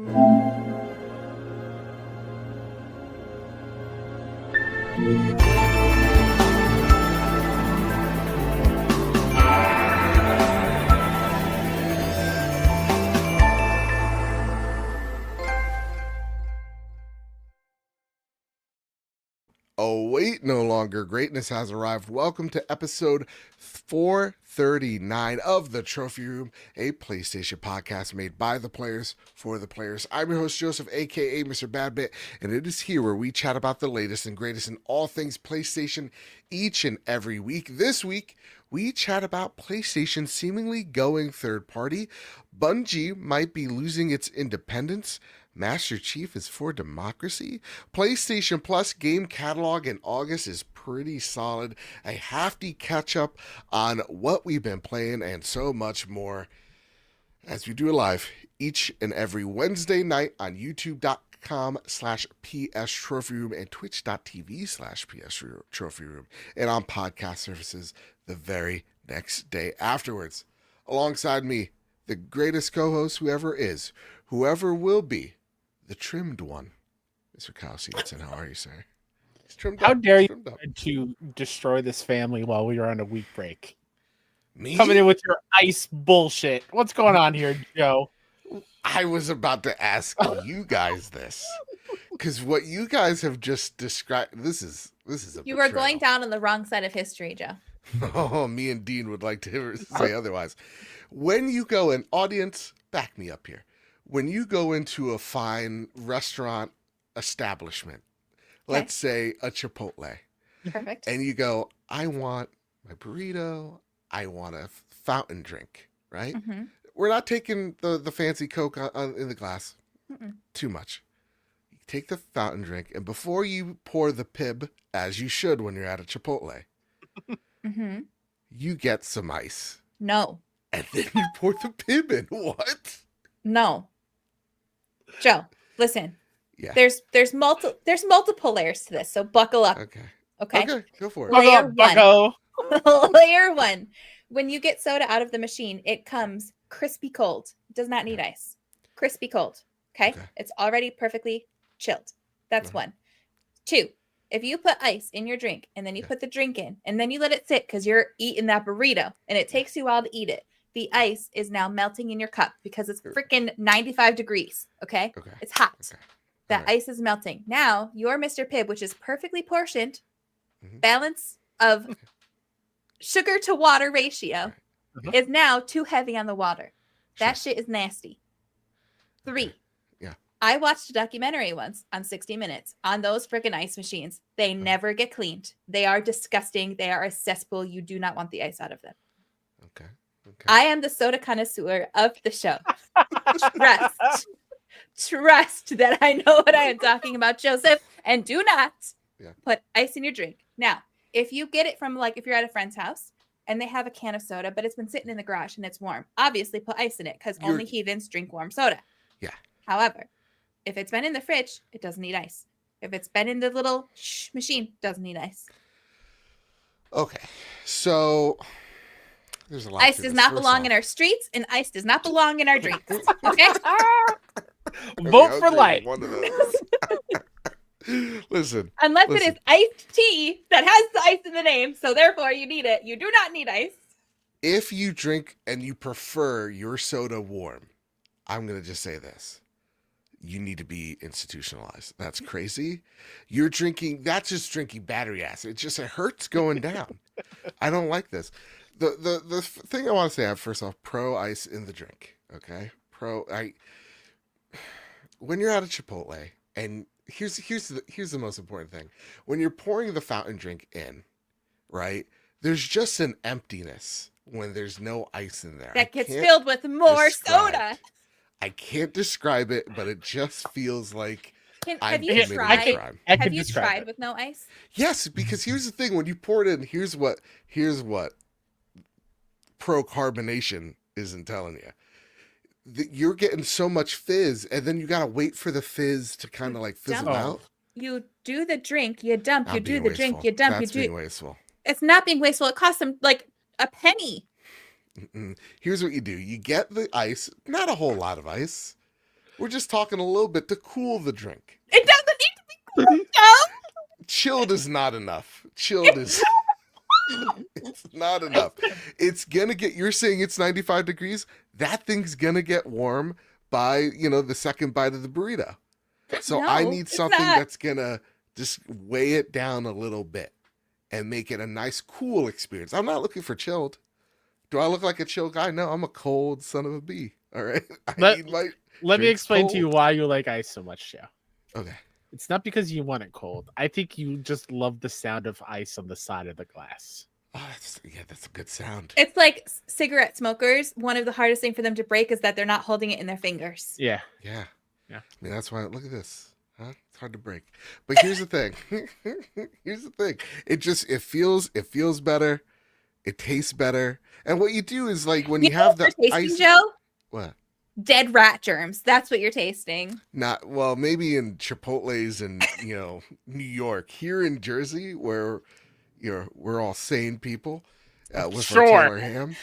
Oh, wait, no longer. Greatness has arrived. Welcome to episode 439 of The Trophy Room, a PlayStation podcast made by the players for the players. I'm your host, Joseph, aka Mr. Badbit, and it is here where we chat about the latest and greatest in all things PlayStation each and every week. This week, we chat about PlayStation seemingly going third party. Bungie might be losing its independence. Master Chief is for democracy. PlayStation Plus game catalog in August is pretty solid. A hefty catch up on what we've been playing and so much more as we do it live each and every Wednesday night on youtube.com/PS Trophy Room and twitch.tv/PS Trophy Room and on podcast services the very next day afterwards. Alongside me, the greatest co-host whoever is, whoever will be, the trimmed one, Mr. Kyle Stevenson. How are you, sir? How dare you to destroy this family while we are on a week break? Me? Coming in with your ice bullshit. What's going on here, Joe? I was about to ask you guys this, because what you guys have just described, this is a You were going down on the wrong side of history, Joe. Oh, me and Dean would like to say otherwise. When you go in, audience, back me up here. When you go into a fine restaurant establishment, let's say a Chipotle. Perfect. And you go, I want my burrito, I want a fountain drink, right? Mm-hmm. We're not taking the fancy Coke in the glass. Mm-mm. Too much. You take the fountain drink, and before you pour the pib, as you should when you're at a Chipotle, Mm-hmm. you get some ice. No. And then you pour the pib in. What? No. Joe, listen. Yeah. There's multiple layers to this, so buckle up. Okay. Okay. Okay, go for it. Layer Bucko. one. Layer one. When you get soda out of the machine, it comes crispy cold. It does not need ice. Crispy cold. Okay? It's already perfectly chilled. That's one. Two, if you put ice in your drink and then you put the drink in and then you let it sit because you're eating that burrito and it takes you a while to eat it, the ice is now melting in your cup because it's freaking 95 degrees. Okay? It's hot. Okay. That ice is melting. Now, your Mr. Pibb, which is perfectly portioned, balance of sugar to water ratio, is now too heavy on the water. That shit is nasty. Three. Yeah. I watched a documentary once on 60 Minutes on those freaking ice machines. They never get cleaned. They are disgusting. They are a cesspool. You do not want the ice out of them. Okay. I am the soda connoisseur of the show. Trust that I know what I am talking about, Joseph, and do not put ice in your drink. Now, if you get it from, like, if you're at a friend's house and they have a can of soda, but it's been sitting in the garage and it's warm, obviously put ice in it because only heathens drink warm soda. Yeah. However, if it's been in the fridge, it doesn't need ice. If it's been in the little machine, it doesn't need ice. Okay. So there's a lot. Ice does not belong in our streets, and ice does not belong in our drinks. Okay? Vote for life. One of those. Listen. Unless it is iced tea that has the ice in the name, so therefore you need it. You do not need ice. If you drink and you prefer your soda warm, I'm going to just say this. You need to be institutionalized. That's crazy. You're drinking, that's just drinking battery acid. It hurts going down. I don't like this. The thing I want to say, first off, pro ice in the drink. Okay? When you're at a Chipotle, and here's the most important thing. When you're pouring the fountain drink in, right? There's just an emptiness when there's no ice in there. That gets filled with more soda. I can't describe it, but it just feels like have you tried with no ice? Yes, because here's the thing: when you pour it in, here's what pro-carbonation isn't telling you. You're getting so much fizz, and then you gotta wait for the fizz to kind of like fizzle out. You do the drink, you dump. You do the drink, you dump. That's being wasteful. It's not being wasteful. It costs them like a penny. Here's what you do. You get the ice, not a whole lot of ice, We're just talking a little bit to cool the drink. It doesn't need to be cool, Joe. Chilled is not enough. Chilled is it's not enough. It's gonna get, you're saying it's 95 degrees. That thing's gonna get warm by, the second bite of the burrito. So I No, need it's something not. that's gonna just weigh it down a little bit and make it a nice cool experience. I'm not looking for chilled. Do I look like a chill guy? No, I'm a cold son of a bee. All right. Let me drinks explain to you cold. why you like ice so much, Joe. Okay. It's not because you want it cold. I think you just love the sound of ice on the side of the glass. Oh, that's a good sound. It's like cigarette smokers. One of the hardest thing for them to break is that they're not holding it in their fingers. Yeah. Yeah. Yeah. I mean, that's why, look at this. Huh? It's hard to break. But here's the thing. Here's the thing. It feels better. It tastes better. And what you do is like when you know have what the you're tasting, ice. Joe? What? Dead rat germs. That's what you're tasting. Not well, maybe in Chipotle's in New York. Here in Jersey, where we're all sane people with Sure. our Taylor ham.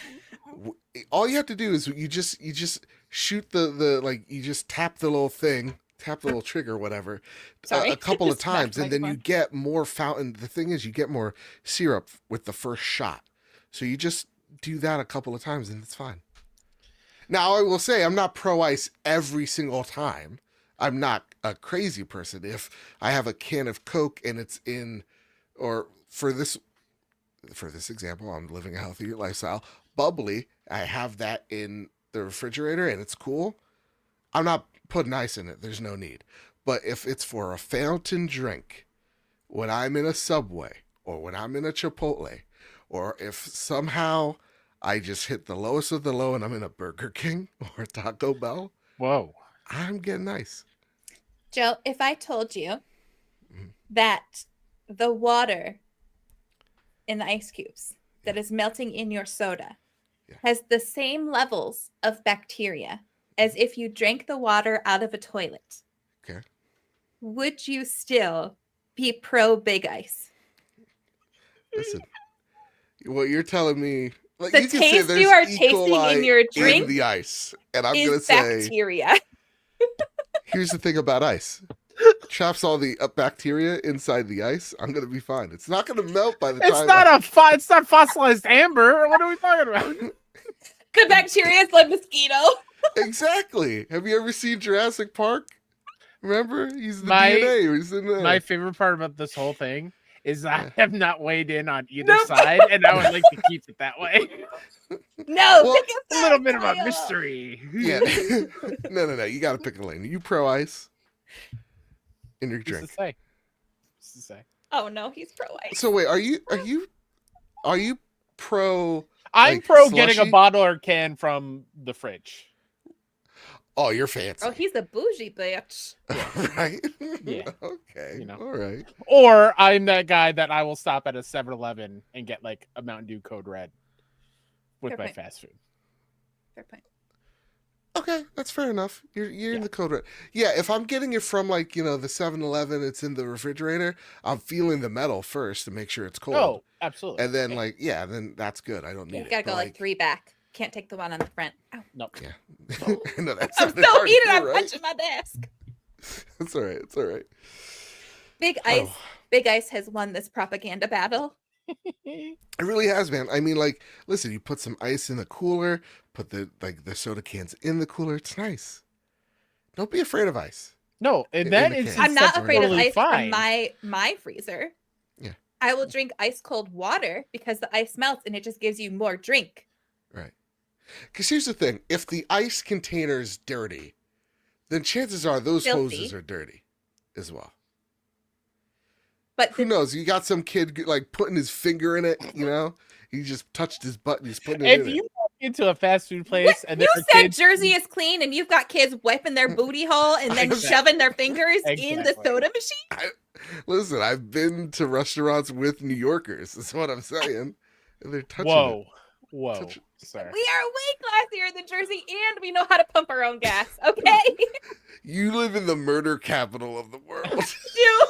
All you have to do is you just shoot the like, you just tap the little thing, tap the little trigger, whatever, Sorry. a couple of Just smacked times, the and then you microphone. get more fountain. The thing is, you get more syrup with the first shot. So you just do that a couple of times, and it's fine. Now, I will say, I'm not pro ice every single time. I'm not a crazy person. If I have a can of Coke and it's in, or for this example, I'm living a healthy lifestyle, bubbly, I have that in the refrigerator and it's cool, I'm not putting ice in it. There's no need. But if it's for a fountain drink, when I'm in a Subway or when I'm in a Chipotle, or if somehow I just hit the lowest of the low and I'm in a Burger King or a Taco Bell, Whoa. I'm getting ice. Joe, if I told you Mhm. that the water in the ice cubes that is melting in your soda Yeah. has the same levels of bacteria as if you drank the water out of a toilet, Okay. would you still be pro big ice? Listen, what you're telling me, like, The you can say taste there's you are E. tasting coli in your drink in the ice, and I'm gonna is say, bacteria. here's the thing about ice. Traps all the bacteria inside the ice. I'm gonna be fine. It's not gonna melt by the time. It's not fossilized amber. What are we talking about? The bacteria is like mosquito. Exactly. Have you ever seen Jurassic Park? Remember, he's the My- DNA. He's in there. My favorite part about this whole thing is I Yeah. have not weighed in on either Nope. side, and I would like to keep it that way. No, Well, pick A little bit of a Kyle. mystery. Yeah. No. You got to pick a lane. You pro ice in your Who's to drink. say? Who's to say? Oh no, he's pro ice. So wait, are you pro? I'm Like, pro getting a slushy? bottle or can from the fridge. Oh, you're fancy. Oh, he's a bougie bitch. Right? Yeah. Okay. You know. All right. Or I'm that guy that I will stop at a 7-Eleven and get like a Mountain Dew Code Red with Fair my point. fast food. Fair point. Okay, that's fair enough. You're in Yeah. the code red. Yeah, if I'm getting it from like, the 7-Eleven, it's in the refrigerator, I'm feeling the metal first to make sure it's cold. Oh, absolutely. And then then that's good. I don't need You it. gotta go But, like 3 back. Can't take the one on the front. Ow. Nope. Yeah. No, that's I'm not so hard to heated. do, I'm right? punching my desk. It's all right. It's all right. Big Ice. Oh, Big Ice has won this propaganda battle. it really has, man. I mean, like, listen, you put some ice in the cooler, put the soda cans in the cooler. It's nice. Don't be afraid of ice. No, and In that the is can. I'm not That's afraid of totally ice fine. in my freezer. Yeah. I will drink ice cold water because the ice melts and it just gives you more drink. Right. Because here's the thing. If the ice container is dirty, then chances are those Filthy. hoses are dirty as well. But Who the, knows? You got some kid like putting his finger in it, He just touched his button. He's putting it If in you it. walk into a fast food place and you there are said kids, Jersey is clean and you've got kids wiping their booty hole and then Exactly. shoving their fingers in the Exactly. soda machine. Listen, I've been to restaurants with New Yorkers. That's what I'm saying. And they're touching whoa, Touch it. sir. We are way classier than Jersey and we know how to pump our own gas. Okay. it. You live in the murder capital of the world. You.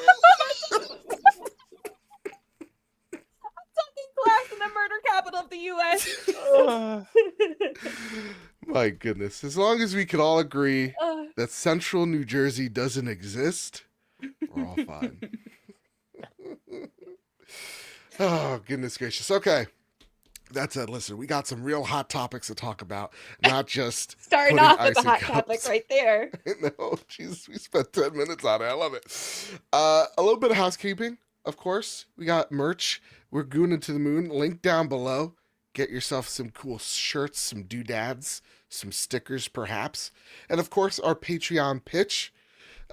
Talking class in the murder capital of the U.S. Uh, My goodness. As long as we can all agree that Central New Jersey doesn't exist, we're all fine. Oh, goodness gracious. Okay. That's it. Listen, we got some real hot topics to talk about, not just Starting putting off with ice a in hot topic cups. right there. No, jeez, we spent 10 minutes on it. I love it. A little bit of housekeeping, of course. We got merch. We're gooning to the moon. Link down below. Get yourself some cool shirts, some doodads, some stickers, perhaps. And of course, our Patreon pitch.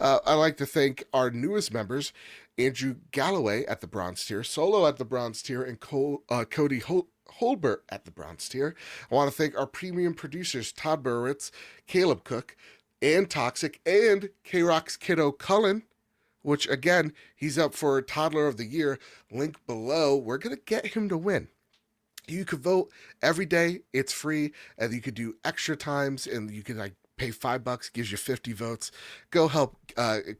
I'd like to thank our newest members, Andrew Galloway at the bronze tier, Solo at the bronze tier, and Cody Holbert at the bronze tier. I want to thank our premium producers, Todd Burwitz, Caleb Cook, and Toxic, and K-Rock's kiddo Cullen, which again, he's up for Toddler of the Year. Link below. We're going to get him to win. You could vote every day. It's free, and you could do extra times, and you could pay $5, gives you 50 votes. Go help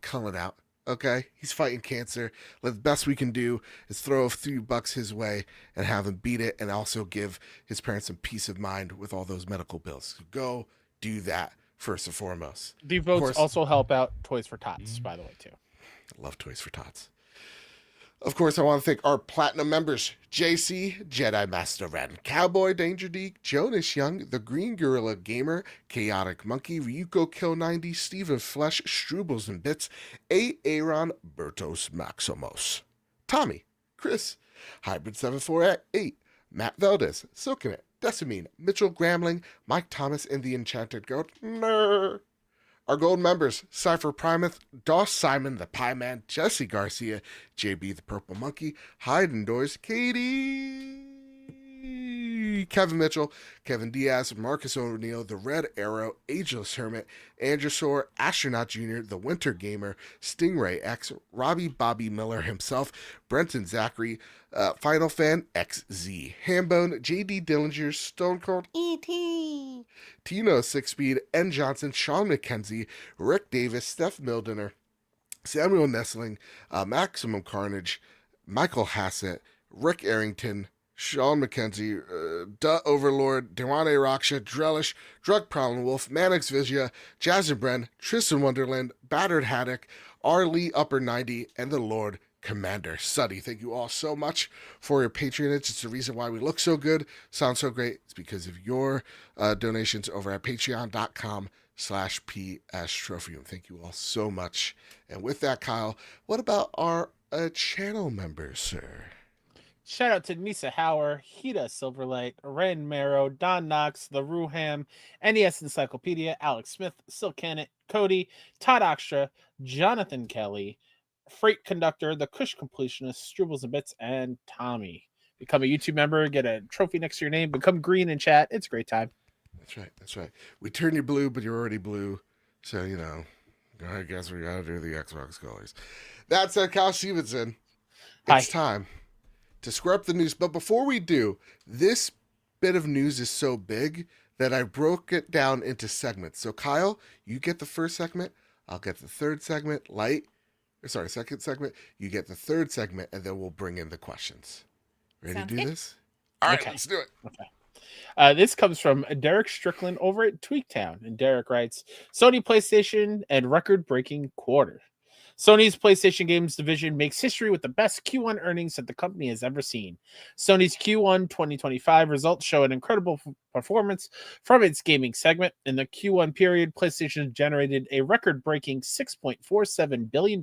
Cullen out. Okay, he's fighting cancer. The best we can do is throw a few bucks his way and have him beat it, and also give his parents some peace of mind with all those medical bills. So go do that first and foremost. The votes also help out Toys for Tots, by the way, too. I love Toys for Tots. Of course, I want to thank our platinum members, JC, Jedi Master Ren, Cowboy Danger Deke, Jonas Young, The Green Gorilla Gamer, Chaotic Monkey, Ryuko Kill 90, Stephen Flesh, Strubles and Bits, A. Aaron, Bertos Maximos, Tommy, Chris, Hybrid 748, Matt Valdez, Silkenet, Decimine, Mitchell Gramling, Mike Thomas, and the Enchanted Goat. Nerd. Our gold members, Cypher Primuth, Doss Simon, the Pie Man, Jesse Garcia, JB the Purple Monkey, Hyde Indoors, Katie, Kevin Mitchell, Kevin Diaz, Marcus O'Neill, The Red Arrow, Ageless Hermit, Androsaur, Astronaut Jr., The Winter Gamer, Stingray X, Robbie Bobby Miller himself, Brenton Zachary, Final Fan XZ, Hambone, JD Dillinger, Stone Cold E.T., Tino Six Speed, N. Johnson, Sean McKenzie, Rick Davis, Steph Mildiner, Samuel Nestling, Maximum Carnage, Michael Hassett, Rick Arrington, Sean McKenzie, Duh Overlord, Dewane Raksha, Drellish, Drug Problem Wolf, Manix Vizia, Jazzy Bren, Tristan Wonderland, Battered Haddock, R. Lee Upper 90, and the Lord Commander Suddy. Thank you all so much for your patronage. It's the reason why we look so good, sound so great. It's because of your donations over at patreon.com/PS Trophy Room. Thank you all so much. And with that, Kyle, what about our channel members, sir? Shout out to Nisa Hauer, Hita Silverlight, Ren Marrow, Don Knox, The Ruham, NES Encyclopedia, Alex Smith, Silk Cannon, Cody, Todd Oxtra, Jonathan Kelly, Freight Conductor, The Kush Completionist, Strubles and Bits, and Tommy. Become a YouTube member, get a trophy next to your name, become green in chat. It's a great time. That's right. That's right. We turn you blue, but you're already blue. So, you know, I guess we got to do the Xbox colors. That said, Kyle Stevenson, it's time to square up the news. But before we do, this bit of news is so big that I broke it down into segments. So, Kyle, you get the first segment. I'll get the third segment. Second segment. You get the third segment, and then we'll bring in the questions. Ready to do this? All right, let's do it. Okay. This comes from Derek Strickland over at Tweaktown. And Derek writes, Sony PlayStation and record-breaking quarter. Sony's PlayStation Games division makes history with the best Q1 earnings that the company has ever seen. Sony's Q1 2025 results show an incredible performance from its gaming segment. In the Q1 period, PlayStation generated a record-breaking $6.47 billion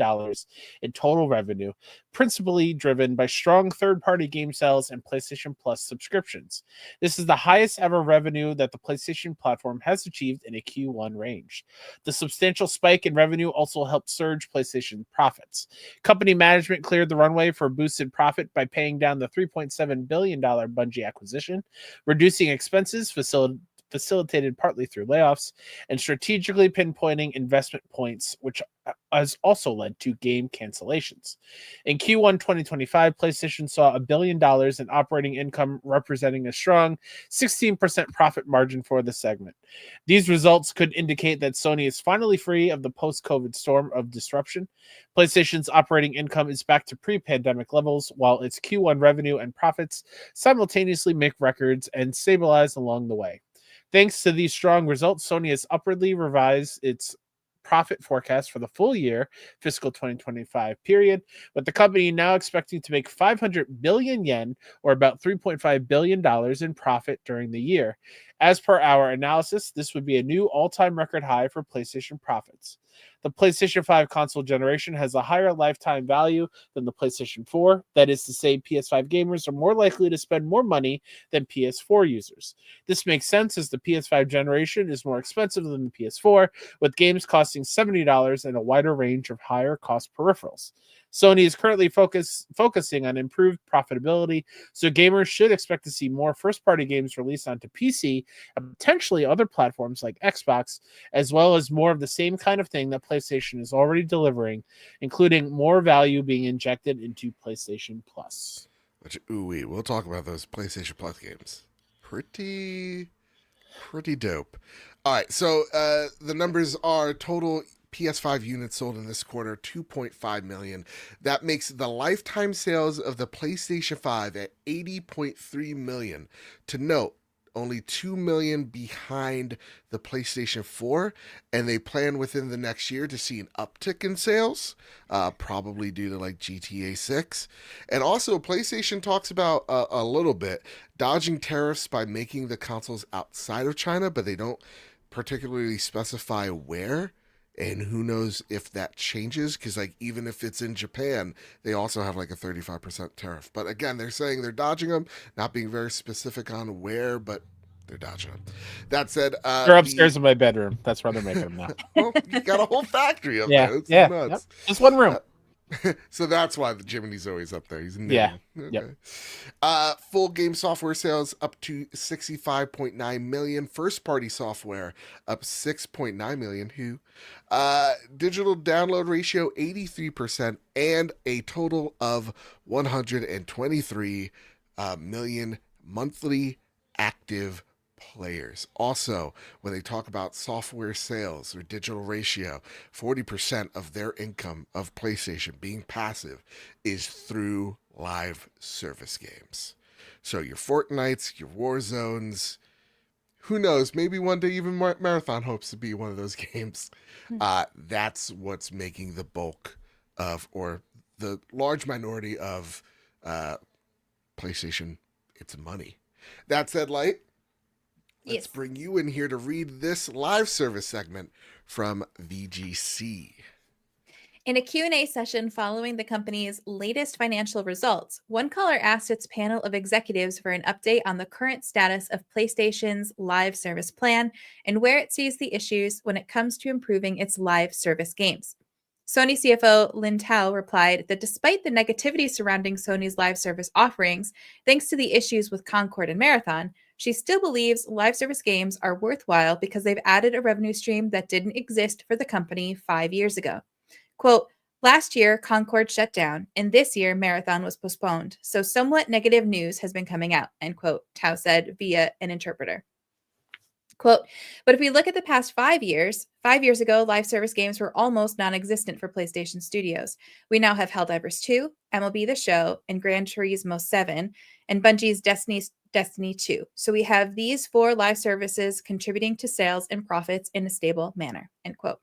in total revenue, principally driven by strong third-party game sales and PlayStation Plus subscriptions. This is the highest ever revenue that the PlayStation platform has achieved in a Q1 range. The substantial spike in revenue also helped surge PlayStation profits. Company management cleared the runway for boosted profit by paying down the $3.7 billion Bungie acquisition, reducing expenses facilitated partly through layoffs, and strategically pinpointing investment points, which has also led to game cancellations. In Q1 2025, PlayStation saw $1 billion in operating income, representing a strong 16% profit margin for the segment. These results could indicate that Sony is finally free of the post-COVID storm of disruption. PlayStation's operating income is back to pre-pandemic levels, while its Q1 revenue and profits simultaneously make records and stabilize along the way. Thanks to these strong results, Sony has upwardly revised its profit forecast for the full year, fiscal 2025 period, with the company now expecting to make 500 billion yen, or about $3.5 billion in profit during the year. As per our analysis, this would be a new all-time record high for PlayStation profits. The PlayStation 5 console generation has a higher lifetime value than the PlayStation 4. That is to say, PS5 gamers are more likely to spend more money than PS4 users. This makes sense as the PS5 generation is more expensive than the PS4, with games costing $70 and a wider range of higher cost peripherals. Sony is currently focusing on improved profitability, so gamers should expect to see more first-party games released onto PC and potentially other platforms like Xbox, as well as more of the same kind of thing that PlayStation is already delivering, including more value being injected into PlayStation Plus. We'll talk about those PlayStation Plus games. Pretty dope. All right, so the numbers are total PS5 units sold in this quarter, 2.5 million. That makes the lifetime sales of the PlayStation 5 at 80.3 million. To note, only 2 million behind the PlayStation 4, and they plan within the next year to see an uptick in sales, probably due to like GTA 6. And also, PlayStation talks about a little bit dodging tariffs by making the consoles outside of China, but they don't particularly specify where. And who knows if that changes, because like even if it's in Japan, they also have like a 35% tariff. But again, they're saying they're dodging them, not being very specific on where, but they're dodging them. That said, they're upstairs in my bedroom. That's where they're making them now. Well, you got a whole factory up yeah, there. It's yeah, nuts. yep. Just one room. So that's why the Jiminy's always up there. He's yeah. Okay. Full game software sales up to 65.9 million. First party software up 6.9 million. Digital download ratio 83%, and a total of 123 million monthly active players. Also, when they talk about software sales or digital ratio, 40% of their income of PlayStation being passive is through live service games. So your Fortnites, your Warzones, who knows, maybe one day even Marathon hopes to be one of those games. That's what's making the bulk of, or the large minority of PlayStation its money. That said, Light, let's bring you in here to read this live service segment from VGC. In a Q&A session following the company's latest financial results, one caller asked its panel of executives for an update on the current status of PlayStation's live service plan and where it sees the issues when it comes to improving its live service games. Sony CFO Lin Tao replied that despite the negativity surrounding Sony's live service offerings, thanks to the issues with Concord and Marathon, she still believes live service games are worthwhile because they've added a revenue stream that didn't exist for the company 5 years ago. Quote, last year, Concord shut down, and this year, Marathon was postponed, so somewhat negative news has been coming out, end quote, Tao said via an interpreter. Quote, but if we look at the past 5 years, 5 years ago, live service games were almost non-existent for PlayStation Studios. We now have Helldivers 2, MLB The Show, and Gran Turismo 7, and Bungie's Destiny 2. So we have these 4 live services contributing to sales and profits in a stable manner, end quote.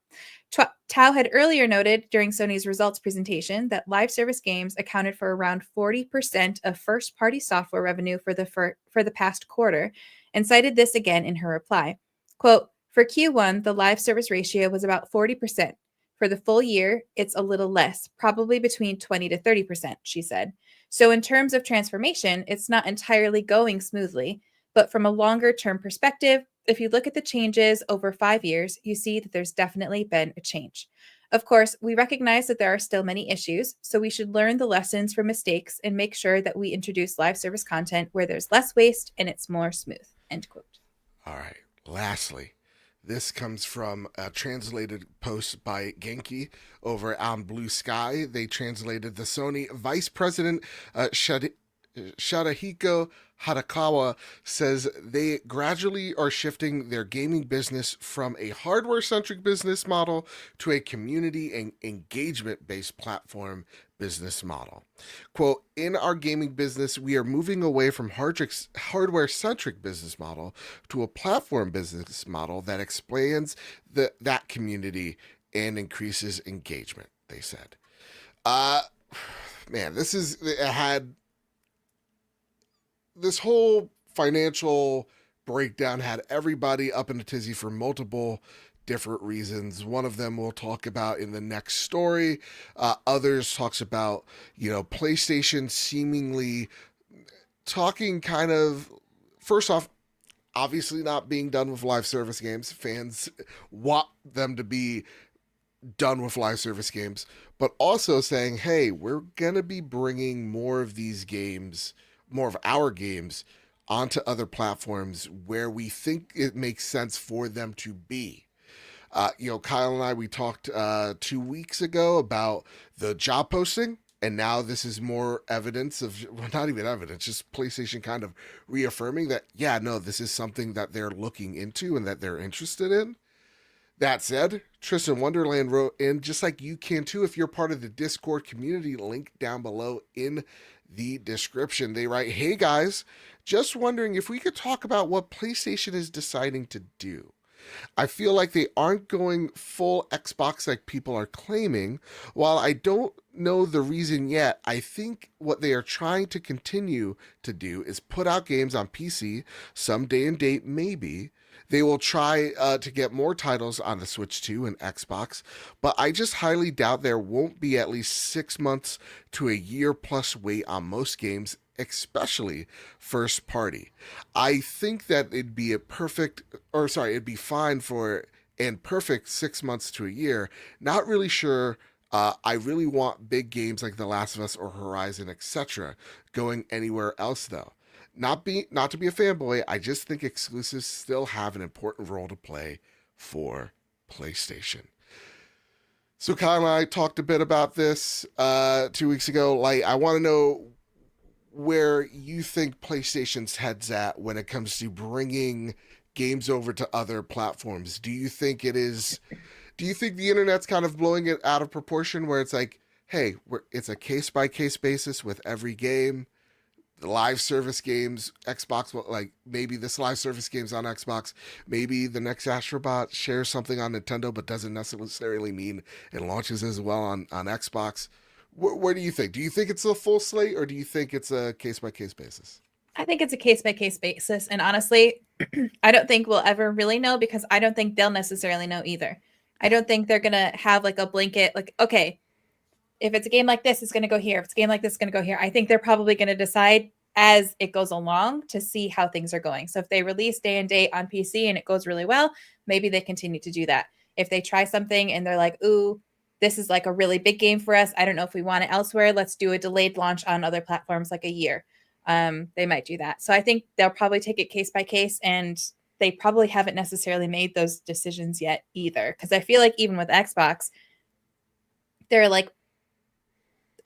Tao had earlier noted during Sony's results presentation that live service games accounted for around 40% of first-party software revenue for the past quarter, and cited this again in her reply. Quote, for Q1, the live service ratio was about 40%. For the full year, it's a little less, probably between 20 to 30%, she said. So in terms of transformation, it's not entirely going smoothly, but from a longer-term perspective, if you look at the changes over 5 years, you see that there's definitely been a change. Of course, we recognize that there are still many issues, so we should learn the lessons from mistakes and make sure that we introduce live service content where there's less waste and it's more smooth, end quote. All right. Lastly, this comes from a translated post by Genki over on Blue Sky. They translated the Sony Vice President Shadahiko Harakawa says they gradually are shifting their gaming business from a hardware-centric business model to a community and engagement-based platform business model. Quote, in our gaming business, we are moving away from hardware-centric business model to a platform business model that expands that community and increases engagement, they said. Uh Man, it had this whole financial breakdown had everybody up in a tizzy for multiple different reasons. One of them we'll talk about in the next story. Others talks about, PlayStation seemingly talking kind of, first off, obviously not being done with live service games. Fans want them to be done with live service games, but also saying, hey, we're going to be bringing more of these games, more of our games, onto other platforms where we think it makes sense for them to be. Kyle and I, we talked 2 weeks ago about the job posting, and now this is more evidence of, well, not even evidence, just PlayStation kind of reaffirming that, yeah, no, this is something that they're looking into and that they're interested in. That said, Tristan Wonderland wrote in, just like you can too if you're part of the Discord community, link down below in the description. They write, hey guys, just wondering if we could talk about what PlayStation is deciding to do. I feel like they aren't going full Xbox like people are claiming. While I don't know the reason yet, I think what they are trying to continue to do is put out games on PC, some day and date maybe. They will try to get more titles on the Switch 2 and Xbox, but I just highly doubt there won't be at least 6 months to a year plus wait on most games, especially first party. I think that it'd be fine for and perfect 6 months to a year. Not really sure. I really want big games like The Last of Us or Horizon, etc., going anywhere else though. Not to be a fanboy, I just think exclusives still have an important role to play for PlayStation. So Kyle and I talked a bit about this 2 weeks ago. Like, I want to know where you think PlayStation's head's at when it comes to bringing games over to other platforms. Do you think the internet's kind of blowing it out of proportion where it's like, hey, it's a case by case basis with every game? The live service games, Xbox, like maybe this live service game's on Xbox, maybe the next Astrobot shares something on Nintendo, but doesn't necessarily mean it launches as well on Xbox. Where do you think? Do you think it's a full slate, or do you think it's a case by case basis? I think it's a case by case basis. And honestly, I don't think we'll ever really know because I don't think they'll necessarily know either. I don't think they're going to have like a blanket, like, okay, if it's a game like this, it's going to go here. If it's a game like this, it's going to go here. I think they're probably going to decide as it goes along to see how things are going. So if they release day and date on PC and it goes really well, maybe they continue to do that. If they try something and they're like, ooh, this is like a really big game for us, I don't know if we want it elsewhere, let's do a delayed launch on other platforms like a year. They might do that. So I think they'll probably take it case by case, and they probably haven't necessarily made those decisions yet either. Because I feel like even with Xbox, they're like,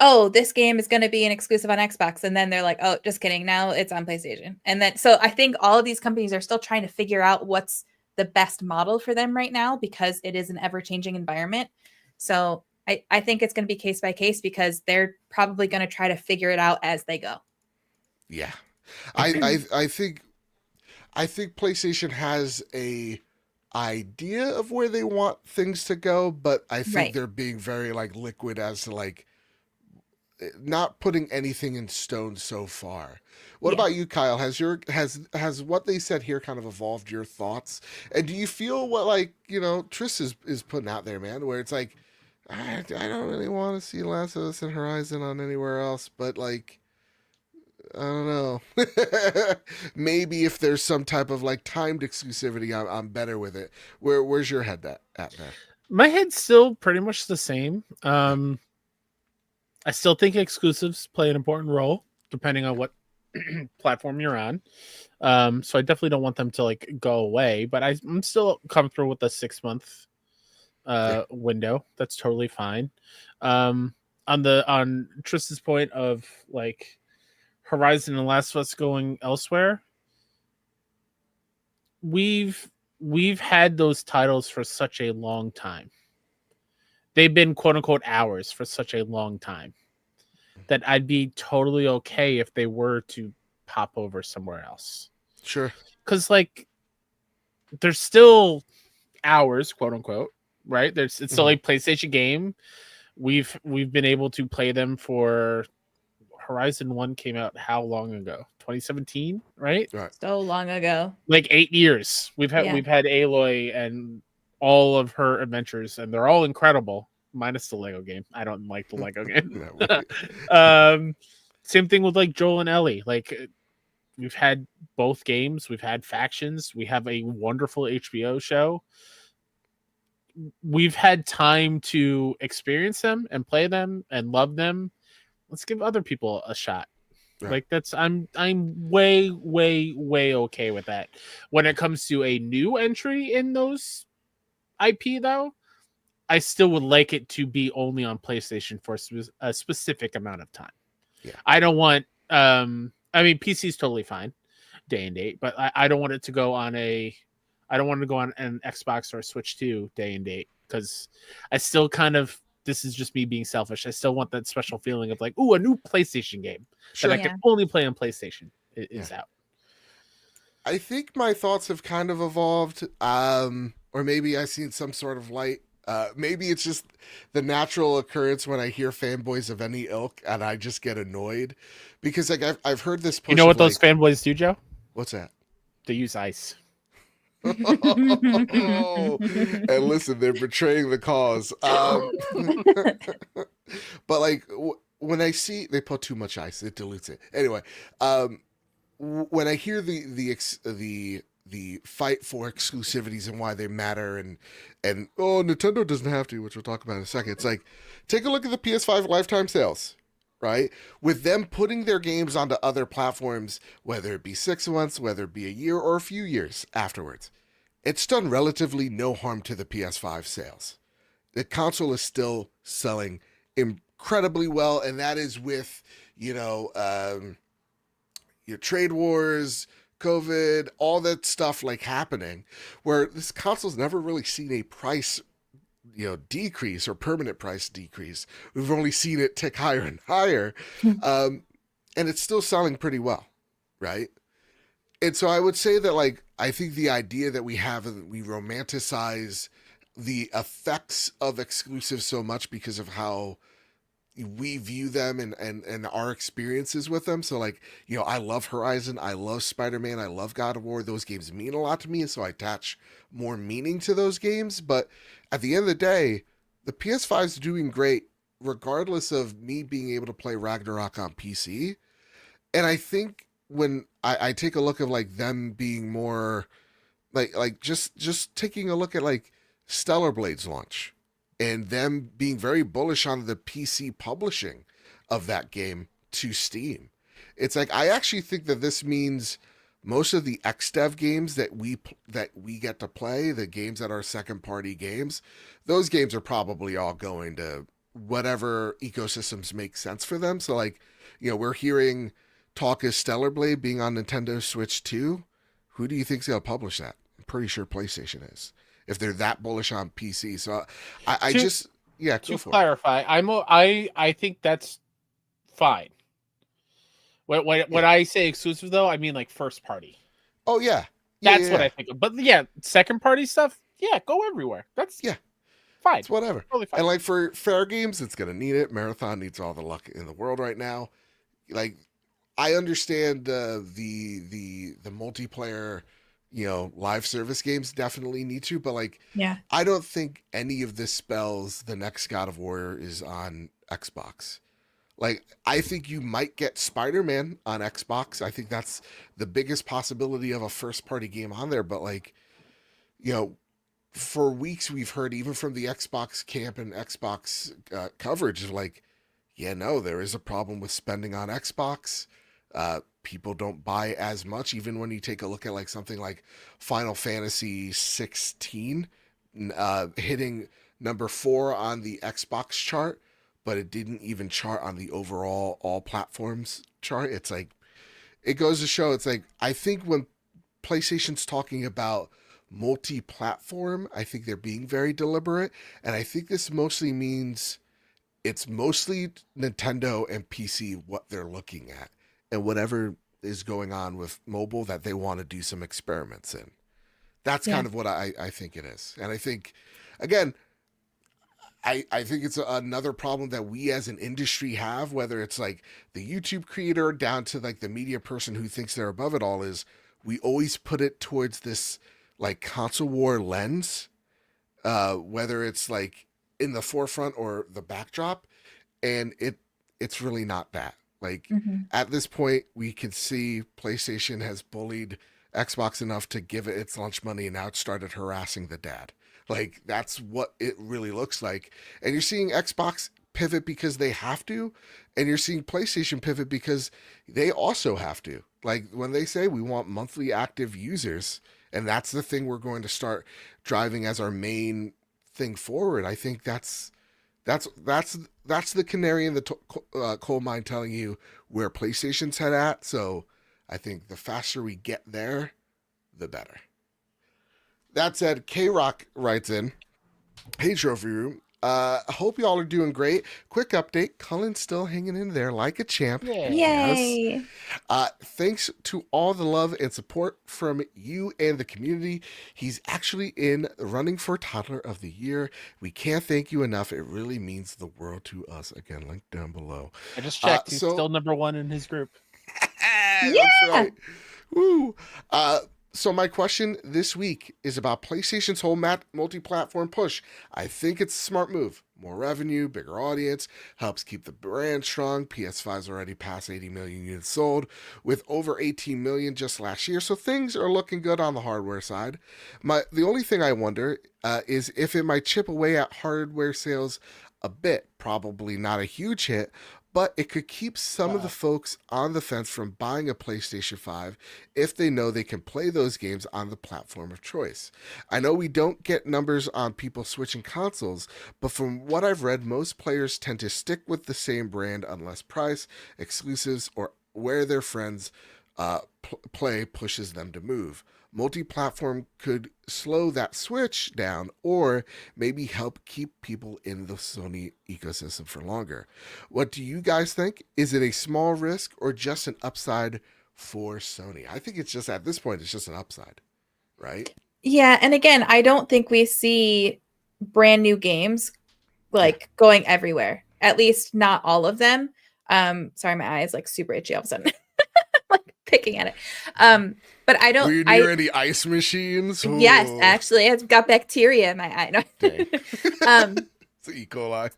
oh, this game is going to be an exclusive on Xbox. And then they're like, oh, just kidding. Now it's on PlayStation. And then, so I think all of these companies are still trying to figure out what's the best model for them right now because it is an ever-changing environment. So I think it's going to be case by case because they're probably going to try to figure it out as they go. Yeah. I think PlayStation has a idea of where they want things to go, but I think they're being very like liquid as to like not putting anything in stone so far. What about you, Kyle? Has what they said here kind of evolved your thoughts? And do you feel what, like, Triss is putting out there, man, where it's like, I don't really want to see Last of Us and Horizon on anywhere else, but like, I don't know. Maybe if there's some type of like timed exclusivity, I'm better with it. Where's your head at there? My head's still pretty much the same. I still think exclusives play an important role depending on what platform you're on. So I definitely don't want them to like go away, but I'm still comfortable with the 6 month window. That's totally fine. On Tristan's point of like Horizon and Last of Us going elsewhere, we've had those titles for such a long time. They've been quote unquote ours for such a long time that I'd be totally okay if they were to pop over somewhere else. Sure. Because like they're still ours, quote unquote. right? It's still a PlayStation game. We've been able to play them for Horizon 1 came out how long ago? 2017, right? Right. So long ago. Like 8 years. We've had Aloy and all of her adventures, and they're all incredible, minus the Lego game. I don't like the Lego game. Same thing with like Joel and Ellie. Like we've had both games, we've had factions, we have a wonderful HBO show. We've had time to experience them and play them and love them. Let's give other people a shot. Right. Like that's I'm way okay with that. When it comes to a new entry in those IP though, I still would like it to be only on PlayStation for a specific amount of time. Yeah. I don't want I mean PC is totally fine day and date, but I don't want it to go on I don't want to go on an Xbox or a Switch 2 day and date, because I still kind of, this is just me being selfish, I still want that special feeling of like, ooh, a new PlayStation game that I can only play on PlayStation is out. I think my thoughts have kind of evolved, or maybe I've seen some sort of light. Maybe it's just the natural occurrence when I hear fanboys of any ilk, and I just get annoyed because like I've heard this push. You know what those fanboys do, Joe? What's that? They use ice. And listen, they're betraying the cause. But like when I see they put too much ice, it dilutes it. Anyway, when I hear the fight for exclusivities and why they matter, and Nintendo doesn't have to, which we'll talk about in a second. It's like, take a look at the PS5 lifetime sales, right? With them putting their games onto other platforms, whether it be 6 months, whether it be a year or a few years afterwards, it's done relatively no harm to the PS5 sales. The console is still selling incredibly well, and that is with, your trade wars, COVID, all that stuff like happening, where this console's never really seen a price, decrease or permanent price decrease. We've only seen it tick higher and higher, and it's still selling pretty well, right? And so I would say that, like, I think the idea that we have, we romanticize the effects of exclusives so much because of how we view them and our experiences with them. So like, I love Horizon, I love Spider-Man, I love God of War. Those games mean a lot to me, so I attach more meaning to those games. But at the end of the day, the PS5 is doing great regardless of me being able to play Ragnarok on PC. And I think when I take a look at like them being more like just taking a look at like Stellar Blade's launch, and them being very bullish on the PC publishing of that game to Steam. It's like, I actually think that this means most of the XDev games that we get to play, the games that are second party games, those games are probably all going to whatever ecosystems make sense for them. So like, we're hearing talk of Stellar Blade being on Nintendo Switch 2. Who do you think's going to publish that? I'm pretty sure PlayStation is, if they're that bullish on PC. So to clarify, I think that's fine. When I say exclusive though, I mean like first party. Oh yeah. That's what I think of. But yeah, second party stuff, go everywhere. That's fine. It's whatever. Totally fine. And like for fair games, it's gonna need it. Marathon needs all the luck in the world right now. Like, I understand the multiplayer, live service games definitely need to, but like, I don't think any of this spells the next God of War is on Xbox. Like, I think you might get Spider-Man on Xbox. I think that's the biggest possibility of a first party game on there. But like, for weeks we've heard, even from the Xbox camp and Xbox coverage, of like, there is a problem with spending on Xbox. People don't buy as much, even when you take a look at like something like Final Fantasy 16 hitting number 4 on the Xbox chart, but it didn't even chart on the overall all platforms chart. It's like, it goes to show, it's like, I think when PlayStation's talking about multi-platform, I think they're being very deliberate, and I think this mostly means it's mostly Nintendo and PC what they're looking at, and whatever is going on with mobile that they want to do some experiments in. That's kind of what I think it is. And I think, again, I think it's another problem that we as an industry have, whether it's like the YouTube creator down to like the media person who thinks they're above it all, is we always put it towards this like console war lens, whether it's like in the forefront or the backdrop, and it's really not that. Like Mhm. at this point, we can see PlayStation has bullied Xbox enough to give it its lunch money, and now it started harassing the dad. Like that's what it really looks like. And you're seeing Xbox pivot because they have to, and you're seeing PlayStation pivot because they also have to. Like when they say we want monthly active users, and that's the thing we're going to start driving as our main thing forward. I think that's the canary in the coal mine telling you where PlayStation's head at. So I think the faster we get there, the better. That said, K Rock writes in, "Hey Trophy Room, hope y'all are doing great. Quick update: Cullen's still hanging in there like a champ. Yeah. Yay. Thanks to all the love and support from you and the community. He's actually in the running for Toddler of the Year. We can't thank you enough. It really means the world to us." Again, link down below. I just checked. He's so- still number one in his group. That's right. Woo. So my question this week is about PlayStation's whole multi-platform push. I think it's a smart move. More revenue, bigger audience, helps keep the brand strong. PS5's already past 80 million units sold, with over 18 million just last year. So things are looking good on the hardware side. The only thing I wonder is if it might chip away at hardware sales a bit. Probably not a huge hit, but it could keep some of the folks on the fence from buying a PlayStation 5 if they know they can play those games on the platform of choice. I know we don't get numbers on people switching consoles, but from what I've read, most players tend to stick with the same brand unless price, exclusives, or where their friends play pushes them to move. Multi-platform could slow that switch down or maybe help keep people in the Sony ecosystem for longer. What do you guys think? Is it a small risk or just an upside for Sony? I think it's just, at this point, it's just an upside, right? Yeah, and again, I don't think we see brand new games like going everywhere. At least not all of them. Sorry, my eye is like super itchy all of a sudden. Like picking at it. But I don't. Were you near any ice machines? Yes, Ooh. actually, I've got bacteria in my eye. No. Dang. It's E. coli.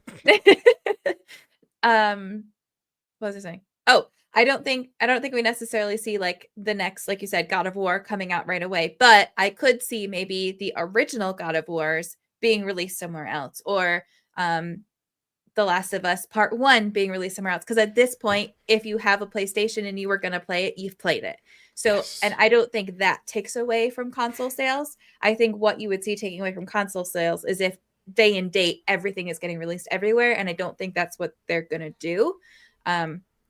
What was I saying? Oh, I don't think we necessarily see like the next, like you said, God of War coming out right away. But I could see maybe the original God of Wars being released somewhere else, or The Last of Us Part 1 being released somewhere else. Because at this point, if you have a PlayStation and you were going to play it, you've played it. So, Yes. and I don't think that takes away from console sales. I think what you would see taking away from console sales is if day and date everything is getting released everywhere. And I don't think that's what they're going to do.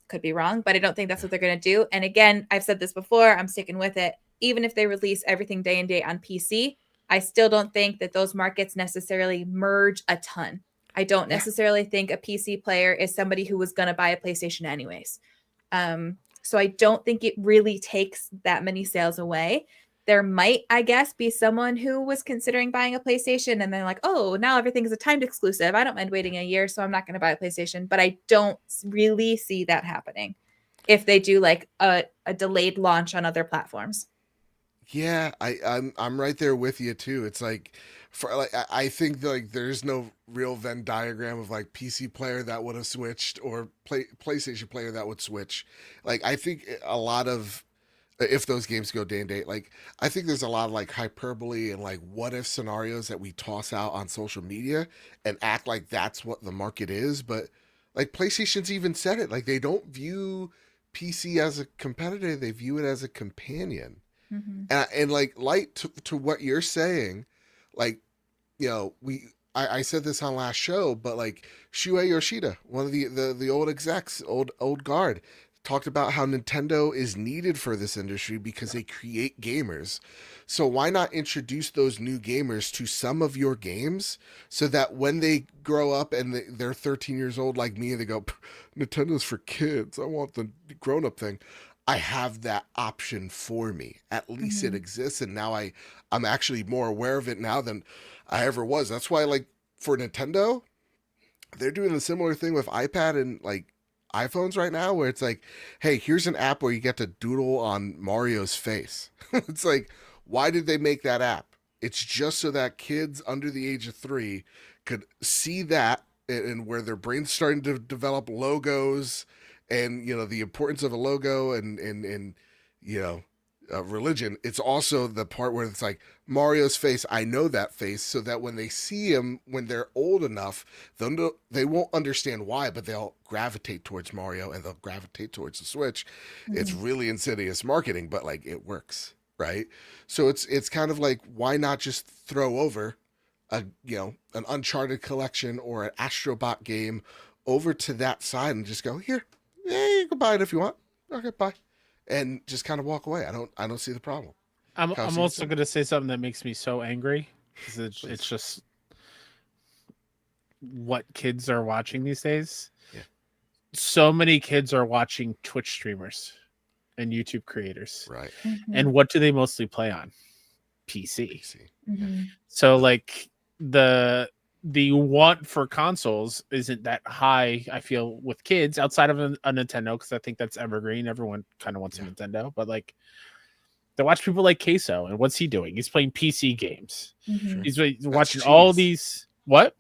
Could be wrong, but I don't think that's what they're going to do. And again, I've said this before, I'm sticking with it. Even if they release everything day and date on PC, I still don't think that those markets necessarily merge a ton. I don't necessarily think a PC player is somebody who was going to buy a PlayStation anyways. So I don't think it really takes that many sales away. There might, I guess, be someone who was considering buying a PlayStation and they're like, oh, now everything is a timed exclusive. I don't mind waiting a year, so I'm not going to buy a PlayStation. But I don't really see that happening if they do like a delayed launch on other platforms. Yeah, I'm right there with you too. It's like, I think like there's no real Venn diagram of like PC player that would have switched or PlayStation player that would switch. Like I think a lot of, if those games go day and date, like I think there's a lot of like hyperbole and like what if scenarios that we toss out on social media and act like that's what the market is. But like PlayStation's even said it, like they don't view PC as a competitor, they view it as a companion. Mm-hmm. And like light to what you're saying, like, you know, I said this on last show, but like Shuei Yoshida, one of the old execs, old guard, talked about how Nintendo is needed for this industry because they create gamers. So why not introduce those new gamers to some of your games so that when they grow up and they're 13 years old like me and they go, Nintendo's for kids, I want the grown-up thing. I have that option for me. At least it exists, and now I'm actually more aware of it now than I ever was. That's why, like, for Nintendo, they're doing a similar thing with iPad and like iPhones right now, where it's like, hey, here's an app where you get to doodle on Mario's face. It's like, why did they make that app? It's just so that kids under the age of 3 could see that, and where their brain's starting to develop logos, and the importance of a logo, and religion. It's also the part where it's like Mario's face. I know that face, so that when they see him when they're old enough, they won't understand why, but they'll gravitate towards Mario and they'll gravitate towards the Switch. Mm-hmm. It's really insidious marketing, but like it works, right? So it's kind of like, why not just throw over an Uncharted collection or an Astrobot game over to that side and just go, here, yeah, you can buy it if you want. Okay, bye. And just kind of walk away. I don't see the problem. I'm also going to say something that makes me so angry, because it's just what kids are watching these days. Yeah. So many kids are watching Twitch streamers and YouTube creators. Right. Mm-hmm. And what do they mostly play on? PC. Mm-hmm. So like the want for consoles isn't that high, I feel, with kids outside of a Nintendo, because I think that's evergreen. Everyone kind of wants a Nintendo, but like they watch people like Queso, and what's he doing? He's playing PC games. Mm-hmm. He's watching all these. What?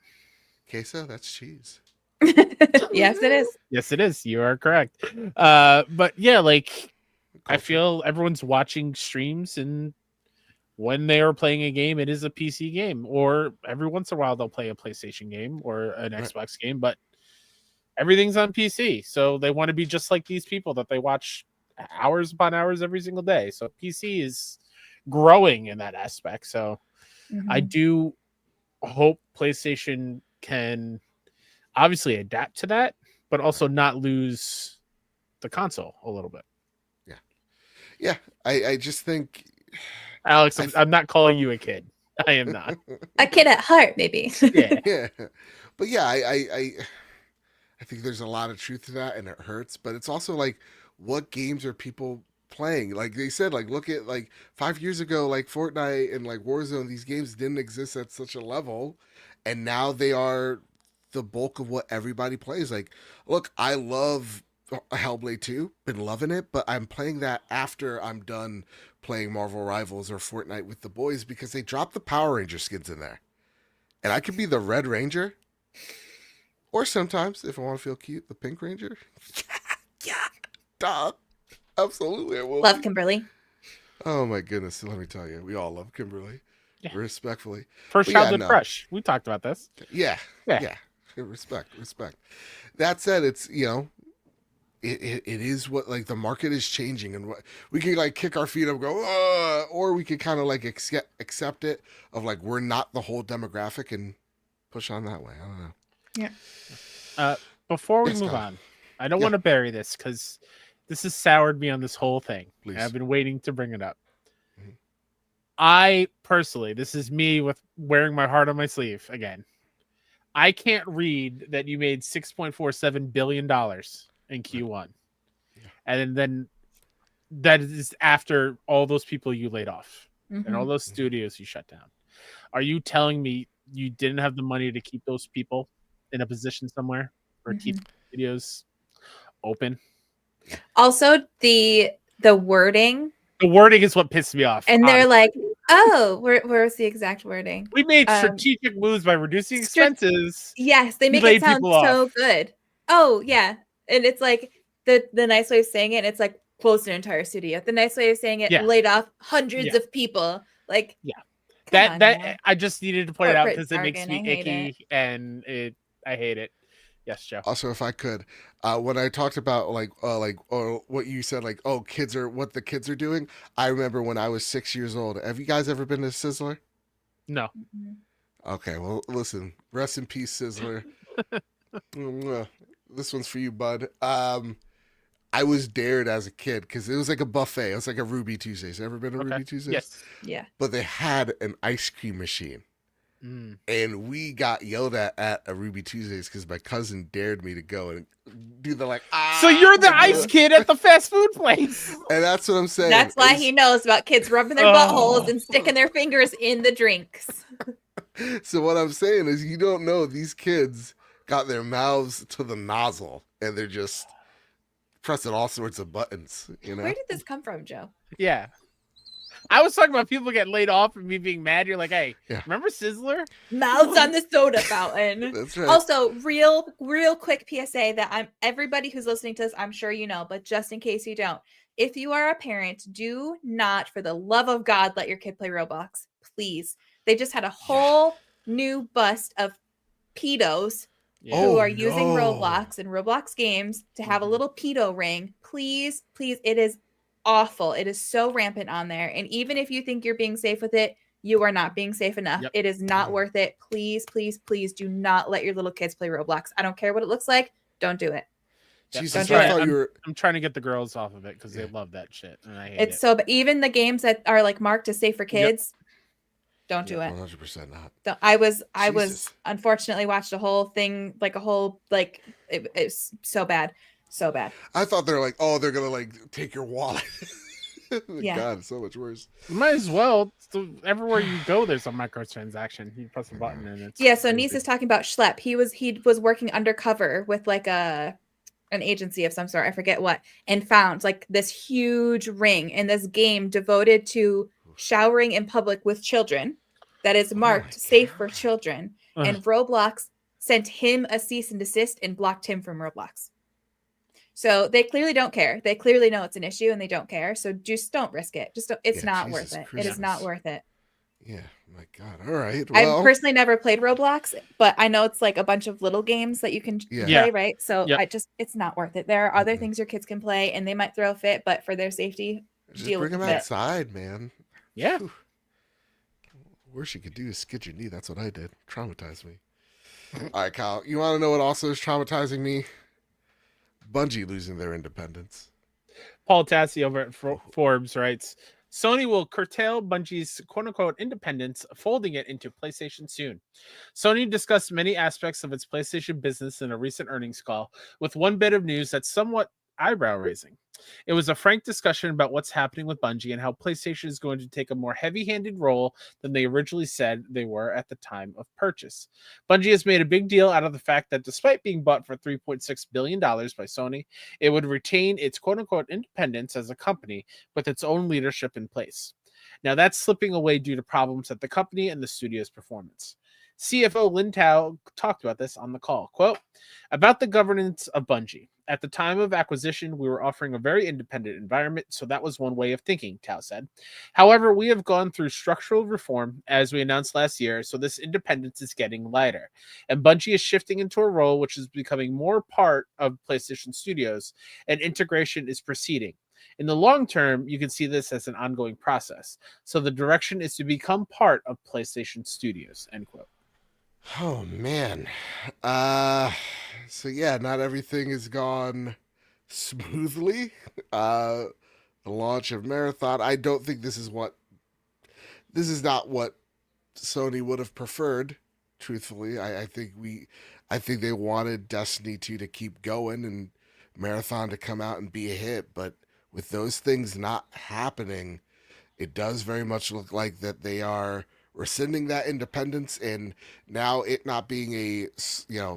Queso? That's cheese. Yes, it is. Yes, it is. You are correct. But yeah, like I feel everyone's watching streams, and when they are playing a game, it is a PC game, or every once in a while they'll play a PlayStation game or an Xbox game, but everything's on PC. So they want to be just like these people that they watch hours upon hours every single day. So PC is growing in that aspect. So I do hope PlayStation can obviously adapt to that, but also not lose the console a little bit. Yeah. Yeah. I just think, Alex, I'm not calling you a kid. I am not. A kid at heart, maybe. Yeah. Yeah. But yeah, I think there's a lot of truth to that, and it hurts, but it's also like, what games are people playing? Like they said, like, look at like 5 years ago, like Fortnite and like Warzone, these games didn't exist at such a level, and now they are the bulk of what everybody plays. Like, look, I love Hellblade 2, been loving it, but I'm playing that after I'm done playing Marvel Rivals or Fortnite with the boys, because they dropped the Power Ranger skins in there, and I could be the Red Ranger, or sometimes if I want to feel cute, the Pink Ranger. Yeah, duh, absolutely, I will. Love Kimberly. Oh my goodness, let me tell you, we all love Kimberly. Yeah. Respectfully, First childhood crush. We talked about this. Yeah. Respect. That said, it's it is what, like, the market is changing, and what we can like kick our feet up, and go, or we could kind of like accept it, of like, we're not the whole demographic, and push on that way. I don't know. Yeah. Before we move on, I don't want to bury this, because this has soured me on this whole thing. Please. I've been waiting to bring it up. Mm-hmm. I personally, this is me with wearing my heart on my sleeve again. I can't read that you made $6.47 billion in Q1. Yeah. And then that is after all those people you laid off and all those studios you shut down. Are you telling me you didn't have the money to keep those people in a position somewhere, or keep studios open? Also, the wording. The wording is what pissed me off. And they're like, oh, where's the exact wording? We made strategic moves by reducing expenses. Yes, they make it sound so good. Oh, yeah. And it's like the nice way of saying it, it's like closed an entire studio. The nice way of saying it, laid off hundreds of people. Like, that I just needed to point it out, because it makes me icky, and I hate it. Yes, Joe. Also, if I could, when I talked about what you said, like, oh, what the kids are doing, I remember when I was 6 years old. Have you guys ever been to Sizzler? No. Okay, well, listen, rest in peace, Sizzler. This one's for you, bud. I was dared as a kid, because it was like a buffet. It was like a Ruby Tuesdays. Ever been to Ruby Tuesdays? Yes. Yeah. But they had an ice cream machine. And we got yelled at a Ruby Tuesdays because my cousin dared me to go and do the So you're the ice kid at the fast food place. And that's what I'm saying. That's why he knows about kids rubbing their buttholes and sticking their fingers in the drinks. So what I'm saying is, you don't know, these kids got their mouths to the nozzle and they're just pressing all sorts of buttons, you know? Where did this come from, Joe? Yeah. I was talking about people getting laid off and me being mad. You're like, hey, remember Sizzler? Mouths on the soda fountain. That's right. Also, real quick PSA that everybody who's listening to this, I'm sure you know, but just in case you don't, if you are a parent, do not, for the love of God, let your kid play Roblox. Please. They just had a whole new bust of pedos who are using Roblox and Roblox games to have a little pedo ring. Please, it is awful. It is so rampant on there. And even if you think you're being safe with it, you are not being safe enough. Yep. It is not worth it. Please do not let your little kids play Roblox. I don't care what it looks like. Don't do it. Jesus, Don't do I thought it. you were. I'm trying to get the girls off of it because they love that shit, and I hate it. It's so. But even the games that are like marked as safe for kids, don't do it. 100% not. So I was unfortunately watched a whole thing, it's so bad. So bad. I thought they're like, oh, they're gonna like take your wallet. Yeah. God, it's so much worse. You might as well. Everywhere you go, there's a microtransaction. You press a button and it's So Niece is talking about Schlepp. He was working undercover with like an agency of some sort, I forget what, and found like this huge ring in this game devoted to showering in public with children that is marked safe for children. And Roblox sent him a cease and desist and blocked him from Roblox. So they clearly don't care. They clearly know it's an issue and they don't care. So just don't risk it. It's not worth it. It is not worth it. Yeah, my God. All right. Well, I've personally never played Roblox, but I know it's like a bunch of little games that you can play, right? So it's not worth it. There are other things your kids can play and they might throw a fit, but for their safety, just bring them outside, man. Yeah. Whew. Worst you could do is skid your knee. That's what I did. Traumatized me. All right, Kyle. You want to know what also is traumatizing me? Bungie losing their independence. Paul Tassi over at Forbes writes, Sony will curtail Bungie's quote-unquote independence, folding it into PlayStation soon. Sony discussed many aspects of its PlayStation business in a recent earnings call, with one bit of news that's somewhat eyebrow-raising. It was a frank discussion about what's happening with Bungie and how PlayStation is going to take a more heavy-handed role than they originally said they were at the time of purchase. Bungie has made a big deal out of the fact that despite being bought for $3.6 billion by Sony, it would retain its quote-unquote independence as a company with its own leadership in place. Now that's slipping away due to problems at the company and the studio's performance. CFO Lin Tao talked about this on the call. Quote, about the governance of Bungie. At the time of acquisition, we were offering a very independent environment, so that was one way of thinking, Tao said. However, we have gone through structural reform, as we announced last year, so this independence is getting lighter. And Bungie is shifting into a role which is becoming more part of PlayStation Studios, and integration is proceeding. In the long term, you can see this as an ongoing process. So the direction is to become part of PlayStation Studios, end quote. Oh, man. So, yeah, not everything has gone smoothly. The launch of Marathon, I don't think this is not what Sony would have preferred, truthfully. I think they wanted Destiny 2 to keep going and Marathon to come out and be a hit, but with those things not happening, it does very much look like that they are rescinding that independence, and now it not being a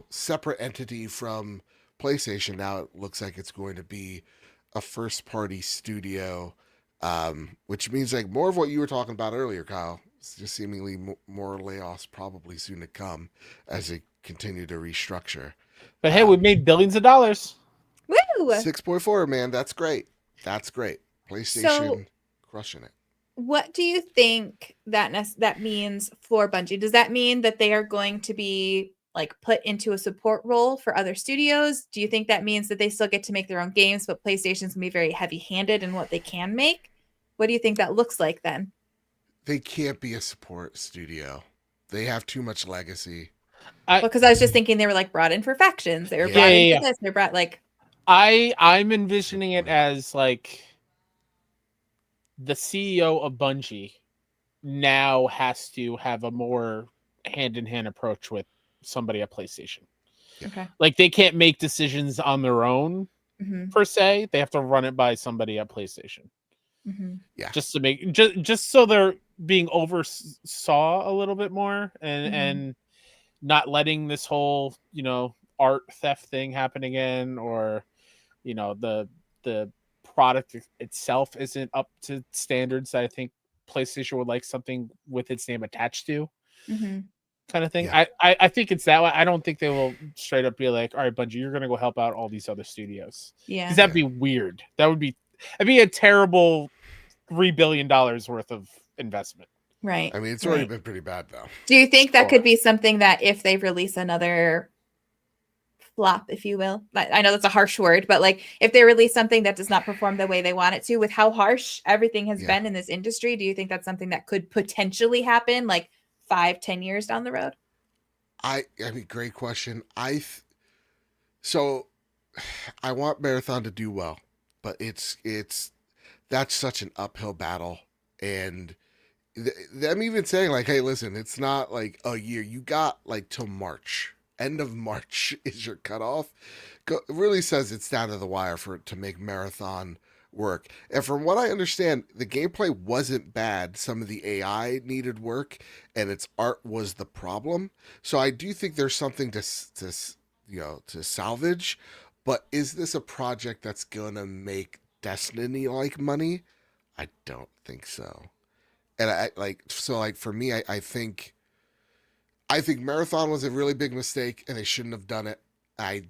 separate entity from PlayStation, now it looks like it's going to be a first party studio, which means like more of what you were talking about earlier, Kyle. It's just seemingly more layoffs probably soon to come as they continue to restructure. But hey, we've made billions of dollars. Woo! 6.4, man. That's great. PlayStation crushing it. What do you think that means for Bungie? Does that mean that they are going to be like put into a support role for other studios? Do you think that means that they still get to make their own games, but PlayStation's gonna be very heavy-handed in what they can make? What do you think that looks like then? They can't be a support studio. They have too much legacy. Because I was just thinking they were like brought in for factions. They were brought in for this. They're brought like. I'm envisioning it as like the CEO of Bungie now has to have a more hand-in-hand approach with somebody at PlayStation. Okay. Like they can't make decisions on their own per se. They have to run it by somebody at PlayStation. Yeah. Just to make just so they're being oversaw a little bit more and not letting this whole, art theft thing happen again, or, the product itself isn't up to standards that I think PlayStation would like something with its name attached to, kind of thing. Yeah. I think it's that way. I don't think they will straight up be like, all right, Bungie, you're going to go help out all these other studios. Yeah. Because that'd be weird. That'd be a terrible $3 billion worth of investment. Right. I mean, it's already been pretty bad, though. Do you think that could be something that if they release another flop, if you will, I know that's a harsh word, but like if they release something that does not perform the way they want it to, with how harsh everything has been in this industry, do you think that's something that could potentially happen like 5-10 years down the road? I mean, great question. So I want Marathon to do well, but that's such an uphill battle. And them even saying like, hey, listen, it's not like a year. You got like till March. End of March is your cutoff. It really says it's down to the wire to make Marathon work. And from what I understand, the gameplay wasn't bad. Some of the AI needed work, and its art was the problem. So I do think there's something to salvage. But is this a project that's gonna make Destiny like money? I don't think so. And for me, I think Marathon was a really big mistake, and they shouldn't have done it. I,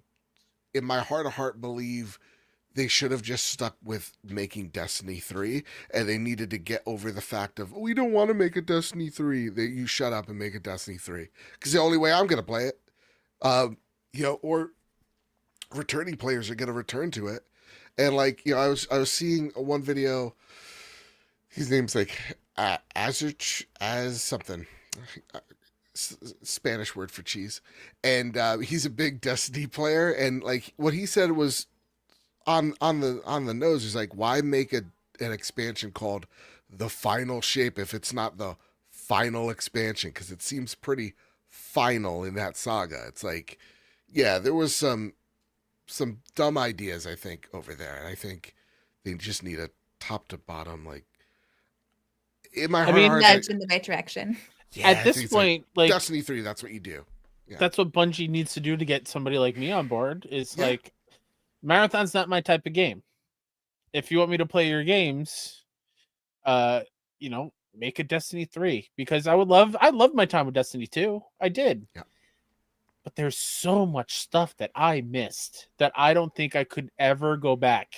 in my heart of heart, believe they should have just stuck with making Destiny 3, and they needed to get over the fact of, we don't want to make a Destiny 3. You shut up and make a Destiny 3. Because the only way I'm going to play it, or returning players are going to return to it. And I was seeing one video, his name's like as something, Spanish word for cheese, and he's a big Destiny player, and like what he said was on the nose. He's like, why make an expansion called The Final Shape if it's not the final expansion? Because it seems pretty final in that saga. It's like, yeah, there was some dumb ideas, I think, over there, and I think they just need a top to bottom, like, in my heart, nudge in the right direction. Yeah, at this point, like Destiny 3, that's what you do. Yeah. That's what Bungie needs to do to get somebody like me on board. Is like, Marathon's not my type of game. If you want me to play your games, make a Destiny 3, because I love my time with Destiny 2. I did. Yeah. But there's so much stuff that I missed that I don't think I could ever go back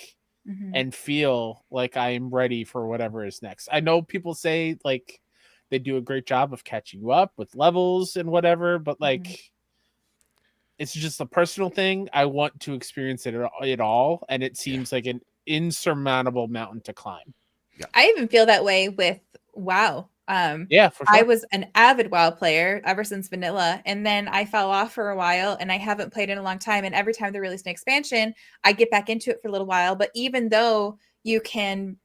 and feel like I am ready for whatever is next. I know people say like they do a great job of catching you up with levels and whatever, but like it's just a personal thing. I want to experience it all, and it seems like an insurmountable mountain to climb. Yeah. I even feel that way with WoW. For sure. I was an avid WoW player ever since vanilla, and then I fell off for a while, and I haven't played in a long time. And every time they release an expansion, I get back into it for a little while. But even though you can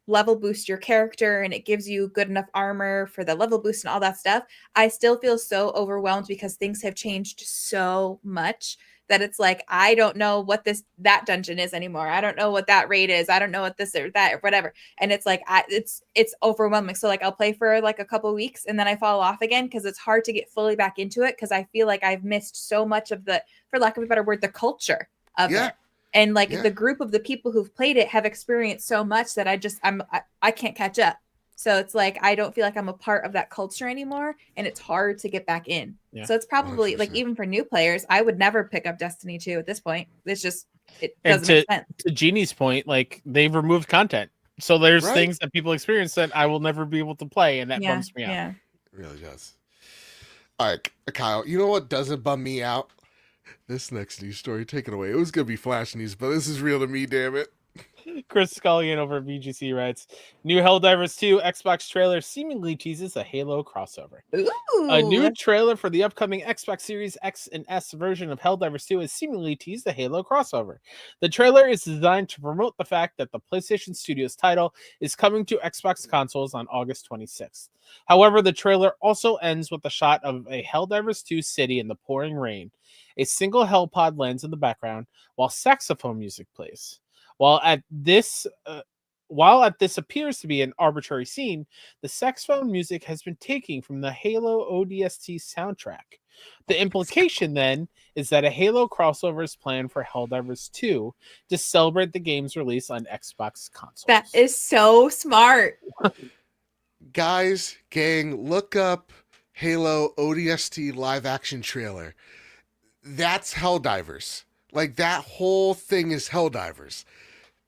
level boost your character and it gives you good enough armor for the level boost and all that stuff, I still feel so overwhelmed because things have changed so much that it's like, I don't know what that dungeon is anymore. I don't know what that raid is. I don't know what this or that or whatever. And it's like, it's overwhelming. So like I'll play for like a couple of weeks and then I fall off again because it's hard to get fully back into it because I feel like I've missed so much of the, for lack of a better word, the culture of it. And like the group of the people who've played it have experienced so much that I can't catch up. So it's like, I don't feel like I'm a part of that culture anymore, and it's hard to get back in. Yeah. So it's probably 100%. Like, even for new players, I would never pick up Destiny 2 at this point. It's just, it doesn't make sense. To Jeannie's point, like, they've removed content. So there's things that people experience that I will never be able to play, and that bums me out. Yeah. It really does. All right, Kyle, you know what doesn't bum me out? This next news story, take it away. It was going to be flash news, but this is real to me, damn it. Chris Scullion over at VGC writes, new Helldivers 2 Xbox trailer seemingly teases a Halo crossover. Ooh. A new trailer for the upcoming Xbox Series X and S version of Helldivers 2 has seemingly teased a Halo crossover. The trailer is designed to promote the fact that the PlayStation Studios title is coming to Xbox consoles on August 26th. However, the trailer also ends with a shot of a Helldivers 2 city in the pouring rain. A single Hellpod lands in the background while saxophone music plays. While at this While this appears to be an arbitrary scene, the saxophone music has been taken from the Halo ODST soundtrack. The implication then is that a Halo crossover is planned for Helldivers 2 to celebrate the game's release on Xbox consoles. That is so smart. Guys, gang, look up Halo ODST live action trailer. That's Helldivers. Like, that whole thing is Helldivers.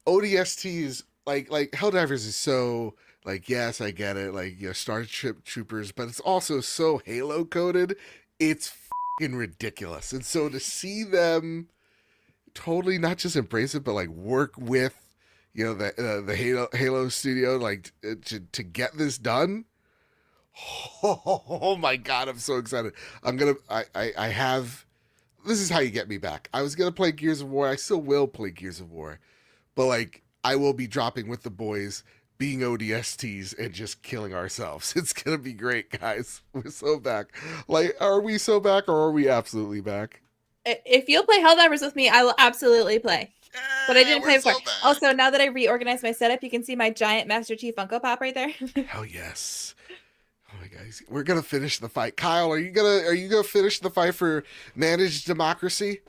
ODST is like Helldivers is so, like, yes, I get it, like, you know, Starship Troopers, but it's also so Halo coded. It's fucking ridiculous. And so to see them totally not just embrace it, but like work with, you know, the Halo studio, like, to get this done. Oh my god, I'm so excited. I have, this is how you get me back. I was gonna play Gears of War. I still will play Gears of War, but like, I will be dropping with the boys, being ODSTs and just killing ourselves. It's gonna be great, guys. We're so back. Like, are we so back, or are we absolutely back? If you'll play Helldivers with me, I will absolutely play. But I didn't play before. Also, now that I reorganized my setup, you can see my giant Master Chief Funko Pop right there. Hell yes. Oh my guys, we're gonna finish the fight. Kyle, are you gonna finish the fight for managed democracy?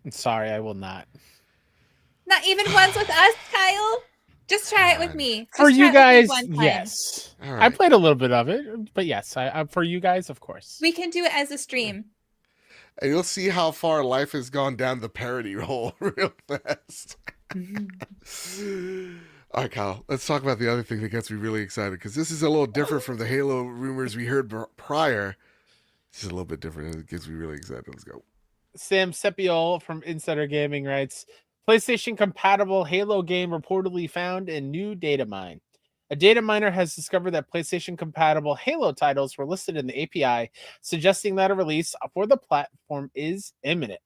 Sorry, I will not. Not even once with us, Kyle. Just try it with me. For Just you try it with me guys, one time. yes. All I right. played a little bit of it, but yes, I for you guys, of course. We can do it as a stream. And you'll see how far life has gone down the parody hole real fast. All right, Kyle, let's talk about the other thing that gets me really excited, because this is a little different from the Halo rumors we heard prior. This is a little bit different, and it gets me really excited. Let's go. Sam Sepiol from Insider Gaming writes, PlayStation compatible Halo game reportedly found in new data mine. A data miner has discovered that PlayStation compatible Halo titles were listed in the API, suggesting that a release for the platform is imminent.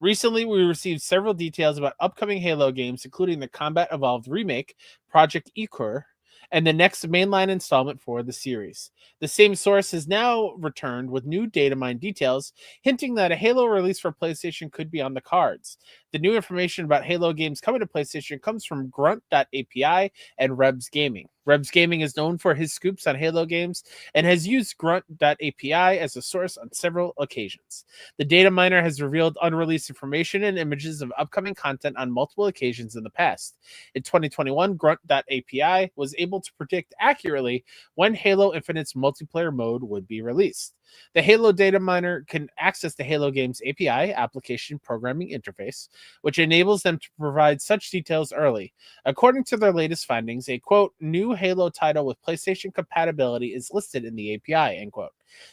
Recently, we received several details about upcoming Halo games, including the Combat Evolved remake, Project Ekur, and the next mainline installment for the series. The same source has now returned with new data mine details, hinting that a Halo release for PlayStation could be on the cards. The new information about Halo games coming to PlayStation comes from Grunt.api and Rebs Gaming. Rebs Gaming is known for his scoops on Halo games and has used Grunt.api as a source on several occasions. The data miner has revealed unreleased information and images of upcoming content on multiple occasions in the past. In 2021, Grunt.api was able to predict accurately when Halo Infinite's multiplayer mode would be released. The Halo data miner can access the Halo Games API application programming interface, which enables them to provide such details early. According to their latest findings, a quote, new Halo title with PlayStation compatibility is listed in the API, end quote.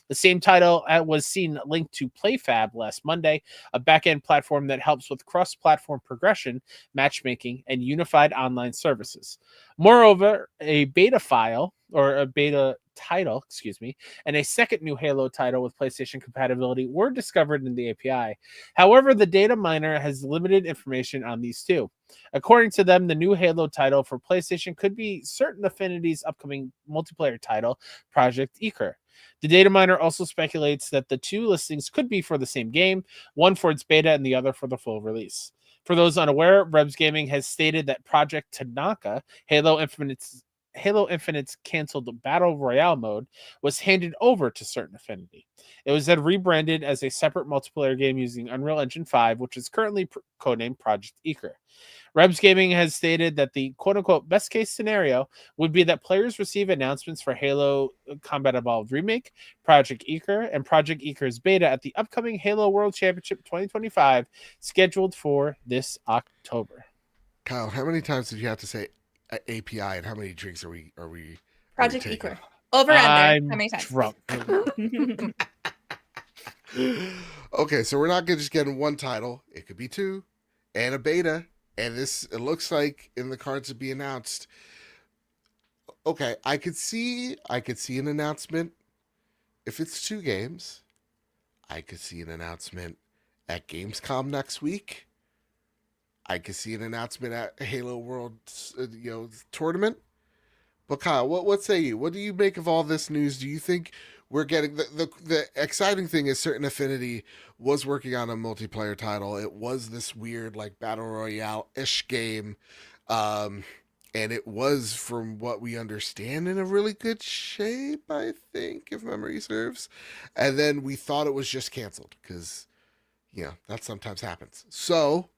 The same title was seen linked to PlayFab last Monday, a backend platform that helps with cross-platform progression, matchmaking, and unified online services. Moreover, a beta title, and a second new Halo title with PlayStation compatibility were discovered in the API. However, the data miner has limited information on these two. According to them, the new Halo title for PlayStation could be Certain Affinity's upcoming multiplayer title, Project Ekur. The data miner also speculates that the two listings could be for the same game, one for its beta and the other for the full release. For those unaware, Rebs Gaming has stated that Project Tanaka, Halo Infinite's canceled Battle Royale mode, was handed over to Certain Affinity. It was then rebranded as a separate multiplayer game using Unreal Engine 5, which is currently codenamed Project Ekur. Rebs Gaming has stated that the quote-unquote best-case scenario would be that players receive announcements for Halo Combat Evolved Remake, Project Ekur, and Project Ekur's beta at the upcoming Halo World Championship 2025, scheduled for this October. Kyle, how many times did you have to say API, and how many drinks are we Project Ekur. Over under. I'm How many times? drunk. Okay, so we're not just getting one title. It could be two and a beta. And this, it looks like in the cards to be announced. Okay, I could see an announcement if it's two games. I could see an announcement at Gamescom next week. I could see an announcement at Halo World, tournament. But Kyle, what say you? What do you make of all this news? Do you think we're getting the exciting thing is Certain Affinity was working on a multiplayer title. It was this weird like battle royale-ish game. and it was, from what we understand, in a really good shape, I think, if memory serves. And then we thought it was just canceled because, that sometimes happens. So,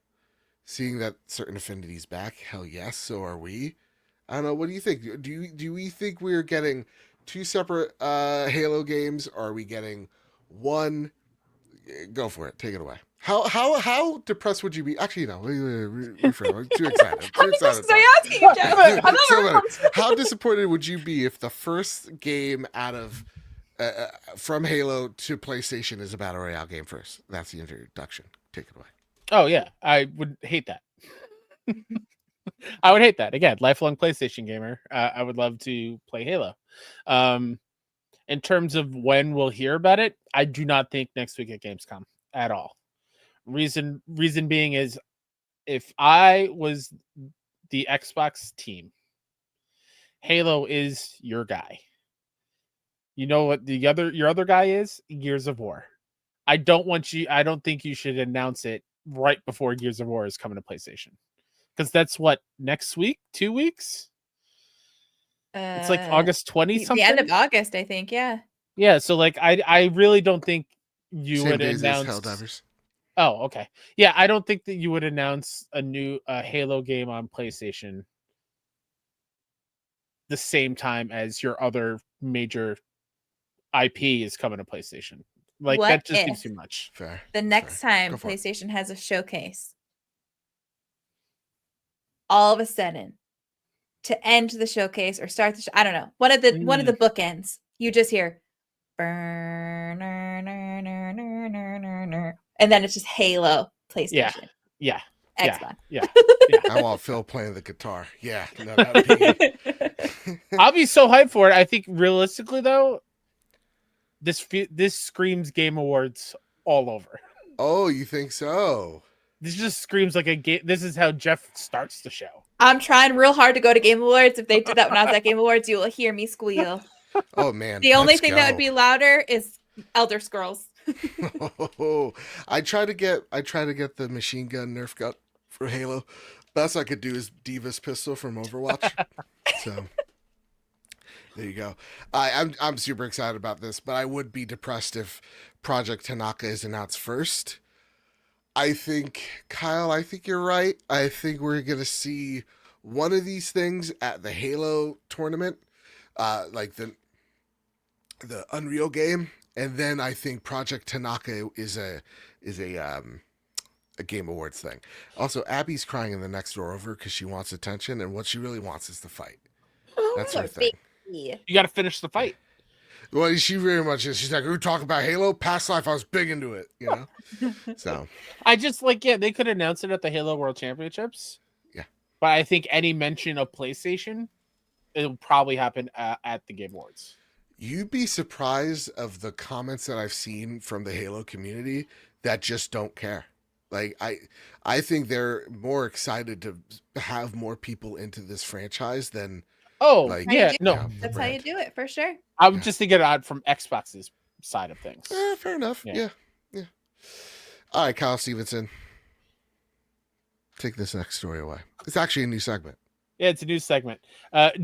seeing that certain affinity's back, hell yes, so are we. I don't know. What do you think? Do we think we're getting two separate Halo games, or are we getting one? Go for it. Take it away. How depressed would you be? Actually, no. I'm too excited. How many questions are you asking, Jeff? I'm not How disappointed would you be if the first game out of from Halo to PlayStation is a battle royale game first? That's the introduction. Take it away. Oh yeah, I would hate that. I would hate that. Again, lifelong PlayStation gamer. I would love to play Halo. In terms of when we'll hear about it, I do not think next week at Gamescom at all. Reason being is, if I was the Xbox team, Halo is your guy. You know what your other guy is? Gears of War. I don't think you should announce it right before Gears of War is coming to PlayStation. Because that's what, next week? 2 weeks? It's like August 20 something. The end of August, I think. Yeah. Yeah. So like, I really don't think you Same would days announce as Helldivers. Oh, okay. Yeah, I don't think that you would announce a new Halo game on PlayStation the same time as your other major IP is coming to PlayStation. Like, What that just if seems too much. Fair. The next time Go for it. PlayStation has a showcase, all of a sudden, to end the showcase or start the I don't know, one of the bookends, you just hear burn, and then it's just Halo PlayStation. Yeah. Xbox. Yeah. I want Phil playing the guitar. Yeah. No, that'd be... I'll be so hyped for it. I think realistically though, this screams Game Awards all over. Oh, you think so? This just screams like a game. This is how Jeff starts the show. I'm trying real hard to go to Game Awards. If they did that when I was at Game Awards, you will hear me squeal. Oh man. The only thing that would be louder is Elder Scrolls. I try to get the machine gun Nerf gun for Halo. Best I could do is Diva's pistol from Overwatch. So there you go. I'm super excited about this, but I would be depressed if Project Tanaka is announced first. I think, Kyle, you're right. I think we're going to see one of these things at the Halo tournament, like the Unreal game. And then I think Project Tanaka is a Game Awards thing. Also, Abby's crying in the next door over because she wants attention, and what she really wants is the fight. That's her thing. You got to finish the fight. Well, she very much is. She's like, we talk about Halo. Past life, I was big into it, So I just they could announce it at the Halo World Championships. Yeah. But I think any mention of PlayStation, it'll probably happen at the Game Awards. You'd be surprised of the comments that I've seen from the Halo community that just don't care. Like, I think they're more excited to have more people into this franchise than... That's how you do it, for sure. I'm just thinking about it from Xbox's side of things. Fair enough. Yeah. All right, Kyle Stevenson. Take this next story away. It's actually a new segment. Yeah, it's a new segment.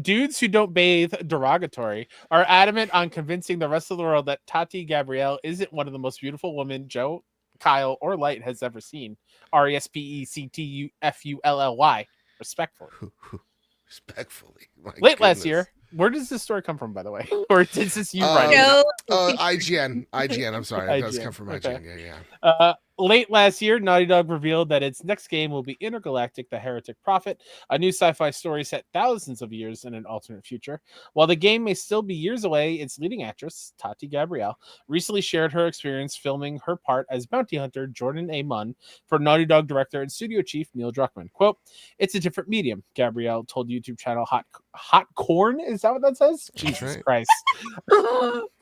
Dudes who don't bathe derogatory are adamant on convincing the rest of the world that Tati Gabrielle isn't one of the most beautiful women Joe, Kyle, or Light has ever seen. RESPECTUFULLY. Respectfully. Respectfully. Late last year. Where does this story come from, by the way? Or is this you writing? IGN. I'm sorry. It does come from IGN. Okay. Yeah. Late last year, Naughty Dog revealed that its next game will be Intergalactic: The Heretic Prophet, a new sci-fi story set thousands of years in an alternate future. While the game may still be years away, its leading actress, Tati Gabrielle, recently shared her experience filming her part as bounty hunter Jordan A. Munn for Naughty Dog director and studio chief Neil Druckmann. Quote, "It's a different medium," Gabrielle told YouTube channel Hot Corn. Is that what that says? Jesus Christ.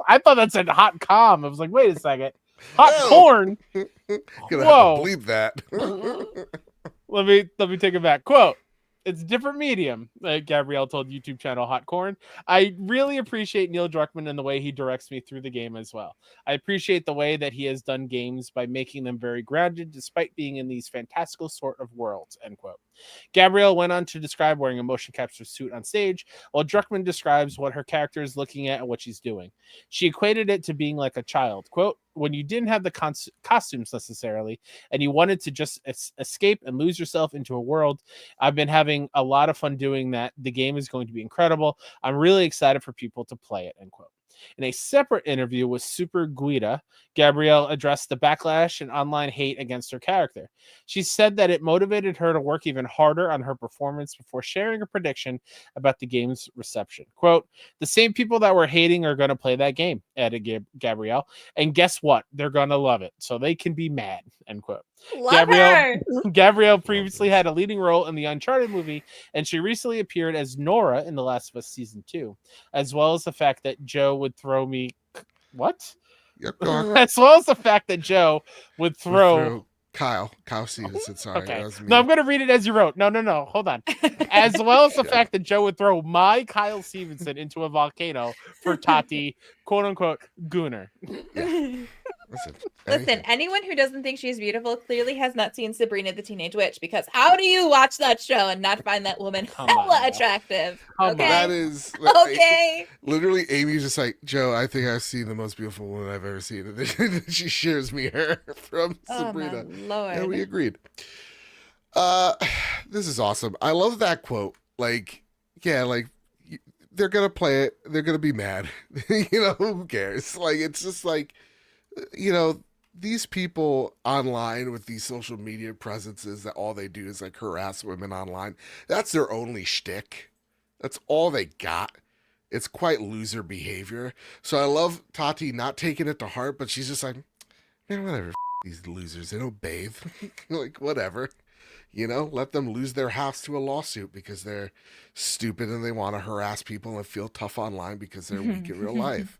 I thought that said Hot Com. I was like, wait a second. Hot corn. Gonna have to bleep that. Let me take it back. Quote, It's a different medium, Gabrielle told YouTube channel Hot Corn. I really appreciate Neil Druckmann and the way he directs me through the game as well. I appreciate the way that he has done games by making them very grounded despite being in these fantastical sort of worlds, end quote. Gabrielle went on to describe wearing a motion capture suit on stage, while Druckmann describes what her character is looking at and what she's doing. She equated it to being like a child. Quote, when you didn't have the costumes necessarily, and you wanted to just escape and lose yourself into a world. I've been having a lot of fun doing that. The game is going to be incredible. I'm really excited for people to play it, end quote. In a separate interview with Super Guida, Gabrielle addressed the backlash and online hate against her character. She said that it motivated her to work even harder on her performance before sharing a prediction about the game's reception. Quote, the same people that were hating are going to play that game, added Gabrielle. And guess what? They're going to love it. So they can be mad, end quote. Love her. Gabrielle previously had a leading role in the Uncharted movie, and she recently appeared as Nora in The Last of Us Season 2, as well as the fact that Joe would throw me... What? Yep, go on. As well as the fact that Joe would throw... Kyle Stevenson, sorry. Okay. That was me. No, I'm going to read it as you wrote. No. Hold on. As well as the fact that Joe would throw my Kyle Stevenson into a volcano for Tati, quote unquote, Gooner. Yeah. Listen, anyone who doesn't think she's beautiful clearly has not seen Sabrina the Teenage Witch, because how do you watch that show and not find that woman hella attractive? Okay. That is okay. Literally, Amy's just like, Joe, I think I've seen the most beautiful woman I've ever seen. And she shares me her from Sabrina. My Lord. And we agreed. This is awesome. I love that quote. Like, yeah, like they're gonna play it. They're gonna be mad. Who cares? Like, it's just like, these people online with these social media presences that all they do is like harass women online. That's their only shtick. That's all they got. It's quite loser behavior. So I love Tati not taking it to heart, but she's just like, man, whatever. These losers, they don't bathe. Like, whatever. Let them lose their house to a lawsuit because they're stupid and they want to harass people and feel tough online because they're weak in real life.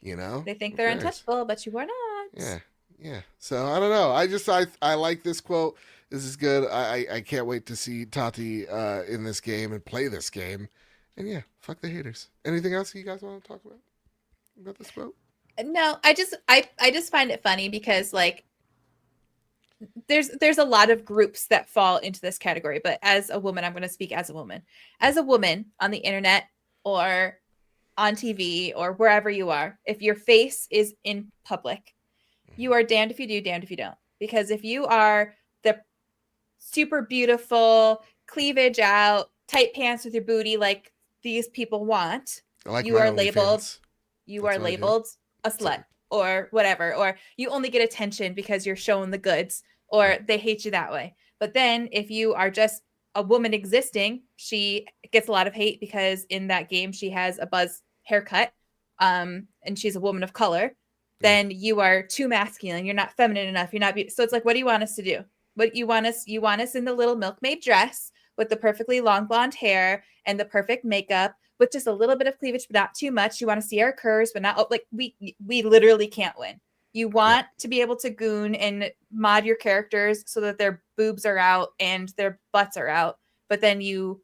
They think they're untouchable, but you are not. Yeah. So I don't know. I like this quote. This is good. I can't wait to see Tati in this game and play this game. And yeah, fuck the haters. Anything else you guys want to talk about this quote? No, I just find it funny because like there's a lot of groups that fall into this category, but as a woman, I'm going to speak as a woman. As a woman on the internet or on TV or wherever you are, if your face is in public, you are damned if you do, damned if you don't. Because if you are the super beautiful, cleavage out, tight pants with your booty like these people want, you are labeled a slut or whatever, or you only get attention because you're showing the goods, or they hate you that way. But then if you are just a woman existing, she gets a lot of hate because in that game she has a buzz haircut, and she's a woman of color. Then you are too masculine. You're not feminine enough. You're not so it's like, what do you want us to do? What you want us in the little milkmaid dress with the perfectly long blonde hair and the perfect makeup with just a little bit of cleavage, but not too much. You want to see our curves, but not like we literally can't win. You want to be able to goon and mod your characters so that their boobs are out and their butts are out. But then you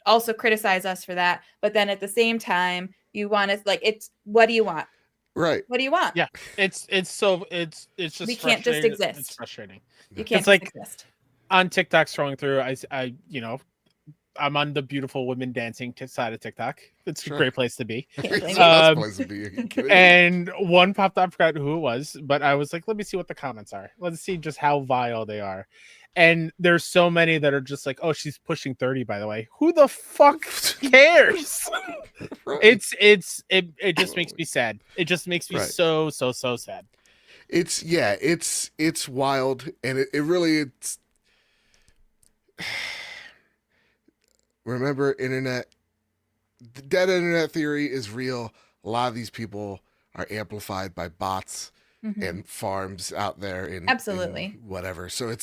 also criticize us for that. But then at the same time, you want to what do you want? Right. What do you want? Yeah. It's just we can't just exist. It's frustrating. You can't just exist. On TikTok scrolling through, I'm on the beautiful women dancing side of TikTok. It's a great place to be. And one popped up, I forgot who it was, but I was like, let me see what the comments are. Let's see just how vile they are. And there's so many that are just like, oh, she's pushing 30, by the way. Who the fuck cares? Right. It just makes me sad. It just makes me so sad. It's wild, and it really remember, dead internet theory is real. A lot of these people are amplified by bots and farms out there in absolutely in whatever. So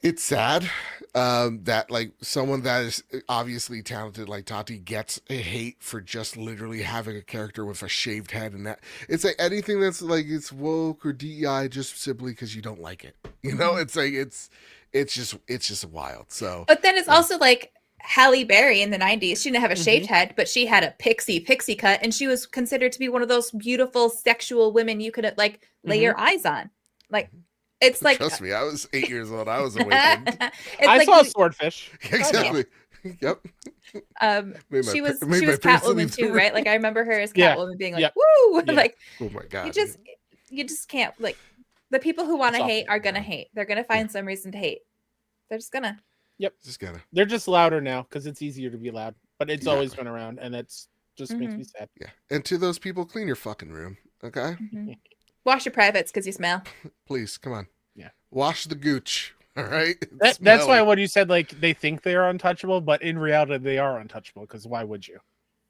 It's sad that like someone that is obviously talented like Tati gets a hate for just literally having a character with a shaved head, and that it's like anything that's like it's woke or DEI just simply because you don't like it. You know, it's like it's just wild. So, But then it's yeah. also like Halle Berry in the 90s. She didn't have a shaved head, but she had a pixie cut, and she was considered to be one of those beautiful sexual women you could like lay your eyes on. Like it's like Trust me, I was 8 years old. I was awakened. I saw a swordfish. Exactly. Yep. She was Catwoman too, right? Like I remember her as Yeah. Catwoman being like, Yeah. "Woo!" Yeah. Like Oh my god. you just can't like the people who want to It's hate awful. are gonna hate. They're gonna find some reason to hate. They're just gonna. Just gotta. They're just louder now because it's easier to be loud, but it's always Exactly. been around, and that's just makes me sad. Yeah. And to those people, clean your fucking room, okay? Wash your privates because you smell. Please, come on. Yeah. Wash the gooch. All right. That's Smell why it. when you said like they think they are untouchable, but in reality they are untouchable. Because why would you?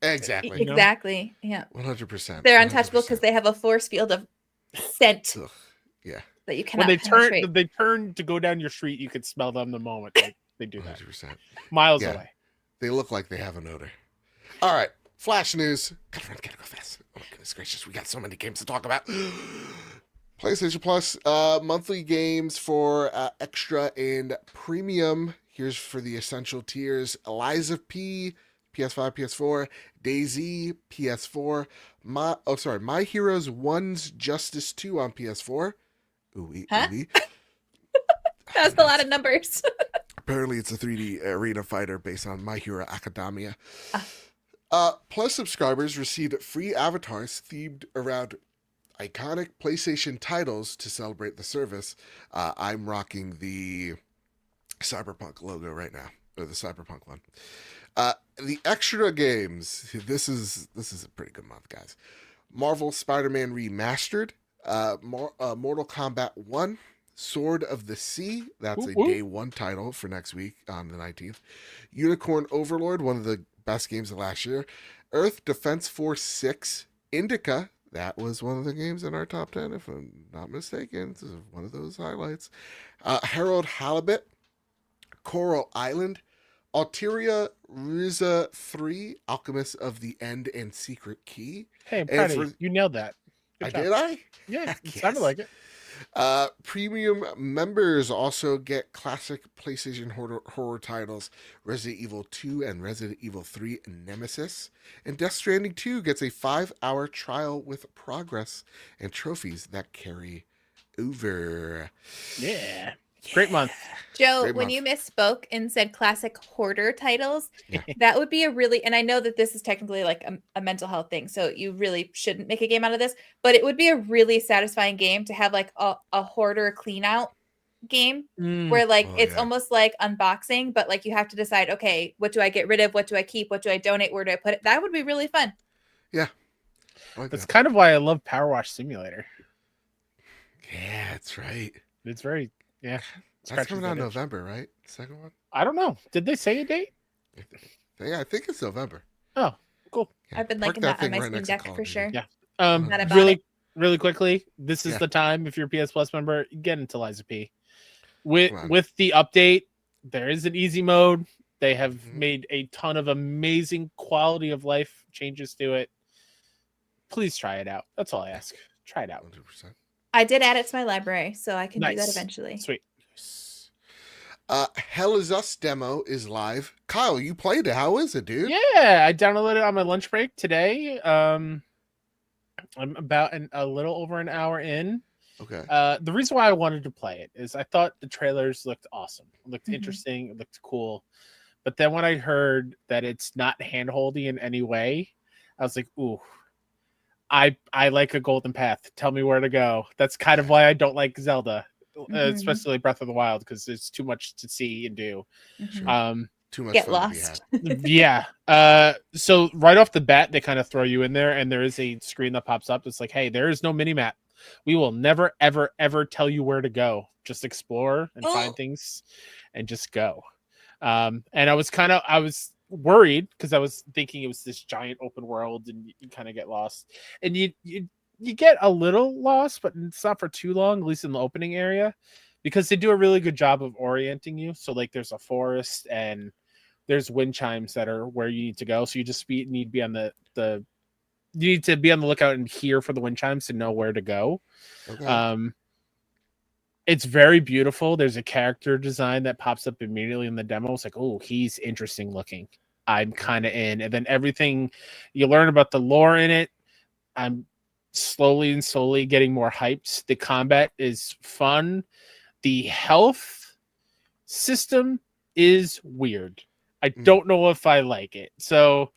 Exactly. You know? Exactly. Yeah. 100%. They're untouchable because they have a force field of scent Ugh. Yeah. that you cannot When penetrate. they turn to go down your street, you could smell them the moment they do that. 100%. Miles Yeah. away. They look like they have an odor. All right. Flash news. Gotta run, gotta go fast. Oh my goodness gracious. We got so many games to talk about. PlayStation Plus monthly games for extra and premium. Here's for the essential tiers: Eliza P, PS5, PS4, DayZ, PS4, My Heroes 1's Justice 2 on PS4. Ooh, Huh? That was a lot of numbers. Apparently, it's a 3D arena fighter based on My Hero Academia. Plus subscribers received free avatars themed around iconic PlayStation titles to celebrate the service. I'm rocking the Cyberpunk logo right now, or the Cyberpunk one. The extra games. This is a pretty good month, guys. Marvel Spider-Man Remastered, Mortal Kombat 1, Sword of the Sea. That's a day one title for next week on the 19th. Unicorn Overlord, one of the best games of last year. Earth Defense Force 6, Indica. That was one of the games in our top 10, if I'm not mistaken. This is one of those highlights. Harold Halibut, Coral Island, Alteria Riza 3, Alchemist of the End and Secret Key. Hey, I'm proud of you. You nailed that. Good job. Did I? Yeah, Heck it sounded yes. like it. Premium members also get classic PlayStation horror titles Resident Evil 2 and Resident Evil 3 Nemesis. And Death Stranding 2 gets a 5-hour trial with progress and trophies that carry over. Yeah. Great month. Joe, Great when month. you misspoke and said classic hoarder titles, that would be a really, and I know that this is technically like a mental health thing, so you really shouldn't make a game out of this, but it would be a really satisfying game to have like a hoarder clean out game where like it's almost like unboxing, but like you have to decide, okay, what do I get rid of? What do I keep? What do I donate? Where do I put it? That would be really fun. Yeah. Like That's that. kind of why I love Power Wash Simulator. Yeah, that's right. It's very, yeah. That's coming out in November, right? Second one? I don't know. Did they say a date? Yeah, I think it's November. Oh, cool. Yeah. I've been Park liking that on thing my right Steam next to Deck Call of for Duty. sure. Yeah. Not about Really quickly, this is Yeah. the time if you're a PS Plus member, get into Liza P. Come on. With the update, there is an easy mode. They have Mhm. made a ton of amazing quality of life changes to it. Please try it out. That's all I ask. Try it out. 100%. I did add it to my library, so I can do that Nice. eventually. Sweet. Hell Is Us demo is live. Kyle, you played it. How is it, dude? Yeah, I downloaded it on my lunch break today. I'm about a little over an hour in. Okay. The reason why I wanted to play it is I thought the trailers looked awesome. It looked Mhm. interesting. It looked cool. But then when I heard that it's not hand-holdy in any way, I was like, ooh, I like a golden path. Tell me where to go. That's kind of why I don't like Zelda, especially Breath of the Wild, because there's too much to see and do. Mhm. Too much Get fun to be lost. had. Yeah. So right off the bat, they kind of throw you in there, and there is a screen that pops up. It's like, hey, there is no mini map. We will never, ever, ever tell you where to go. Just explore and find things, and just go. And I was worried because I was thinking it was this giant open world, and you kind of get lost, and you get a little lost, but it's not for too long, at least in the opening area. because they do a really good job of orienting you. So like there's a forest and there's wind chimes that are where you need to go. So you just need to be on the you need to be on the lookout and hear for the wind chimes to know where to go. Okay. It's very beautiful. There's a character design that pops up immediately in the demo. It's like, oh, he's interesting looking. I'm kind of in. And then everything you learn about the lore in it, I'm slowly getting more hyped. The combat is fun. The health system is weird. I don't know if I like it. So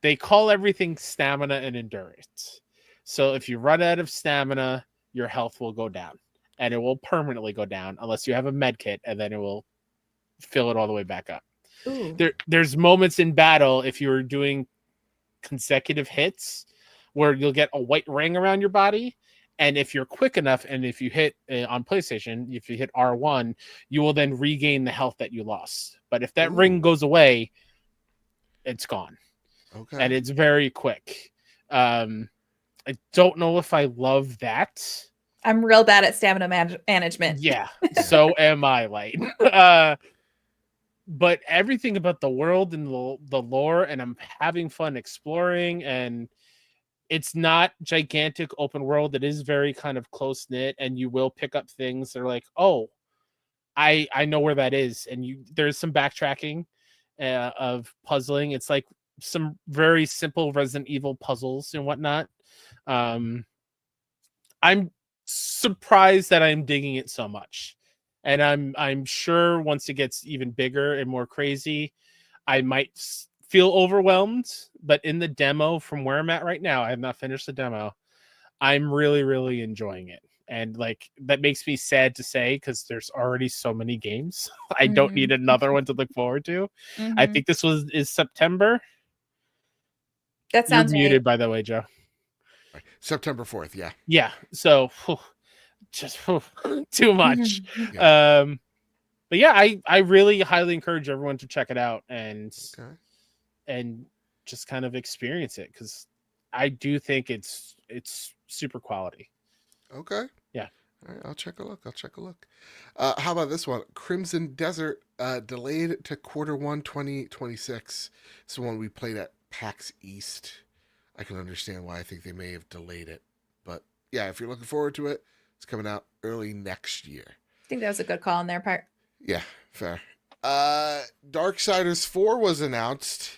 they call everything stamina and endurance. So if you run out of stamina, your health will go down. And it will permanently go down unless you have a med kit, and then it will fill it all the way back up. There's moments in battle, if you're doing consecutive hits, where you'll get a white ring around your body. And if you're quick enough, and if you hit on PlayStation, if you hit R1, you will then regain the health that you lost. But if that ring goes away, it's gone. Okay. And it's very quick. I don't know if I love that. I'm real bad at stamina management. Yeah, so am I, Light. But everything about the world and the lore, and I'm having fun exploring, and it's not gigantic open world. It is very kind of close knit, and you will pick up things that are like, oh, I know where that is, and there's some backtracking of puzzling. It's like some very simple Resident Evil puzzles and whatnot. I'm surprised that I'm digging it so much, and I'm sure once it gets even bigger and more crazy, I might feel overwhelmed. But in the demo, from where I'm at right now, I have not finished the demo. I'm really enjoying it, and like that makes me sad to say because there's already so many games. I don't need another one to look forward to. I think this is September. That sounds You're muted, by the way, Joe. September 4th, yeah, so just too much. But yeah, I really highly encourage everyone to check it out and just kind of experience it, because I do think it's super quality. Okay. Yeah. All right, I'll check a look. How about this one? Crimson Desert delayed to Q1 2026. It's the one we played at PAX East. I can understand why I think they may have delayed it. But yeah, if you're looking forward to it, it's coming out early next year. I think that was a good call on their part. Yeah, fair. Darksiders 4 was announced.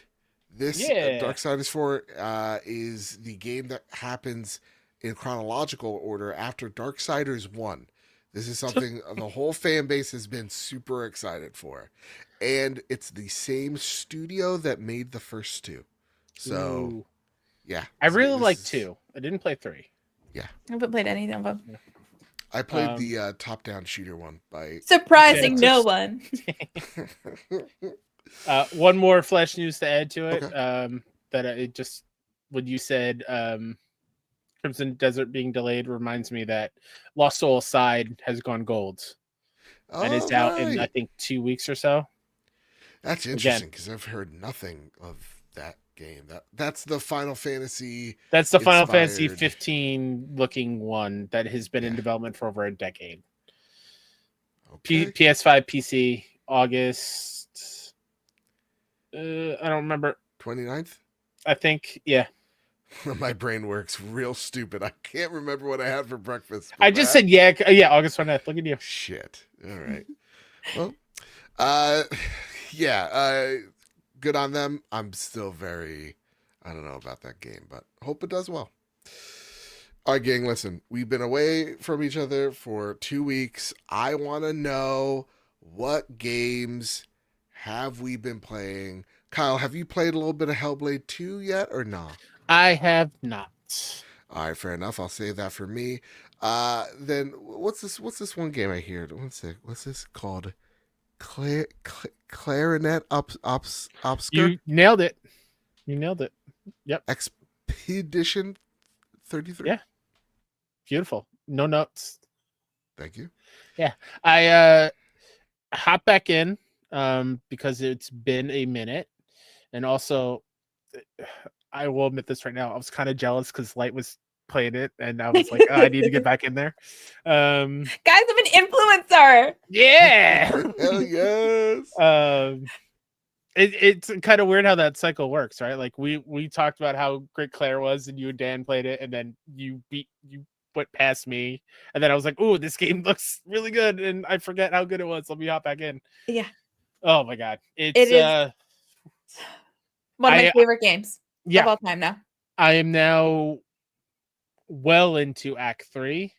This Darksiders 4 is the game that happens in chronological order after Darksiders 1. This is something the whole fan base has been super excited for. And it's the same studio that made the first two. So, yeah. I really like 2. I didn't play 3. Yeah. I haven't played any of them. I played the top-down shooter one by... Surprising no one. One more Flash news to add to it. Okay. That it just, when you said Crimson Desert being delayed, reminds me that Lost Soul Side has gone gold. And it's out in, I think, 2 weeks or so. That's interesting, because I've heard nothing of that game. That's the Final Fantasy. That's the Final Fantasy 15 looking one that has been in development for over a decade. Okay. PS5 PC August. I don't remember. 29th? I think, yeah. My brain works real stupid. I can't remember what I had for breakfast. I just said August 29th. Look at you. Shit. All right. Well, good on them. I'm still I don't know about that game, but hope it does well. All right, gang, listen. We've been away from each other for 2 weeks. I want to know, what games have we been playing? Kyle, have you played a little bit of Hellblade 2 yet or not? I have not. All right, fair enough. I'll save that for me. Then what's this one game I hear? One sec. What's this called? Clarinet Obscure? You nailed it. Yep. Expedition 33? Yeah. Beautiful. No notes. Thank you. Yeah. I hop back in because it's been a minute. And also, I will admit this right now, I was kind of jealous because Light was played it, and I was like, oh, I need to get back in there. Guys, I'm an influencer. Yeah. Hell yes. It's kind of weird how that cycle works, right? Like we talked about how great Claire was, and you and Dan played it, and then you went past me, and then I was like, "Ooh, this game looks really good," and I forget how good it was. Let me hop back in. Yeah. Oh my god, It is one of my favorite games of all time now. I am now well into Act 3.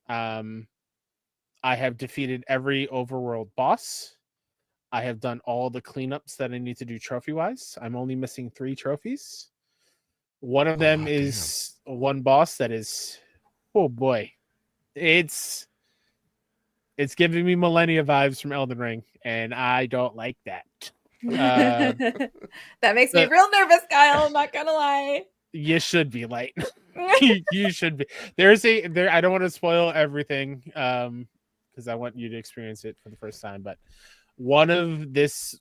I have defeated every overworld boss. I have done all the cleanups that I need to do trophy-wise. I'm only missing 3 trophies. One of them is one boss that is, oh boy, it's giving me Millennia vibes from Elden Ring, and I don't like that. That makes me real nervous, Kyle. I'm not gonna lie. You should be light. You should be. I don't want to spoil everything, because I want you to experience it for the first time. But one of this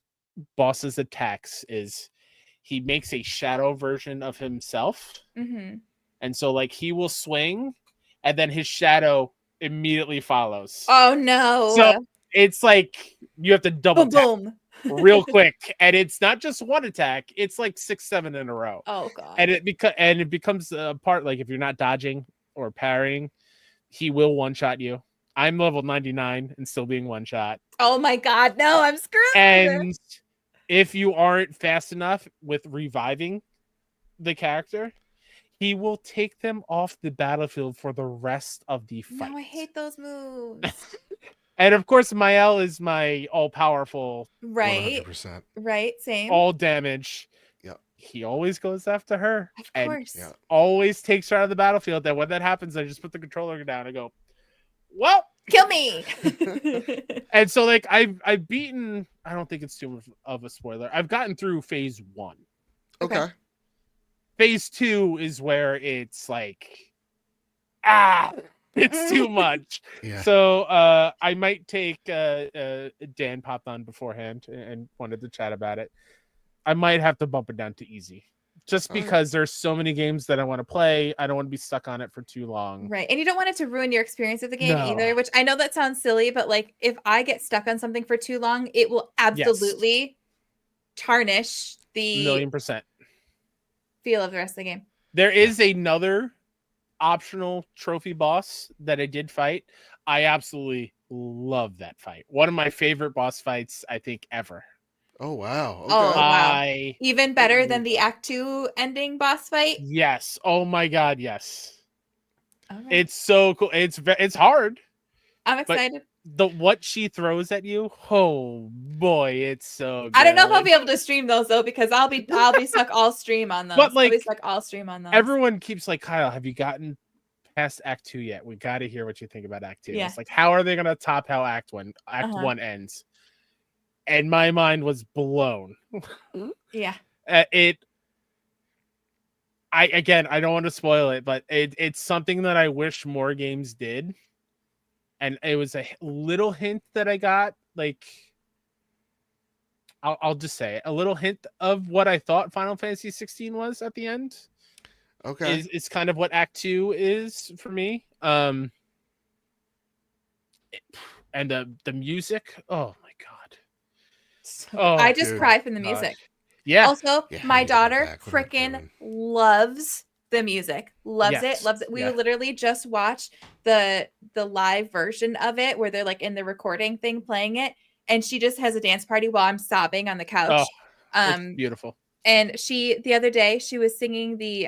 boss's attacks is he makes a shadow version of himself, and so like he will swing, and then his shadow immediately follows. Oh no! So it's like you have to double tap real quick, and it's not just one attack; it's like 6, 7 in a row. Oh god! And it becomes a part, like if you're not dodging or parrying, he will one shot you. I'm level 99 and still being one shot. Oh my god! No, I'm screwed. And if you aren't fast enough with reviving the character, he will take them off the battlefield for the rest of the fight. No, I hate those moves. And of course, Mael is my all-powerful, right? 100%. Right, same. All damage. Yep. He always goes after her. Of course. And always takes her out of the battlefield. Then when that happens, I just put the controller down and go, well, kill me. And so like I've beaten, I don't think it's too much of a spoiler, I've gotten through phase 1. Okay. Phase 2 is where it's like it's too much. Yeah. So I might take Dan popped on beforehand and wanted to chat about it. I might have to bump it down to easy, just because there's so many games that I want to play. I don't want to be stuck on it for too long. Right. And you don't want it to ruin your experience of the game either, which I know that sounds silly, but like if I get stuck on something for too long, it will absolutely tarnish the 1,000,000% feel of the rest of the game. There is another optional trophy boss that I did fight. I absolutely love that fight. One of my favorite boss fights, I think, ever. Oh wow. Okay. Oh wow. Even better than the Act 2 ending boss fight? Yes. Oh my god, yes. Right. It's so cool. It's hard. I'm excited. What she throws at you, oh boy, it's so good. I don't know if I'll be able to stream those though, because I'll be stuck all stream on those. But like, I'll be stuck all stream on those. Everyone keeps like, Kyle, have you gotten past Act 2 yet? We got to hear what you think about Act 2. Yeah. It's like, how are they gonna top how Act 1 ends? And my mind was blown. Yeah. I don't want to spoil it, but it's something that I wish more games did. And it was a little hint that I got, like, I'll just say it, a little hint of what I thought Final Fantasy 16 was at the end. Okay. Is kind of what Act 2 is for me. And the music, oh my god. I just cry from the music. Yeah. Also, my daughter freaking loves the music. Loves it. We literally just watched the live version of it where they're like in the recording thing playing it, and she just has a dance party while I'm sobbing on the couch. It's beautiful. And the other day she was singing the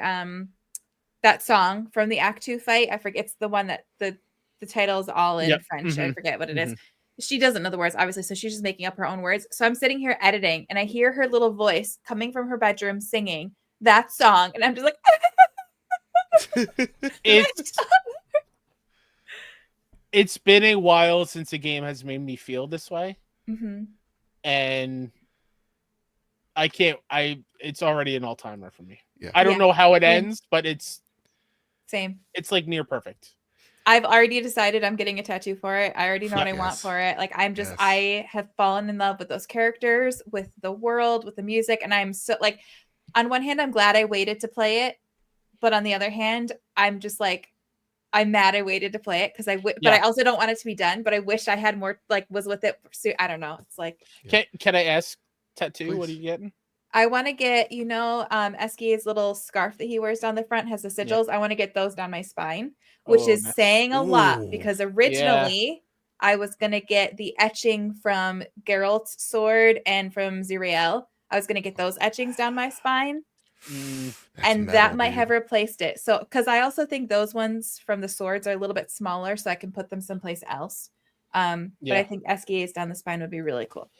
that song from the Act 2 fight. I forget, it's the one that the title is all in French. I forget what it is. She doesn't know the words, obviously, so she's just making up her own words. So I'm sitting here editing, and I hear her little voice coming from her bedroom singing that song, and I'm just like, it's been a while since a game has made me feel this way, and it's already an all-timer for me. I don't know how it ends, but it's same. It's like near perfect. I've already decided I'm getting a tattoo for it. I already know what I want for it. Like, I have fallen in love with those characters, with the world, with the music. And I'm so like, on one hand, I'm glad I waited to play it But on the other hand, I'm just like, I'm mad I waited to play it because but Yeah. I also don't want it to be done. But I wish I had more, like, was with it. I don't know. It's like, Can I ask Tattoo? Please. What are you getting? I want to get, Esky's little scarf that he wears down the front has the sigils. I want to get those down my spine, which is nice. saying a lot Ooh. because originally I was going to get the etching from Geralt's sword and from Ziriel. I was going to get those etchings down my spine. That's And metal, that might dude. have replaced it. So, because I also think those ones from the swords are a little bit smaller, so I can put them someplace else. But I think SKAs down the spine would be really cool.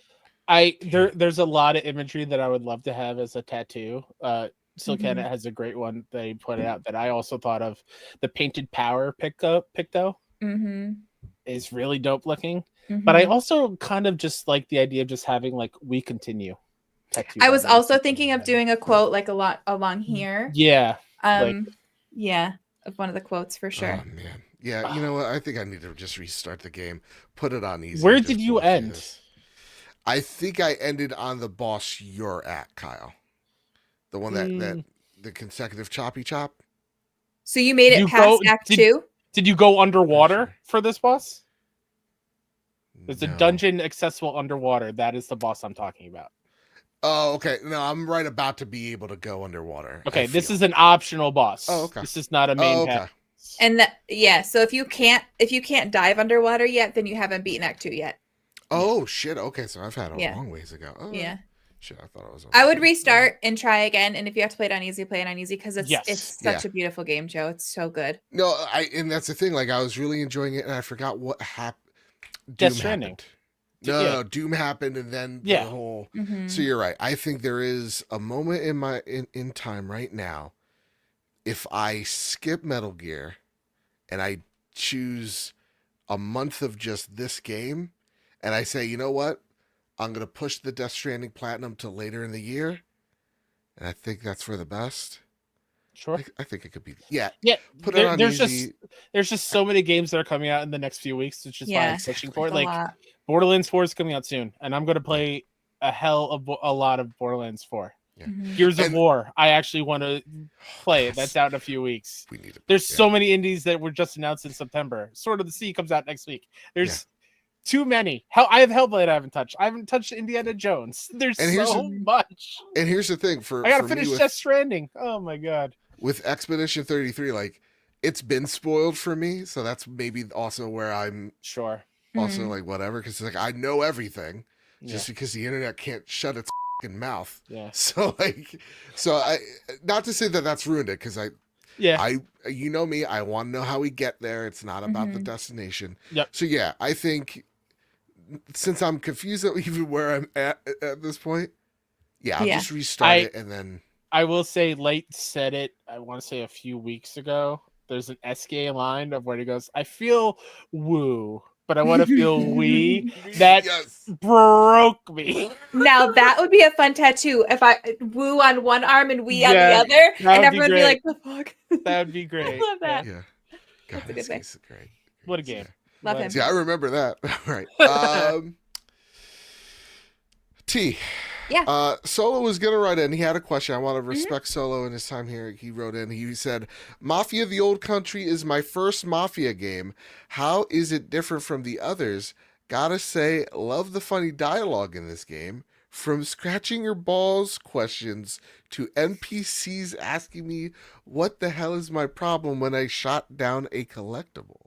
There's a lot of imagery that I would love to have as a tattoo. Silkana has a great one they put out that I also thought of. The painted power picto is really dope looking. But I also kind of just like the idea of just having like "We continue" tattoo. I was also thinking of doing a quote like a lot along here. Yeah. Yeah, of one of the quotes for sure. Oh man. Yeah, you know what? I think I need to just restart the game. Put it on easy. Where and did just you blow through end? this. I think I ended on the boss you're at, Kyle. The one that the consecutive choppy chop. So you made it past Act 2? Did you go underwater for this boss? There's a No. dungeon accessible underwater. That is the boss I'm talking about. Oh, okay. No, I'm right about to be able to go underwater. Okay, this is an optional boss. Oh, okay. This is not a main okay. path. And so if you can't dive underwater yet, then you haven't beaten Act 2 yet. Oh shit. Okay, so I've had a long ways ago. Oh, yeah. Shit, I thought it was. I would restart and try again, and if you have to play it on easy, play it on easy because it's such Yeah. a beautiful game, Joe. It's so good. No, and that's the thing. Like I was really enjoying it, and I forgot what happened. Death Stranding. No, Doom happened, and then the whole. So you're right. I think there is a moment in time right now. If I skip Metal Gear, and I choose a month of just this game, and I say, you know what, I'm gonna push the Death Stranding Platinum to later in the year, and I think that's for the best. Sure. I think it could be. Yeah. Put it on there's easy. There's just so many games that are coming out in the next few weeks. It's just why I'm searching for it. Like Borderlands 4 is coming out soon, and I'm going to play a lot of Borderlands 4. Yeah. Gears of War. I actually want to play it. That's out in a few weeks. There's so many indies that were just announced in September. Sword of the Sea comes out next week. There's too many. I have Hellblade I haven't touched. I haven't touched Indiana Jones. There's so much. And here's the thing I gotta finish Death Stranding. Oh my god. With Expedition 33, like it's been spoiled for me, so that's maybe also where I'm also like whatever, because like I know everything just because the internet can't shut its mouth. Yeah. So I not to say that that's ruined it, because I you know me, I want to know how we get there. It's not about the destination. Yep. So yeah, I think since I'm confused at even where I'm at this point, I'll just restart it and then. I will say, Light said it, I want to say a few weeks ago. There's an SK line of where he goes, I feel woo, but I want to feel we. That broke me. Now that would be a fun tattoo. If I woo on one arm and we on the other, and everyone would be like, the fuck? That would be great. I love that. Yeah. God, that's a good thing. Great. What a game. Love him. See, I remember that. All right. T. Yeah. Solo was gonna write in. He had a question. I want to respect Solo and his time here. He wrote in. He said, "Mafia: The Old Country is my first Mafia game. How is it different from the others? Gotta say, love the funny dialogue in this game. From scratching your balls questions to NPCs asking me what the hell is my problem when I shot down a collectible."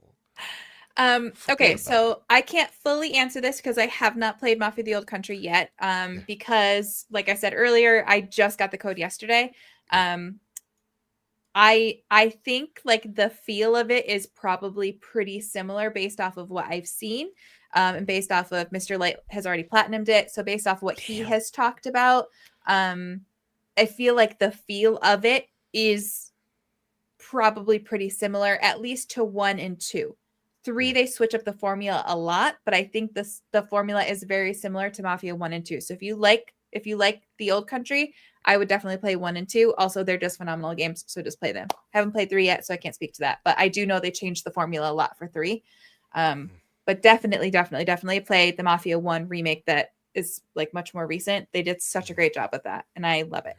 Okay, so I can't fully answer this because I have not played Mafia: The Old Country yet. Because like I said earlier, I just got the code yesterday. I think like the feel of it is probably pretty similar based off of what I've seen. And based off of Mr. Light has already platinumed it. So based off what he has talked about, I feel like the feel of it is probably pretty similar, at least to 1 and 2. 3, they switch up the formula a lot, but I think the formula is very similar to Mafia 1 and 2. So if you like The Old Country, I would definitely play 1 and 2. Also, they're just phenomenal games, so just play them. Haven't played 3 yet, so I can't speak to that. But I do know they changed the formula a lot for 3. But definitely play the Mafia 1 remake that is like much more recent. They did such a great job with that, and I love it.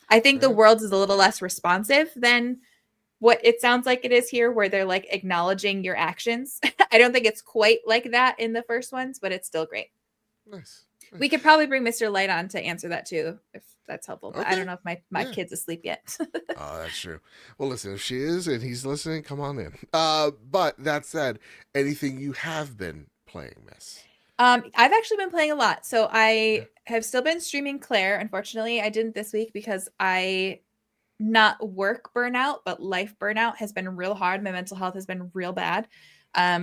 I think the Right. world is a little less responsive than what it sounds like it is here, where they're like acknowledging your actions. I don't think it's quite like that in the first ones, but it's still great. Nice. We could probably bring Mr. Light on to answer that too, if that's helpful. But I Okay. don't know if my Yeah. kid's asleep yet. Oh, that's true. Well, listen, if she is and he's listening, come on in. But that said, anything you have been playing, Miss? I've actually been playing a lot. So I have still been streaming Claire. Unfortunately, I didn't this week because not work burnout, but life burnout has been real hard. My mental health has been real bad.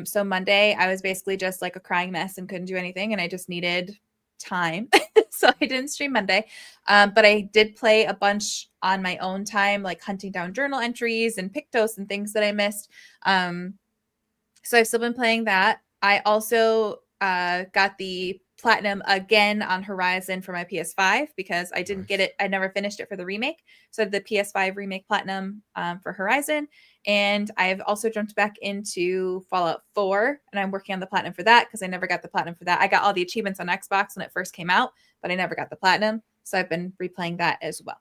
So Monday, I was basically just like a crying mess and couldn't do anything, and I just needed time. So I didn't stream Monday. But I did play a bunch on my own time, like hunting down journal entries and Pictos and things that I missed. So I've still been playing that. I also got the platinum again on Horizon for my PS5 because I didn't get it. I never finished it for the remake. So the PS5 remake platinum for Horizon. And I've also jumped back into Fallout 4 and I'm working on the platinum for that because I never got the platinum for that. I got all the achievements on Xbox when it first came out, but I never got the platinum. So I've been replaying that as well.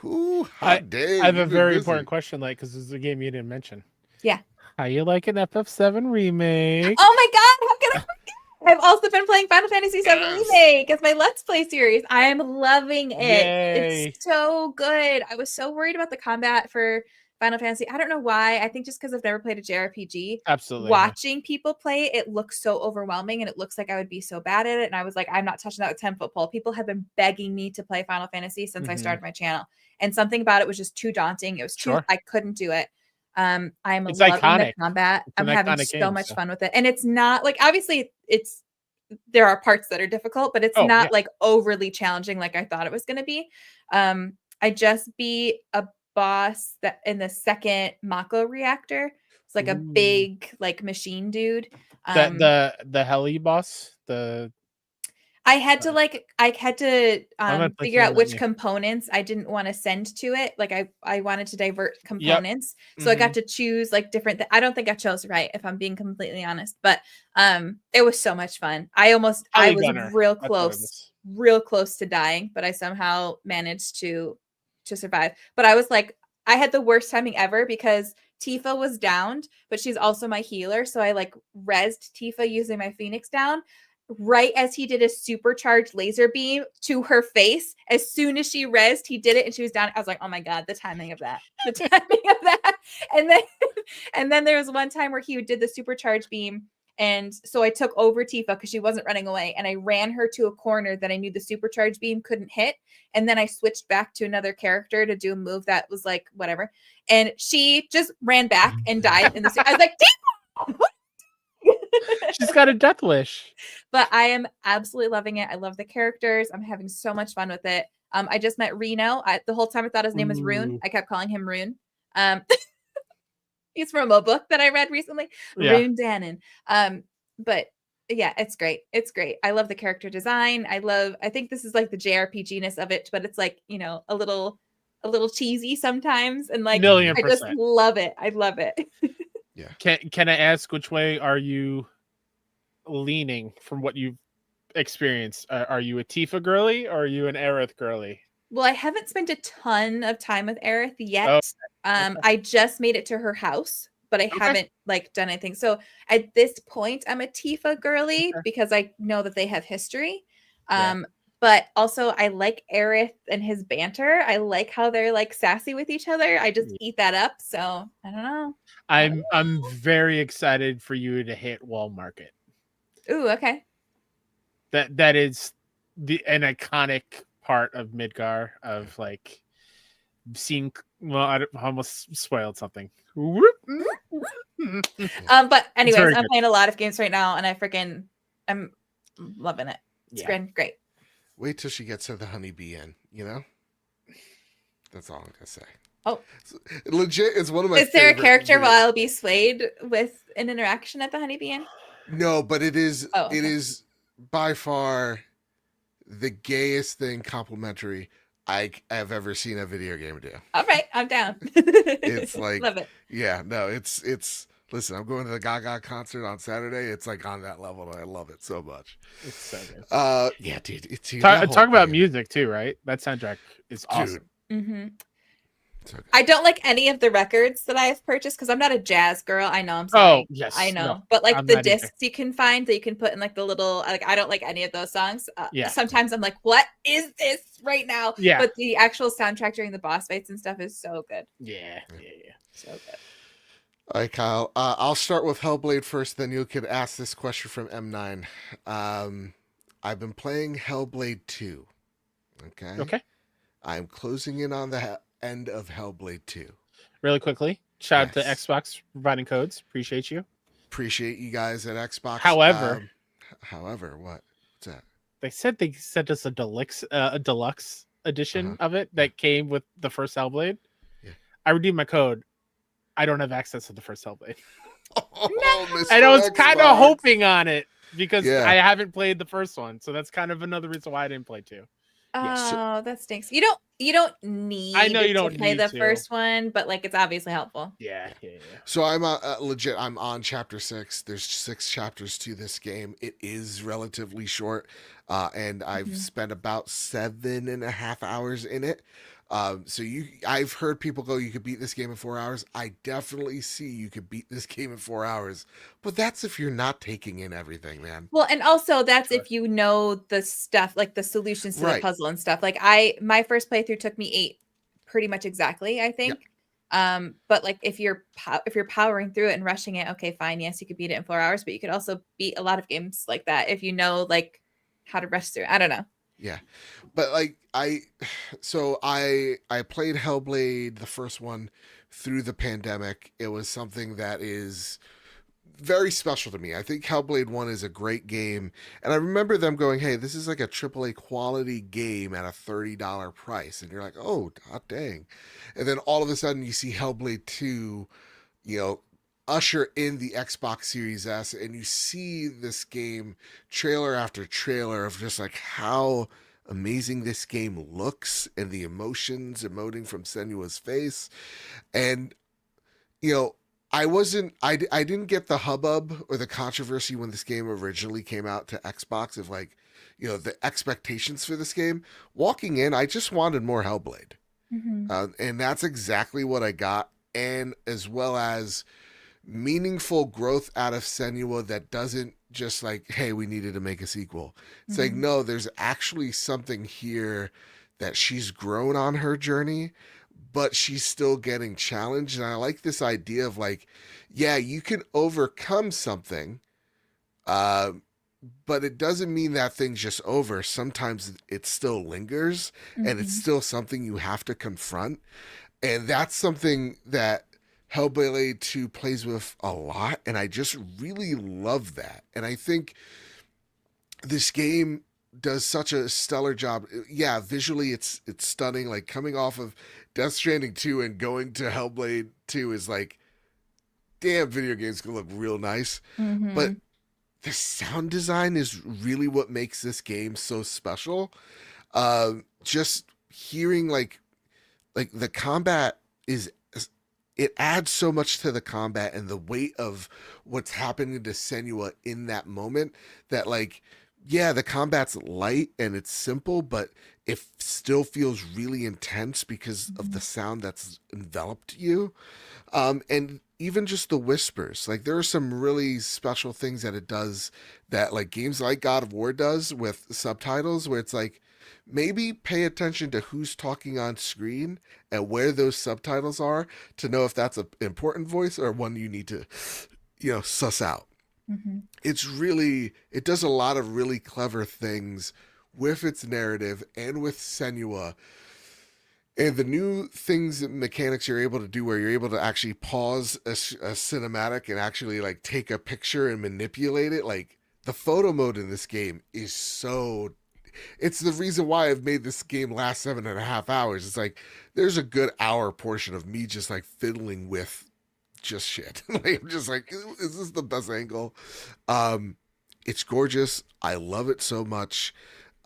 Ooh, hot day. I have a very important question, like, because this is a game you didn't mention. Yeah. How you like an FF7 remake? Oh my God, how can I forget? I've also been playing Final Fantasy VII Remake as my Let's Play series. I'm loving it. Yay. It's so good. I was so worried about the combat for Final Fantasy. I don't know why. I think just because I've never played a JRPG. Absolutely. Watching people play it looks so overwhelming and it looks like I would be so bad at it. And I was like, I'm not touching that with 10-foot pole. People have been begging me to play Final Fantasy since I started my channel. And something about it was just too daunting. It was too, I couldn't do it. I'm It's loving iconic. the combat. It's I'm an having iconic so game, much so. fun with it. And it's not like, obviously there are parts that are difficult, but it's not like overly challenging like I thought it was going to be. I just beat a boss that in the second Mako reactor. It's like a big like machine dude. The heli boss, I had to figure out which name. components I didn't want to send to it. Like I wanted to divert components. So I got to choose like different I don't think I chose right, if I'm being completely honest, but it was so much fun. I was real close to dying, but I somehow managed to survive. But I was like, I had the worst timing ever because Tifa was downed, but she's also my healer. So I like rezzed Tifa using my Phoenix down. Right as he did a supercharged laser beam to her face, as soon as she rezzed, he did it and she was down. I was like, oh my God, the timing of that. And then there was one time where he did the supercharged beam. And so I took over Tifa because she wasn't running away. And I ran her to a corner that I knew the supercharged beam couldn't hit. And then I switched back to another character to do a move that was like, whatever. And she just ran back and died in the I was like, Tifa! She's got a death wish. But I am absolutely loving it. I love the characters. I'm having so much fun with it. I just met Reno. The whole time I thought his name was Rune. I kept calling him Rune. He's from a book that I read recently. Rune Dannon. But yeah, it's great. It's great. I love the character design. I think this is like the JRPG-ness of it, but it's like, you know, a little cheesy sometimes. And like, I just love it. I love it. Yeah. Can I ask which way are you leaning from what you've experienced? Are you a Tifa girly or are you an Aerith girly? Well, I haven't spent a ton of time with Aerith yet. I just made it to her house, but I haven't like done anything. So at this point, I'm a Tifa girly because I know that they have history. But also I like Aerith and his banter. I like how they're like sassy with each other. I just eat that up. So I don't know. I'm very excited for you to hit Wall Market. Ooh, okay. That is an iconic part of Midgar of like seeing. Well, I almost spoiled something. But anyways, I'm playing a lot of games right now, and I'm loving it. It's great. Wait till she gets to the honeybee inn, you know? That's all I'm gonna say. Oh, legit, it's one of my. Is there a character where I'll be swayed with an interaction at the honeybee inn? No, but it is. Oh, okay. It is by far the gayest thing complimentary I have ever seen a video game do. All right, I'm down. It's like, love it. Yeah, no, it's. Listen, I'm going to the Gaga concert on Saturday. It's like on that level, and I love it so much. It's so good. Yeah, dude. Talk about music too, right? That soundtrack is awesome. Dude, Mm-hmm. So good. I don't like any of the records that I've purchased because I'm not a jazz girl. I know, I'm Oh, sorry. yes. I know. No, but like I'm the not either. discs you can find that you can put in like the little, like I don't like any of those songs. Yeah. Sometimes I'm like, what is this right now? Yeah. But the actual soundtrack during the boss fights and stuff is so good. Yeah. So good. All right, Kyle. I'll start with Hellblade first, then you could ask this question from M9. I've been playing Hellblade 2. Okay. I'm closing in on the end of Hellblade 2. Really quickly, shout out to Yes. Xbox for providing codes. Appreciate you. Appreciate you guys at Xbox. However, what's that? they said they sent us a deluxe edition of it that came with the first Hellblade. Yeah. I redeemed my code. I don't have access to the first Hellblade. Oh, And I was Mr. kind of Xbox. hoping on it because Yeah. I haven't played the first one, so that's kind of another reason why I didn't play 2. Oh, that stinks. You don't need I know you don't to play need the to. first one, but like it's obviously helpful. Yeah. So I'm legit. I'm on chapter 6. There's 6 chapters to this game. It is relatively short, and I've spent about 7.5 hours in it. I've heard people go, you could beat this game in 4 hours. I definitely see you could beat this game in 4 hours, but that's if you're not taking in everything, man. Well, and also that's if you know the stuff, like the solutions to the puzzle and stuff. Like my first playthrough took me 8 pretty much exactly, I think. But like if you're powering through it and rushing it, okay, fine. Yes, you could beat it in 4 hours, but you could also beat a lot of games like that if you know like how to rush through. I don't know. Yeah. But like I played Hellblade, the first one, through the pandemic. It was something that is very special to me. I think Hellblade 1 is a great game. And I remember them going, hey, this is like a AAA quality game at a $30 price. And you're like, oh, god dang. And then all of a sudden you see Hellblade 2, usher in the Xbox Series S, and you see this game trailer after trailer of just like how amazing this game looks and the emotions emoting from Senua's face. And I didn't get the hubbub or the controversy when this game originally came out to Xbox of like, the expectations for this game. Walking in, I just wanted more Hellblade. And that's exactly what I got. And as well as meaningful growth out of Senua that doesn't just like, hey, we needed to make a sequel. It's like, no, there's actually something here that she's grown on her journey, but she's still getting challenged. And I like this idea of like, yeah, you can overcome something, but it doesn't mean that thing's just over. Sometimes it still lingers and it's still something you have to confront. And that's something that Hellblade 2 plays with a lot, and I just really love that. And I think this game does such a stellar job. Yeah, visually it's stunning. Like coming off of Death Stranding 2 and going to Hellblade 2 is like, damn, video games can look real nice. But the sound design is really what makes this game so special. Just hearing like the combat it adds so much to the combat and the weight of what's happening to Senua in that moment that like, yeah, the combat's light and it's simple, but it still feels really intense because of the sound that's enveloped you. And even just the whispers, like there are some really special things that it does that like games like God of War does with subtitles where it's like, maybe pay attention to who's talking on screen and where those subtitles are to know if that's an important voice or one you need to, suss out. It does a lot of really clever things with its narrative and with Senua. And the new things and mechanics you're able to do where you're able to actually pause a cinematic and actually like take a picture and manipulate it. Like the photo mode in this game is it's the reason why I've made this game last 7.5 hours. It's like, there's a good hour portion of me just like fiddling with just shit. Like, I'm just like, is this the best angle? It's gorgeous. I love it so much.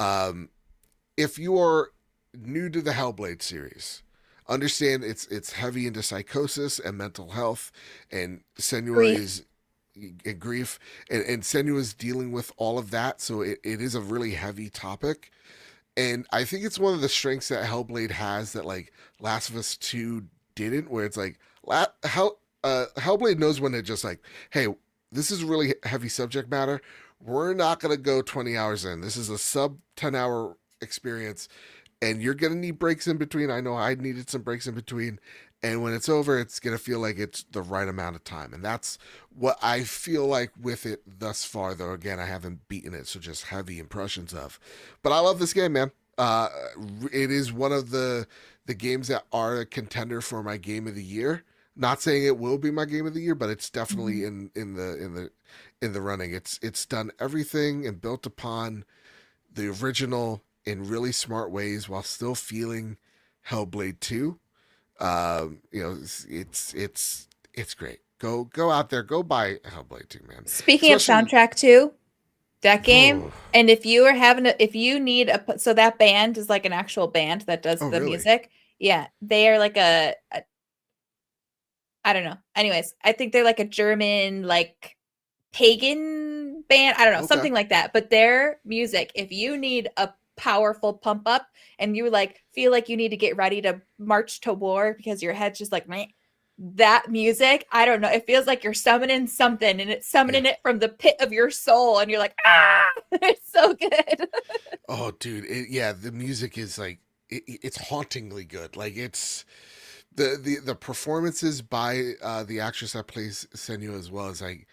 If you are new to the Hellblade series, understand it's heavy into psychosis and mental health, and Senua is grief, and Senua is dealing with all of that, so it is a really heavy topic. And I think it's one of the strengths that Hellblade has that like Last of Us 2 didn't, where it's like Hellblade knows when to just like, hey, this is really heavy subject matter. We're not gonna go 20 hours in. This is a sub 10-hour experience, and you're gonna need breaks in between. I know I needed some breaks in between, and when it's over, it's gonna feel like it's the right amount of time, and that's what I feel like with it thus far. Though again, I haven't beaten it, so just heavy impressions of. But I love this game, man. It is one of the games that are a contender for my game of the year. Not saying it will be my game of the year, but it's definitely in the running. It's done everything and built upon the original in really smart ways while still feeling Hellblade 2. It's great. Go out there, go buy Hellblade 2, man. Speaking of soundtrack too, that game, and if you are if you need so that band is like an actual band that does the music. Yeah, they are like a I don't know. Anyways, I think they're like a German, like pagan band. I don't know, something like that. But their music, if you need a powerful pump up and you like feel like you need to get ready to march to war because your head's just like, meh, that music, I don't know. It feels like you're summoning something and it's summoning it from the pit of your soul. And you're like, ah, it's so good. Oh, dude. The music is like, it's hauntingly good. Like it's, the performances by the actress that plays Senua as well is like,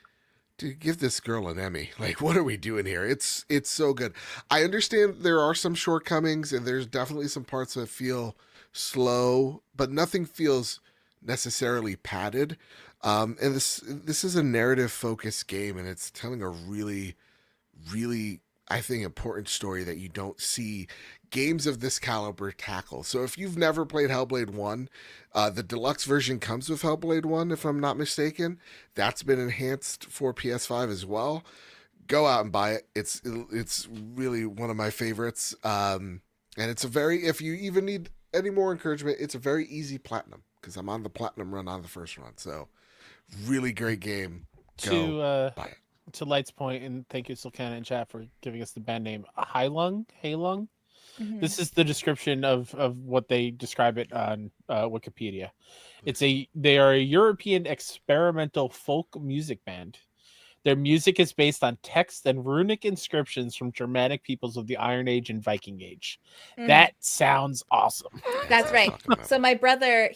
dude, give this girl an Emmy. Like, what are we doing here? It's so good. I understand there are some shortcomings and there's definitely some parts that feel slow, but nothing feels necessarily padded. And this is a narrative focused game, and it's telling a really, really, I think, important story that you don't see games of this caliber tackle. So if you've never played Hellblade 1, the deluxe version comes with Hellblade 1, if I'm not mistaken. That's been enhanced for PS5 as well. Go out and buy it. It's really one of my favorites. And it's if you even need any more encouragement, it's a very easy platinum because I'm on the platinum run on the first run. So really great game. Go buy it. To Light's point, and thank you, Silcana in chat, for giving us the band name Heilung. Mm-hmm. This is the description of what they describe it on Wikipedia. They are a European experimental folk music band. Their music is based on text and runic inscriptions from Germanic peoples of the Iron Age and Viking Age. That sounds awesome. That's right. So my brother,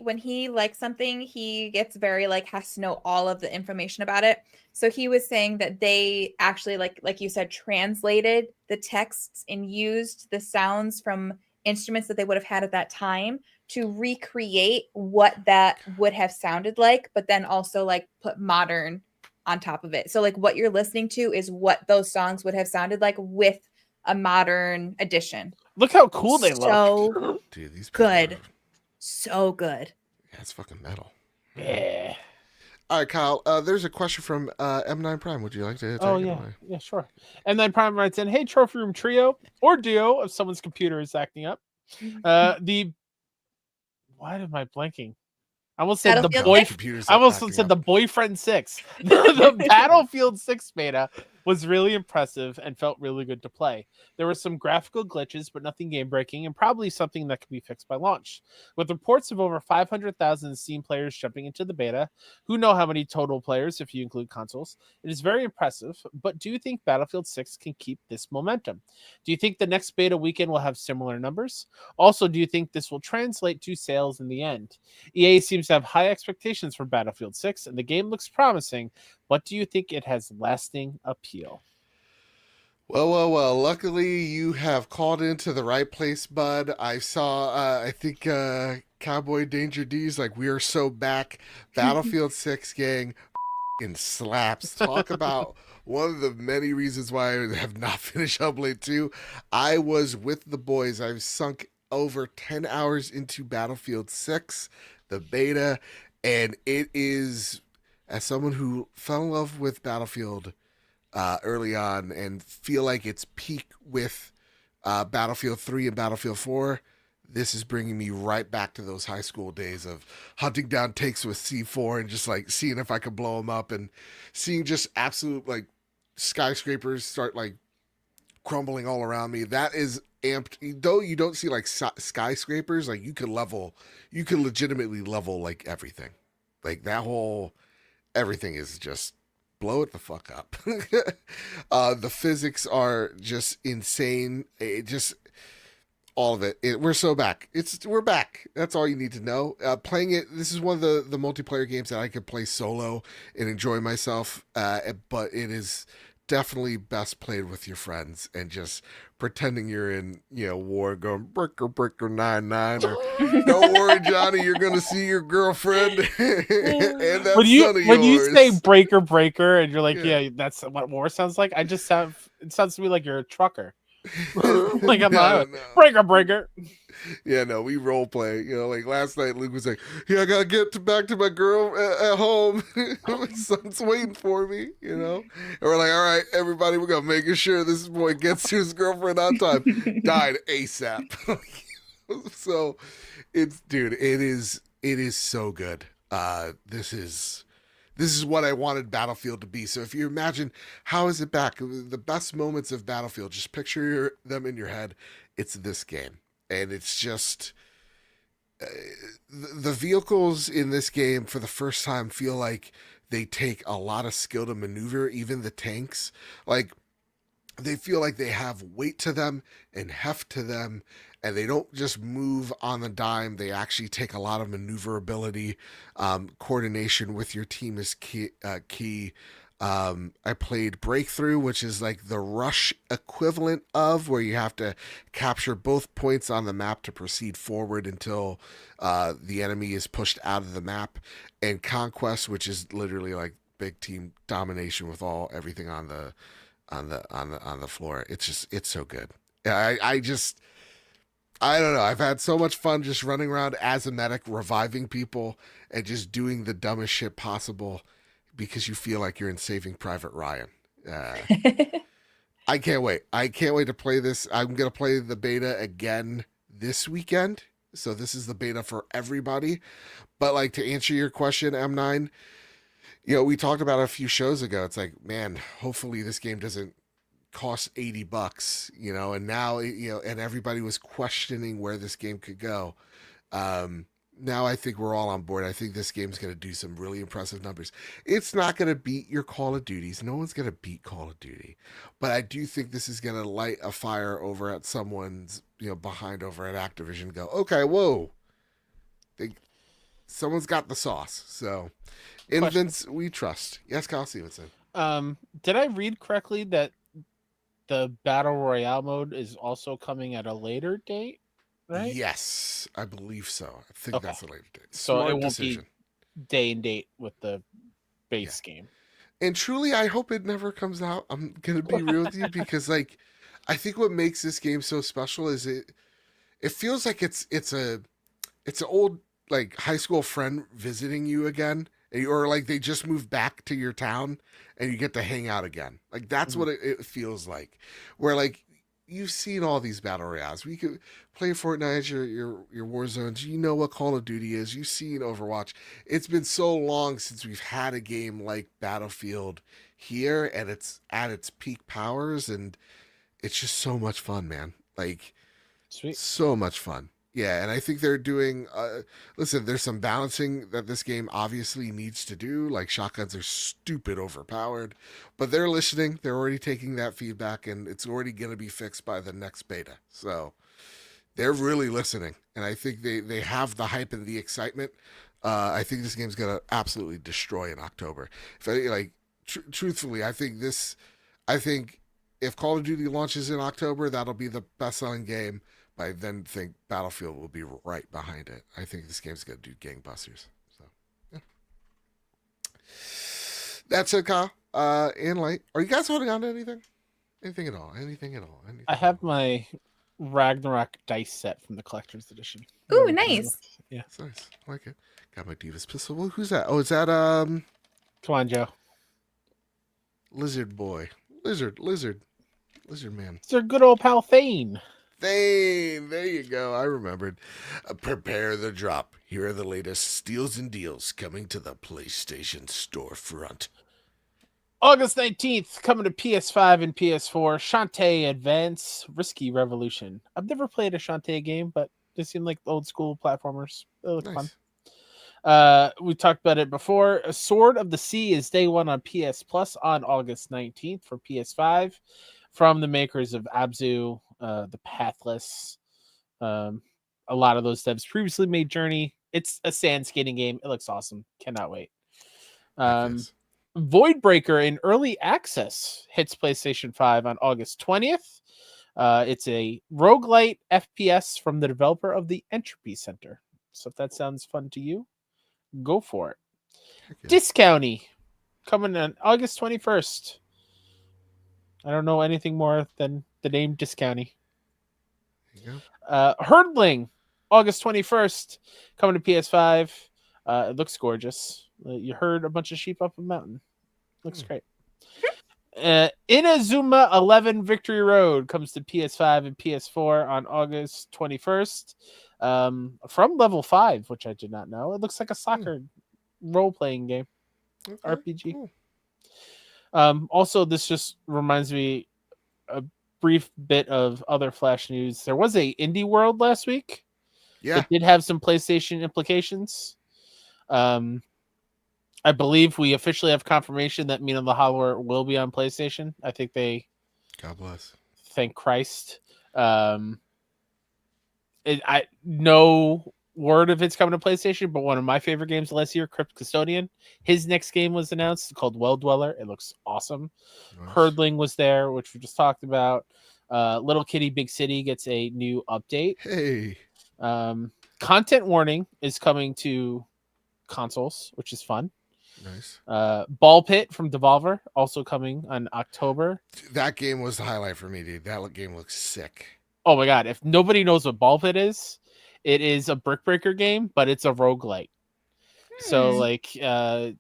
when he likes something, he gets very has to know all of the information about it. So he was saying that they actually, like you said, translated the texts and used the sounds from instruments that they would have had at that time to recreate what that would have sounded like, but then also put modern on top of it. So what you're listening to is what those songs would have sounded like with a modern edition. Look how cool they look. Dude, these good. So good. Yeah, it's fucking metal. Yeah. All right, Kyle, there's a question from M9 Prime. Would you like to take it away? Yeah, sure. M9 Prime writes in, hey, Trophy Room Trio or Duo, if someone's computer is acting up. Why am I blanking? I almost said the Boyfriend 6. The Battlefield 6 beta was really impressive and felt really good to play. There were some graphical glitches, but nothing game-breaking, and probably something that could be fixed by launch. With reports of over 500,000 Steam players jumping into the beta, who know how many total players if you include consoles, it is very impressive, but do you think Battlefield 6 can keep this momentum? Do you think the next beta weekend will have similar numbers? Also, do you think this will translate to sales in the end? EA seems to have high expectations for Battlefield 6, and the game looks promising, but do you think it has lasting appeal? Well. Luckily, you have called into the right place, bud. I saw, I think, Cowboy Danger D's we are so back. Battlefield 6 gang slaps. Talk about one of the many reasons why I have not finished Hellblade 2. I was with the boys. I've sunk over 10 hours into Battlefield 6, the beta, and it is, as someone who fell in love with Battlefield early on and feel like it's peak with Battlefield 3 and Battlefield 4, this is bringing me right back to those high school days of hunting down takes with C4 and just seeing if I could blow them up and seeing just absolute skyscrapers start crumbling all around me. That is amped, though you don't see like skyscrapers, like you could legitimately level like everything. Like that whole everything is just blow it the fuck up. The physics are just insane. It just all of it. We're so back. We're back. That's all you need to know. Playing it, this is one of the multiplayer games that I could play solo and enjoy myself. But it is definitely best played with your friends and just pretending you're in war, going breaker 99, or don't worry Johnny, you're gonna see your girlfriend and that son of when yours. you say breaker and you're like, yeah, that's what war sounds like. It sounds to me like you're a trucker. Like I'm not breaker. Yeah, no, we role play. Like last night, Luke was like, "Yeah, I gotta get back to my girl at home. My son's waiting for me." And we're like, "All right, everybody, we're gonna make sure this boy gets to his girlfriend on time." Died ASAP. So, it is so good. This is what I wanted Battlefield to be. So if you imagine, how is it back? The best moments of Battlefield, just picture them in your head. It's this game. And it's just the vehicles in this game for the first time feel like they take a lot of skill to maneuver. Even the tanks, like they feel like they have weight to them and heft to them, and they don't just move on the dime. They actually take a lot of maneuverability. Coordination with your team is key. I played Breakthrough, which is like the rush equivalent of where you have to capture both points on the map to proceed forward until the enemy is pushed out of the map, and Conquest, which is literally like big team domination with everything on the floor. It's so good. I don't know. I've had so much fun just running around as a medic, reviving people, and just doing the dumbest shit possible because you feel like you're in Saving Private Ryan. I can't wait. I can't wait to play this. I'm going to play the beta again this weekend. So this is the beta for everybody. But like, to answer your question, M9, we talked about it a few shows ago. It's like, man, hopefully this game doesn't cost $80, and now, and everybody was questioning where this game could go. Now I think we're all on board. I think this game's going to do some really impressive numbers. It's not going to beat your Call of Duties. No one's going to beat Call of Duty. But I do think this is going to light a fire over at someone's, behind over at Activision. Go, okay, whoa. Someone's got the sauce. So, in Vince, we trust. Yes, Kyle Stevenson. Did I read correctly that the Battle Royale mode is also coming at a later date? Right? Yes, I believe so. I think that's a later date. So it won't be day and date with the base game. And truly, I hope it never comes out. I'm gonna be real with you, because like, I think what makes this game so special is it feels like it's an old like high school friend visiting you again, or like they just moved back to your town and you get to hang out again. Like that's what it feels like. Where like, you've seen all these battle royales. We could play Fortnite, your war zones. You know what Call of Duty is. You've seen Overwatch. It's been so long since we've had a game like Battlefield here, and it's at its peak powers, and it's just so much fun, man. Like, sweet, so much fun. Yeah, and I think they're doing. Listen, there's some balancing that this game obviously needs to do. Like, shotguns are stupid overpowered, but they're listening. They're already taking that feedback, and it's already going to be fixed by the next beta. So they're really listening, and I think they have the hype and the excitement. I think this game's going to absolutely destroy in October. Truthfully, I think if Call of Duty launches in October, that'll be the best-selling game. I then think Battlefield will be right behind it. I think this game's going to do gangbusters. So, yeah. That's it, Kyle. And Light. Are you guys holding on to anything? Anything at all? I have my Ragnarok dice set from the collector's edition. Ooh, nice. Yeah. That's nice. I like it. Got my Divas pistol. Well, who's that? Oh, is that Come on, Joe. Lizard boy. Lizard man. It's their good old pal Thane. There you go. I remembered. Prepare the drop. Here are the latest steals and deals coming to the PlayStation storefront. August 19th, coming to PS5 and PS4, Shantae Advance Risky Revolution. I've never played a Shantae game, but they seem like old school platformers. They look fun. We talked about it before. A Sword of the Sea is day one on PS Plus on August 19th for PS5 from the makers of Abzu, The Pathless. A lot of those devs previously made Journey. It's a sand skating game. It looks awesome. Cannot wait. Voidbreaker in early access hits PlayStation 5 on August 20th. It's a roguelite FPS from the developer of the Entropy Center. So if that sounds fun to you, go for it. Discounty coming on August 21st. I don't know anything more than the name Discounty. Herdling, August 21st, coming to PS5. It looks gorgeous. You herd a bunch of sheep up a mountain. Looks great. Inazuma 11 Victory Road comes to PS5 and PS4 on August 21st. From Level 5, which I did not know. It looks like a soccer role-playing game. RPG. Cool. Also, this just reminds me a brief bit of other Flash news. There was a Indie World last week. Yeah. It did have some PlayStation implications. I believe we officially have confirmation that Mina the Hollower will be on PlayStation. I think they... God bless. Thank Christ. No word if it's coming to PlayStation, but one of my favorite games last year, Crypt Custodian, his next game was announced called Well Dweller. It looks awesome. Nice. Herdling was there, which we just talked about. Little Kitty Big City gets a new update. Hey. Content warning is coming to consoles, which is fun. Nice. Ball Pit from Devolver also coming on October. That game was the highlight for me, dude. That game looks sick. Oh my god! If nobody knows what Ball Pit is, it is a brick breaker game, but it's a roguelite. So like, you're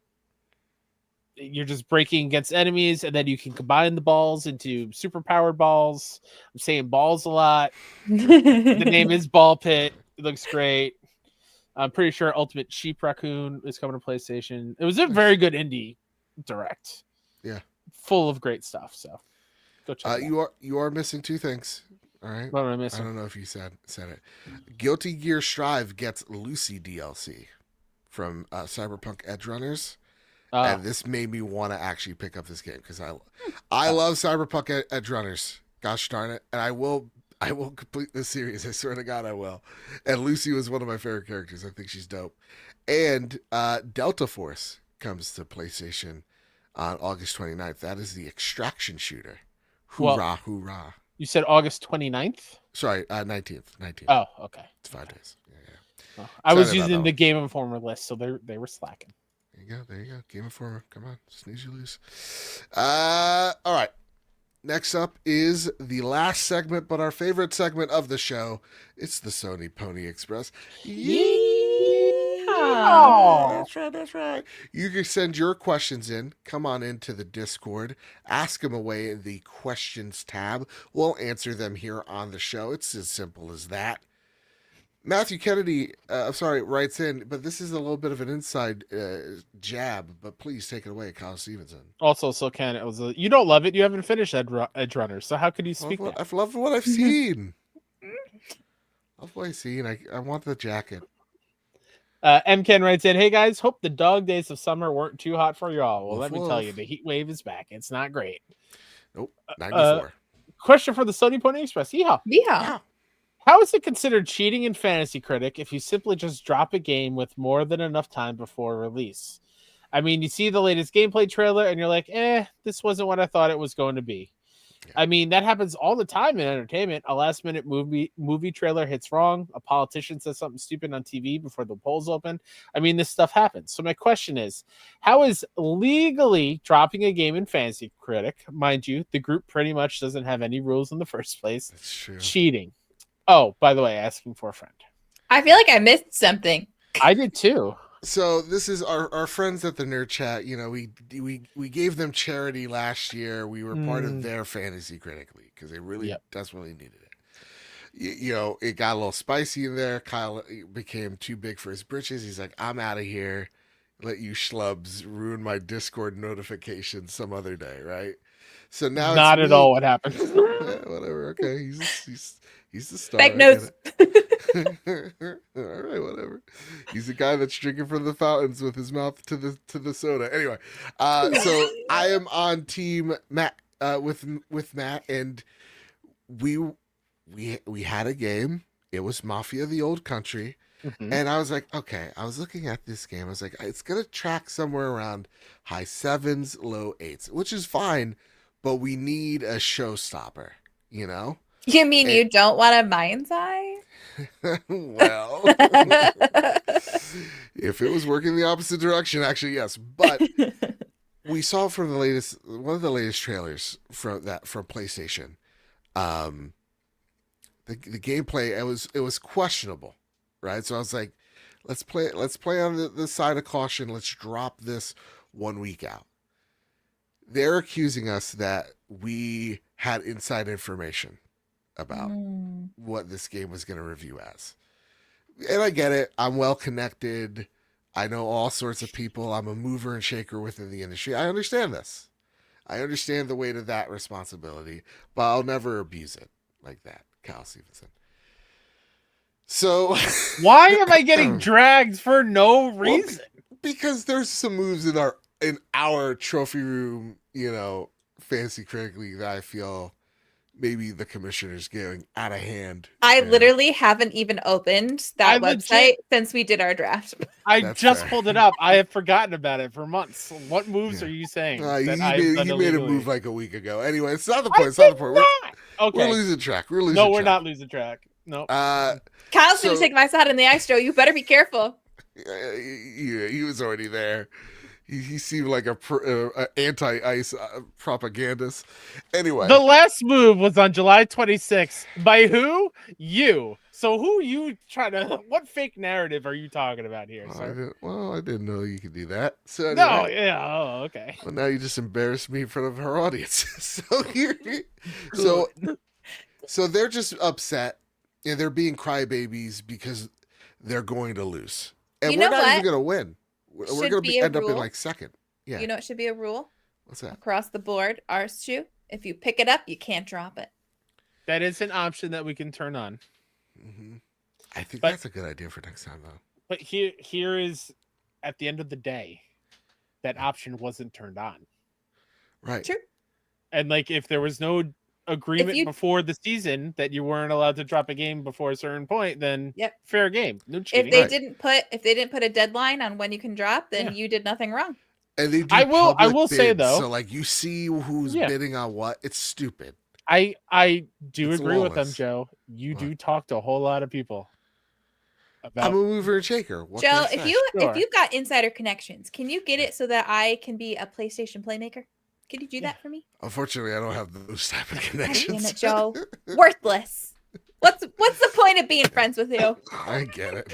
just breaking against enemies, and then you can combine the balls into super powered balls. I'm saying balls a lot. The name is Ball Pit. It looks great. I'm pretty sure Ultimate Sheep Raccoon is coming to PlayStation. It was a very good indie direct. Yeah. Full of great stuff. So go check it out. You are missing two things. All right. What am I missing? I don't know if you said it. Guilty Gear Strive gets Lucy DLC from Cyberpunk Edgerunners. And this made me want to actually pick up this game because I love Cyberpunk Edgerunners. Gosh darn it. And I will complete this series. I swear to God, I will. And Lucy was one of my favorite characters. I think she's dope. And Delta Force comes to PlayStation on August 29th. That is the extraction shooter. Hoorah, hoorah. You said August 29th? Sorry, 19th. Oh, okay. It's 5 days. Yeah. Well, I was using the Game Informer list, so they were slacking. There you go. Game Informer. Come on. Sneeze, you lose. All right. Next up is the last segment, but our favorite segment of the show. It's the Sony Pony Express. Yeah! That's right. You can send your questions in. Come on into the Discord. Ask them away in the questions tab. We'll answer them here on the show. It's as simple as that. Matthew Kennedy, writes in, but this is a little bit of an inside jab, but please take it away, Kyle Stevenson. Also, so Ken, you don't love it. You haven't finished Edge Runner, so how could you speak that? I've loved what I've seen. Love what I've seen. I want the jacket. M. Ken writes in, hey guys, hope the dog days of summer weren't too hot for y'all. Well, let me tell you, the heat wave is back. It's not great. Nope, 94. Question for the Sony Pony Express. Yeehaw. Yeehaw. How is it considered cheating in Fantasy Critic if you simply just drop a game with more than enough time before release? I mean, you see the latest gameplay trailer and you're like, this wasn't what I thought it was going to be. Yeah. I mean, that happens all the time in entertainment. A last-minute movie trailer hits wrong. A politician says something stupid on TV before the polls open. I mean, this stuff happens. So my question is, how is legally dropping a game in Fantasy Critic, mind you, the group pretty much doesn't have any rules in the first place, cheating? Oh, by the way, asking for a friend. I feel like I missed something. I did too. So this is our friends at the Nerd Chat. You know, we gave them charity last year. We were part of their Fantasy Critic League because they really desperately needed it. You know, it got a little spicy in there. Kyle became too big for his britches. He's like, I'm out of here. let you schlubs ruin my Discord notifications some other day, right? So now Not it's at me. all what happened. Yeah, whatever. Okay, he's the star. Fake I news. get it. All right, whatever. He's the guy that's drinking from the fountains with his mouth to the soda. Anyway, so I am on team Matt with Matt, and we had a game. It was Mafia: The Old Country. Mhm. And I was like, okay, I was looking at this game. I was like, it's going to track somewhere around high 7s, low 8s, which is fine, but we need a showstopper, you know? You mean you don't want a mind's eye? Well, if it was working the opposite direction, actually, yes. But we saw from one of the latest trailers from PlayStation, the gameplay, it was questionable. Right, so I was like, let's play on the side of caution. Let's drop this 1 week out. They're accusing us that we had inside information about what this game was going to review as. And I get it. I'm well connected. I know all sorts of people. I'm a mover and shaker within the industry. I understand this. I understand the weight of that responsibility, but I'll never abuse it like that. Kyle Stevenson. So why am I getting dragged for no reason? Well, because there's some moves in our trophy room, fantasy critic league that I feel maybe the commissioner's getting out of hand. I literally haven't even opened that website since we did our draft. That's just fair. pulled it up. I have forgotten about it for months. What moves are you saying? You made a move like a week ago. Anyway, it's not the point. It's not the point. We're losing track. We're not losing track. No. Kyle's going to take my side in the ice, Joe. You better be careful. He was already there. He seemed like a anti-ice propagandist. Anyway, the last move was on July 26th. By who? You. So who you trying to? What fake narrative are you talking about here, sir? I didn't know you could do that. So anyway, no, yeah, oh, okay. Well, now you just embarrassed me in front of our audience. So they're just upset. And they're being crybabies because they're going to lose. And we're not even going to win. We're going to end up in like second. Yeah. You know it should be a rule? What's that? Across the board, Arshu, if you pick it up, you can't drop it. That is an option that we can turn on. Mm-hmm. I think that's a good idea for next time, though. But here is, at the end of the day, that option wasn't turned on. Right. True. And like, if there was no agreement before the season that you weren't allowed to drop a game before a certain point, then fair game. No cheating. If they didn't put a deadline on when you can drop, then you did nothing wrong. And they do I will say though, so like you see who's bidding on what. It's stupid. I do agree with them, Joe. You do talk to a whole lot of people. I'm a mover and shaker. Joe, if you've got insider connections, can you get it so that I can be a PlayStation playmaker? Can you do that for me? Unfortunately, I don't have those type of connections. Damn it, Joe. Worthless. What's the point of being friends with you? I get it.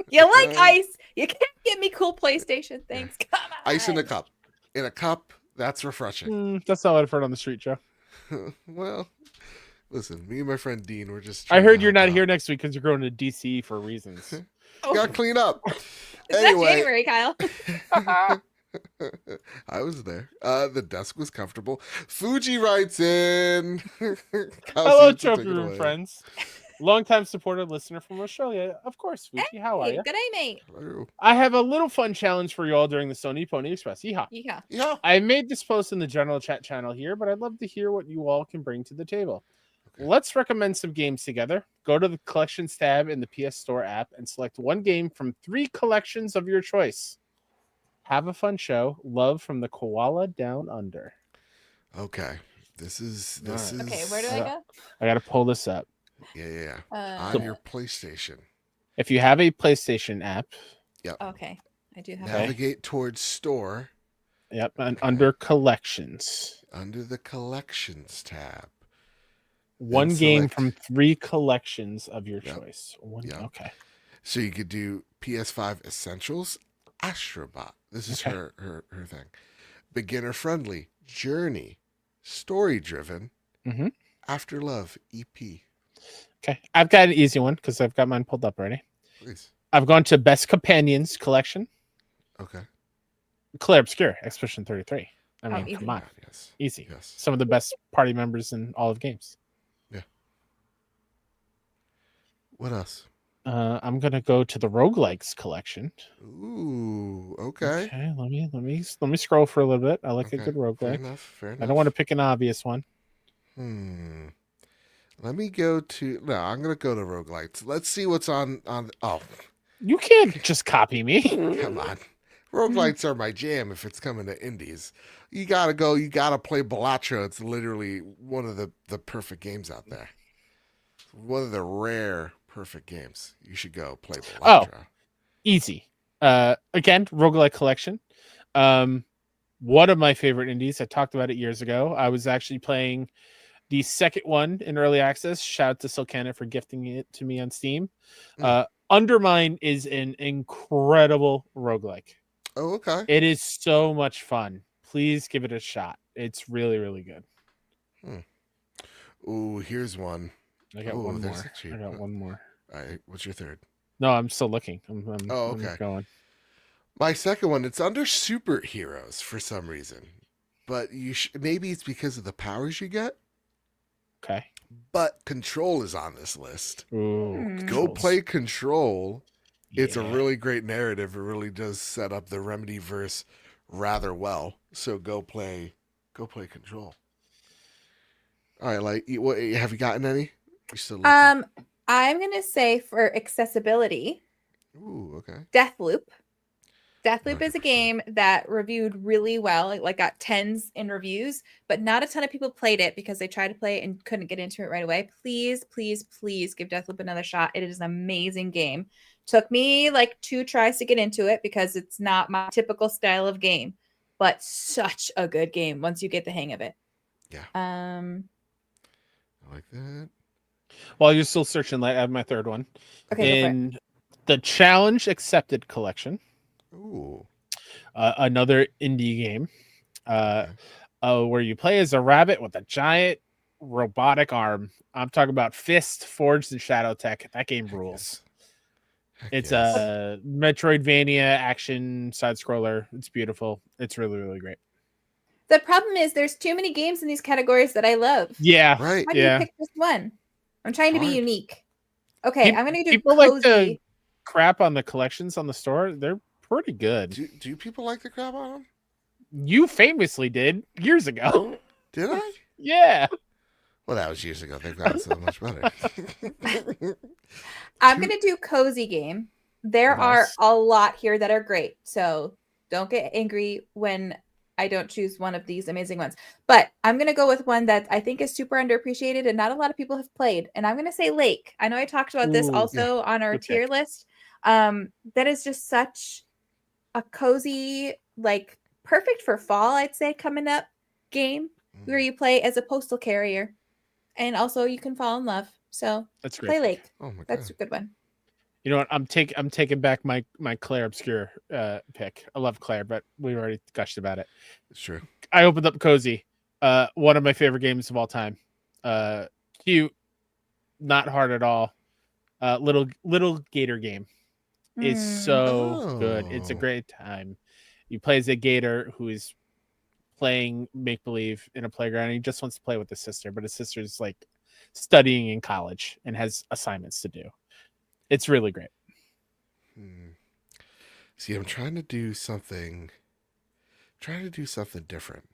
You like ice. You can't get me cool PlayStation things. Come on. Ice in a cup. In a cup, that's refreshing. That's not what I've heard on the street, Joe. Well, listen, me and my friend Dean were just... I heard you're not here next week because you're going to DC for reasons. Gotta clean up. It's not January, Kyle. I was there. The desk was comfortable. Fuji writes in. Hello, Trophy Room friends. Longtime supporter listener from Australia. Of course, Fuji. How are you? Good day, mate. Hello. I have a little fun challenge for you all during the Sony Pony Express. Yeehaw. Yeah. I made this post in the general chat channel here, but I'd love to hear what you all can bring to the table. Okay. Let's recommend some games together. Go to the Collections tab in the PS Store app and select one game from 3 collections of your choice. Have a fun show. Love from the Koala Down Under. Okay. This is Okay, where do I go? I got to pull this up. Yeah. On your PlayStation. If you have a PlayStation app. Yep. Okay. I do have Navigate towards Store. Yep. And under Collections. Under the Collections tab. One game from 3 collections of your choice. Okay. So you could do PS5 Essentials, Astrobot. This is her thing. Beginner friendly, Journey, story driven, After Love, EP. Okay. I've got an easy one because I've got mine pulled up already. Please. I've gone to Best Companions collection. Okay. Claire Obscure, Expedition 33. I mean, easy. come on. Yes. Easy. Yes. Some of the best party members in all of games. Yeah. What else? I'm gonna go to the roguelikes collection. Ooh, okay. Okay, let me scroll for a little bit. I like a good Fair roguelike. enough. Fair enough. I don't want to pick an obvious one. Let me go to. No, I'm gonna go to roguelites. Let's see what's on. Oh, You can't just copy me. come on. Roguelites are my jam if it's coming to indies. You gotta go. You gotta play Balatro. It's literally one of the perfect games out there. One of the rare perfect games. You should go play Balatro. Easy. Again, roguelike collection. One of my favorite indies. I talked about it years ago. I was actually playing the second one in early access. Shout out to Silcana for gifting it to me on Steam. Undermine is an incredible roguelike. Oh, okay. It is so much fun. Please give it a shot. It's really, really good. Ooh, here's one. I got one more. Actually, I got one more. All right, what's your third? No, I'm still looking. I'm okay. I'm going. My second one, it's under superheroes for some reason, but maybe it's because of the powers you get. Okay. But Control is on this list. Ooh, Go play Control. It's a Yeah. really great narrative. It really does set up the Remedy verse rather well. So go play Control. All right, like, what have you gotten any? You still looking? I'm gonna say for accessibility, Ooh, okay. Deathloop. Deathloop is a 100%. game that reviewed really well. It like got 10s in reviews, but not a ton of people played it because they tried to play it and couldn't get into it right away. Please, please, please give Deathloop another shot. It is an amazing game. Took me like 2 tries to get into it because it's not my typical style of game, but such a good game once you get the hang of it. Yeah. I like that. While you're still searching, I have my third one. Okay, go for it. In the Challenge Accepted collection, Ooh. another indie game, where you play as a rabbit with a giant robotic arm. I'm talking about Fist Forged in Shadow Tech. That game rules. It's a Metroidvania action side scroller. It's beautiful. It's really, really great. The problem is there's too many games in these categories that I love. Yeah. Right. Why do you pick just one? I'm trying to be Hard. unique. Okay, I'm gonna do people cozy. like to crap on the collections on the store. They're pretty good. Do people like the crap on them? You famously did years ago. Did I? Yeah. Well, that was years ago. They've gotten so much better. I'm gonna do cozy game. There are Nice. a lot here that are great, so don't get angry when I don't choose one of these amazing ones. But I'm gonna go with one that I think is super underappreciated and not a lot of people have played. And I'm gonna say Lake. I know I talked about this Ooh, also on our good tier pick. list. That is just such a cozy, like perfect for fall, I'd say, coming up game where you play as a postal carrier, and also you can fall in love. So That's play great. Lake. Oh my That's god. a good one. You know what? I'm taking back my Claire Obscure pick. I love Claire, but we already gushed about it. It's true. I opened up Cozy. One of my favorite games of all time. Cute, not hard at all. Little gator game is so good. It's a Oh. great time. You play as a gator who is playing make believe in a playground. And he just wants to play with his sister, but his sister's like studying in college and has assignments to do. It's really great. See, I'm trying to do something different.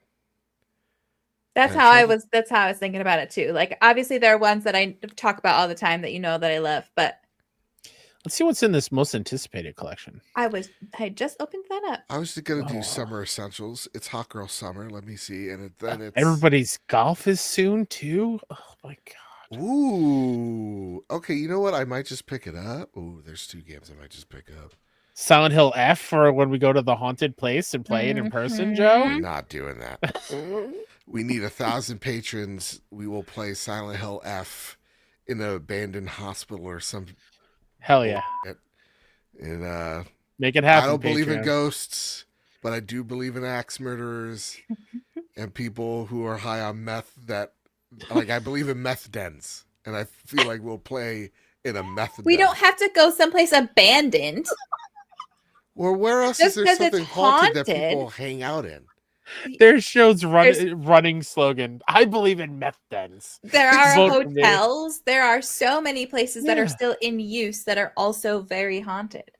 That's I'm how I trying to- was. That's how I was thinking about it too. Like, obviously, there are ones that I talk about all the time that you know that I love, but Let's see what's in this most anticipated collection. I just opened that up. I was gonna do Oh. summer essentials. It's Hot Girl Summer. Let me see, and then it's Everybody's golf is soon too. Oh my god! Ooh. Okay, you know what? I might just pick it up. Ooh, there's 2 games I might just pick up. Silent Hill F for when we go to the haunted place and play it in person, Joe. We're not doing that. We need 1,000 patrons. We will play Silent Hill F in an abandoned hospital or some. Hell yeah! And Make it happen. I don't believe in Patreon. ghosts, but I do believe in axe murderers and people who are high on meth. I believe in meth dens, and I feel like we'll play in a meth. We den. don't have to go someplace abandoned. Or where else Just is there 'cause it's something haunted that haunted. people hang out in? Their show's There's- running slogan. I believe in meth dens. There are Vote for me. hotels. There are so many places that are Yeah. still in use that are also very haunted.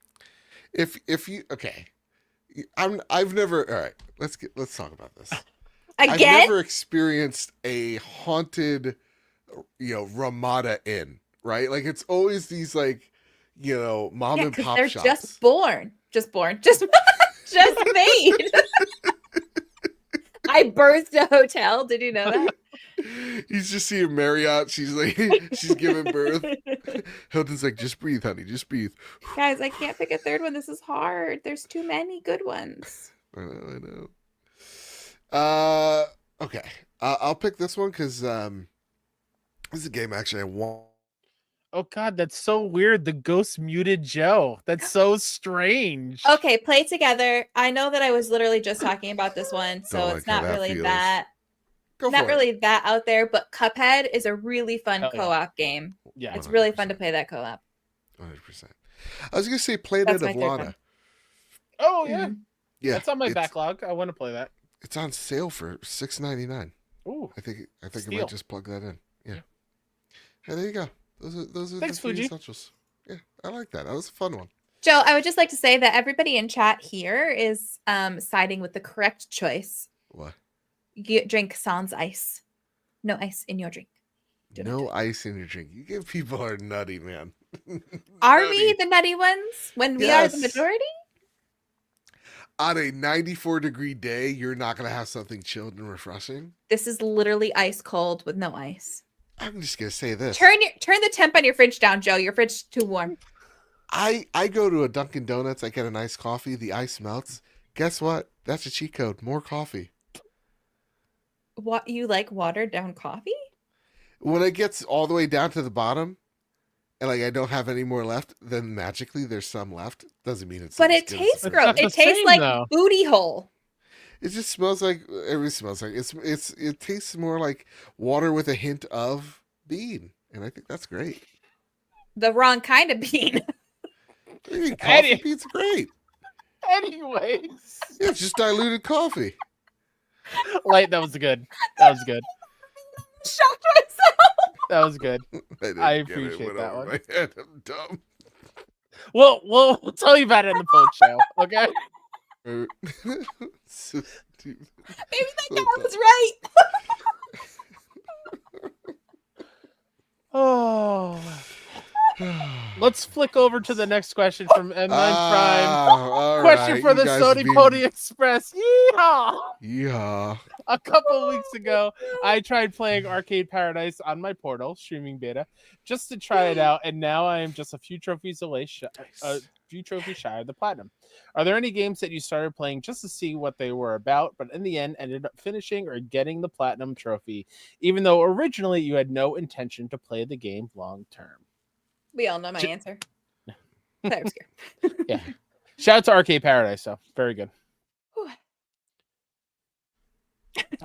If you okay, I've never. All right, let's talk about this. I've Again, never experienced a haunted, Ramada Inn, right? Like it's always these like, mom yeah, and because pop they're shops. just just made. I birthed a hotel. Did you know that? He's just seeing Marriott. She's like, she's giving birth. Hilton's like, just breathe, honey, just breathe. Guys, I can't pick a third one. This is hard. There's too many good ones. I know. Okay. I'll pick this one because this is a game actually I want. Oh God, that's so weird. The ghost muted Joe. That's so strange. Okay, play together. I know that I was literally just talking about this one, so Don't it's like how not that really feels. that Go not for really that out there, but Cuphead is a really fun Hell yeah. co-op game. Yeah. It's really fun to 100%. play that co-op. 100%. I was gonna say Planet That's of my third Lana. one. Oh yeah. Mhm. Yeah, That's on my it's- backlog. I want to play that. It's on sale for $6.99. Ooh. I think I Steal. might just plug that in. Yeah. Hey, there you go. Those are Thanks, the three Fuji. essentials. Yeah, I like that. That was a fun one. Joe, I would just like to say that everybody in chat here is siding with the correct choice. What? You drink sans ice. No ice in your drink. Do not No do it. ice in your drink. You give people are nutty, man. Are Nutty. we the nutty ones when we are the Yes. majority? On a 94-degree day, you're not gonna have something chilled and refreshing. This is literally ice cold with no ice. I'm just gonna say this. Turn the temp on your fridge down, Joe. Your fridge is too warm. I go to a Dunkin' Donuts. I get a nice coffee. The ice melts. Guess what? That's a cheat code. More coffee. What, you like watered down coffee? When it gets all the way down to the bottom, and like I don't have any more left, then magically there's some left. Doesn't mean it's. But as it good as tastes the gross. first. the It tastes same, like though. booty hole. It just smells like everything smells like it tastes more like water with a hint of bean, and I think that's great. The wrong kind of bean. I mean, coffee Eddie. beans are great. Anyways. Yeah, it's just diluted coffee. Light, that was good. That was good. Shocked myself. That was good. Didn't I get it. It appreciate went that over one. my head. I'm dumb. Well, we'll tell you about it in the post show. Okay. So stupid. Maybe that So guy dumb. was right. Oh. Let's flick over to the next question from M9 Prime. All Question right, for you the guys Sony being- Pony Express. Yeehaw! Yeah. A couple weeks ago, I tried playing Arcade Paradise on my Portal streaming beta just to try it out, and now I am just a few trophies away, shy of the platinum. Are there any games that you started playing just to see what they were about, but in the end ended up finishing or getting the platinum trophy, even though originally you had no intention to play the game long term? We all know my answer. That was good. Yeah. Shout out to Arcade Paradise, though. Very good.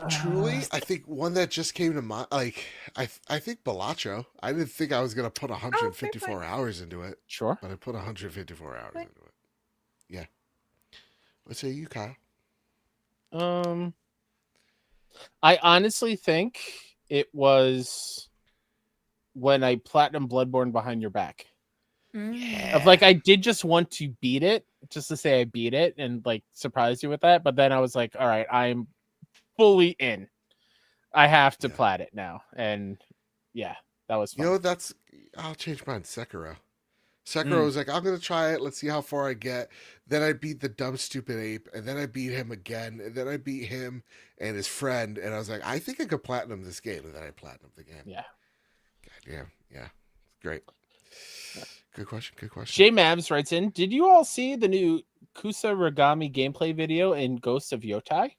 Truly, I think one that just came to mind, like I think Balacho. I didn't think I was gonna put 154 hours into it, Sure. but I put 154 hours Right. into it. Yeah. What say you, Kyle? I honestly think it was when I platinum Bloodborne behind your back. Of like, I did just want to beat it, just to say I beat it and like surprise you with that. But then I was like, all right, I'm fully in. I have to plat it now. And yeah, that was fun. You know, I'll change mine. Sekiro. Sekiro was like, I'm gonna try it. Let's see how far I get. Then I beat the dumb stupid ape, and then I beat him again, and then I beat him and his friend, and I was like, I think I could platinum this game, and then I platinumed the game. Yeah. God, yeah, great. Good question. J Mavs writes in, did you all see the new Kusarigami gameplay video in Ghost of Yotai?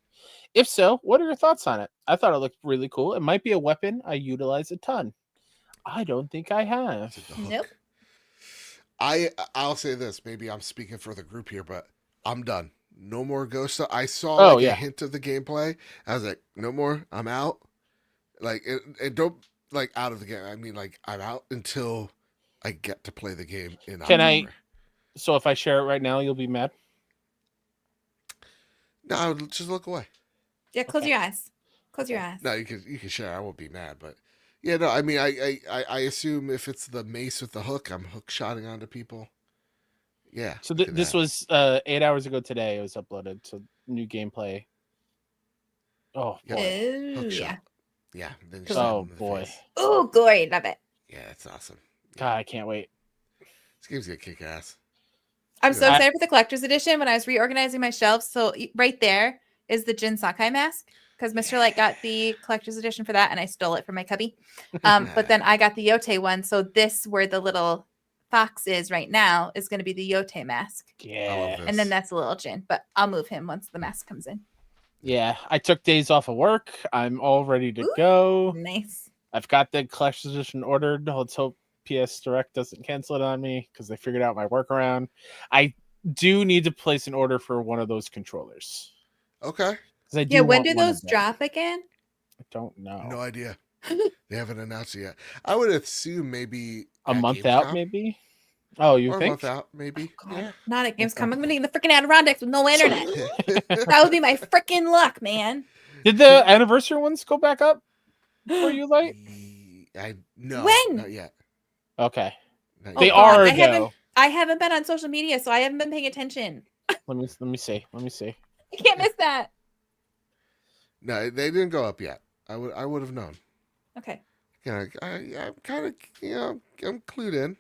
If so, what are your thoughts on it? I thought it looked really cool. It might be a weapon I utilize a ton. I don't think I have. Nope. I'll say this. Maybe I'm speaking for the group here, but I'm done. No more Ghost. I saw a hint of the gameplay. I was like, no more. I'm out. Like, it don't like out of the game. I mean, like, I'm out until I get to play the game in Can October. So if I share it right now, you'll be mad? No, I would just look away. Yeah, close Okay. your eyes. Close your eyes. No, you can share. I won't be mad, but yeah, no. I mean, I assume if it's the mace with the hook, I'm hook shotting onto people. Yeah. So look at this that. was 8 hours ago today. It was uploaded. So new gameplay. Oh Yep. boy. Hook Yeah. shot. Yeah. Then you Cool. stab Oh him in the boy. face. Oh, glory. Love it. Yeah, that's awesome. Yeah. God, I can't wait. This game's gonna kick ass. I'm so Yeah. excited for the collector's edition when I was reorganizing my shelves. So right there is the Jin Sakai mask because Mr. Light got the collector's edition for that and I stole it from my cubby. But then I got the Yote one. So this, where the little fox is right now, is going to be the Yote mask. Yeah. And then that's a little Jin, but I'll move him once the mask comes in. Yeah. I took days off of work. I'm all ready to Ooh. go. Nice. I've got the collector's edition ordered. Let's hope PS Direct doesn't cancel it on me because they figured out my workaround. I do need to place an order for one of those controllers. Okay. I Yeah, when want do one of those them. drop again? I don't know. No idea. They haven't announced it yet. I would assume maybe A at month out, Gamescom, maybe? Oh, you or a think? month out, maybe. God, Yeah. not at Gamescom. Okay. I'm going to be in the freaking Adirondacks with no internet. That would be my freaking luck, man. Did the anniversary ones go back up for you, Light? No. When? Not yet. Okay. Not They yet. God, are, I haven't- though. I haven't been on social media, so I haven't been paying attention. Let me see. I can't miss that. No, they didn't go up yet. I would have known. Okay. I'm kind of, I'm clued in,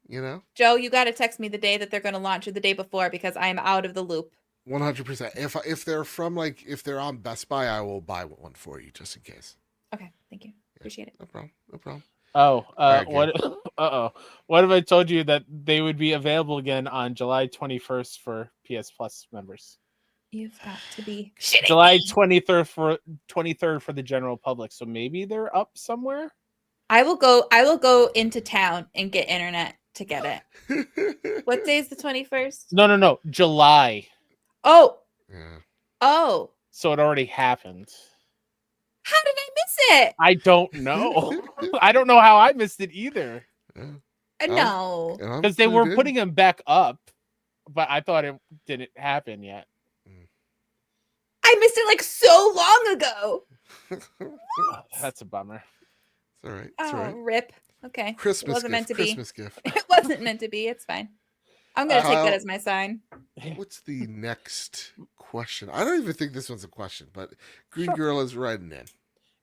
you know. Joe, you got to text me the day that they're going to launch or the day before because I'm out of the loop. 100%. If they're if they're on Best Buy, I will buy one for you just in case. Okay. Thank you. Appreciate it. No problem. No problem. Oh, right, what? What if I told you that they would be available again on July 21st for PS Plus members? You've got to be shitting July me. 23rd for the general public. So maybe they're up somewhere. I will go into town and get internet to get it. What day is the 21st? No. July. Oh. Yeah. Oh. So it already happened. How did I miss it? I don't know. I don't know how I missed it either. No. Because they were putting them back up, but I thought it didn't happen yet. I missed it like so long ago. That's a bummer. It's all right. It's Oh, all right. rip. Okay. Christmas it wasn't gift. meant to be. Christmas gift. It wasn't meant to be. It's fine. I'm gonna take that Kyle- as my sign. What's the next question? I don't even think this one's a question, but Green Sure. Girl is writing in.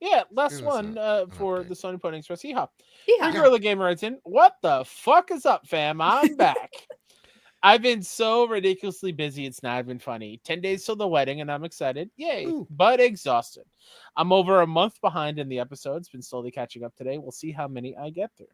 Yeah, last Give us one for update. the Sony Pony Express. Yeehaw. Yeah. Green Gorilla Gamer writes in, what the fuck is up, fam? I'm back. I've been so ridiculously busy, it's not even funny. 10 days till the wedding, and I'm excited. Yay, Ooh. but exhausted. I'm over a month behind in the episodes. Been slowly catching up today. We'll see how many I get through.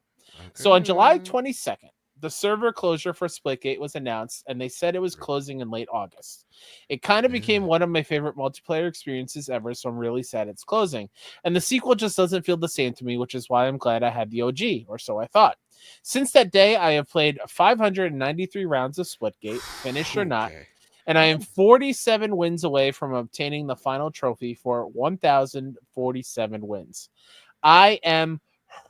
So on July 22nd, the server closure for Splitgate was announced, and they said it was closing in late August. It kind of became one of my favorite multiplayer experiences ever, so I'm really sad it's closing. And the sequel just doesn't feel the same to me, which is why I'm glad I had the OG, or so I thought. Since that day, I have played 593 rounds of Splitgate, finished or not, Okay. and I am 47 wins away from obtaining the final trophy for 1,047 wins. I am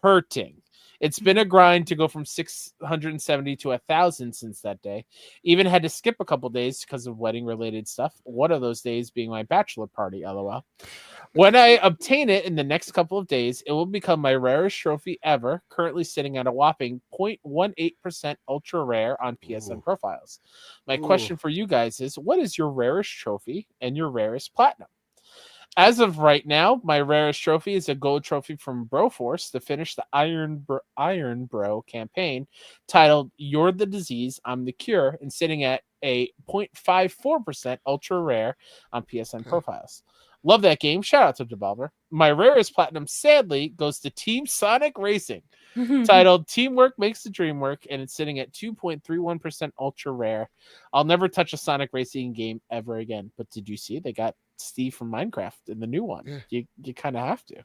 hurting. It's been a grind to go from 670 to 1,000 since that day. Even had to skip a couple days because of wedding-related stuff. One of those days being my bachelor party, lol. When I obtain it in the next couple of days, it will become my rarest trophy ever, currently sitting at a whopping 0.18% ultra rare on PSN profiles. My question for you guys is, what is your rarest trophy and your rarest platinum? As of right now, my rarest trophy is a gold trophy from Broforce to finish the Iron Bro campaign titled You're the Disease, I'm the Cure, and sitting at a 0.54% ultra rare on PSN profiles. Love that game. Shout out to Devolver. My rarest platinum, sadly, goes to Team Sonic Racing, titled Teamwork Makes the Dream Work, and it's sitting at 2.31% ultra rare. I'll never touch a Sonic Racing game ever again. But did you see they got Steve from Minecraft in the new one? Yeah. You kind of have to.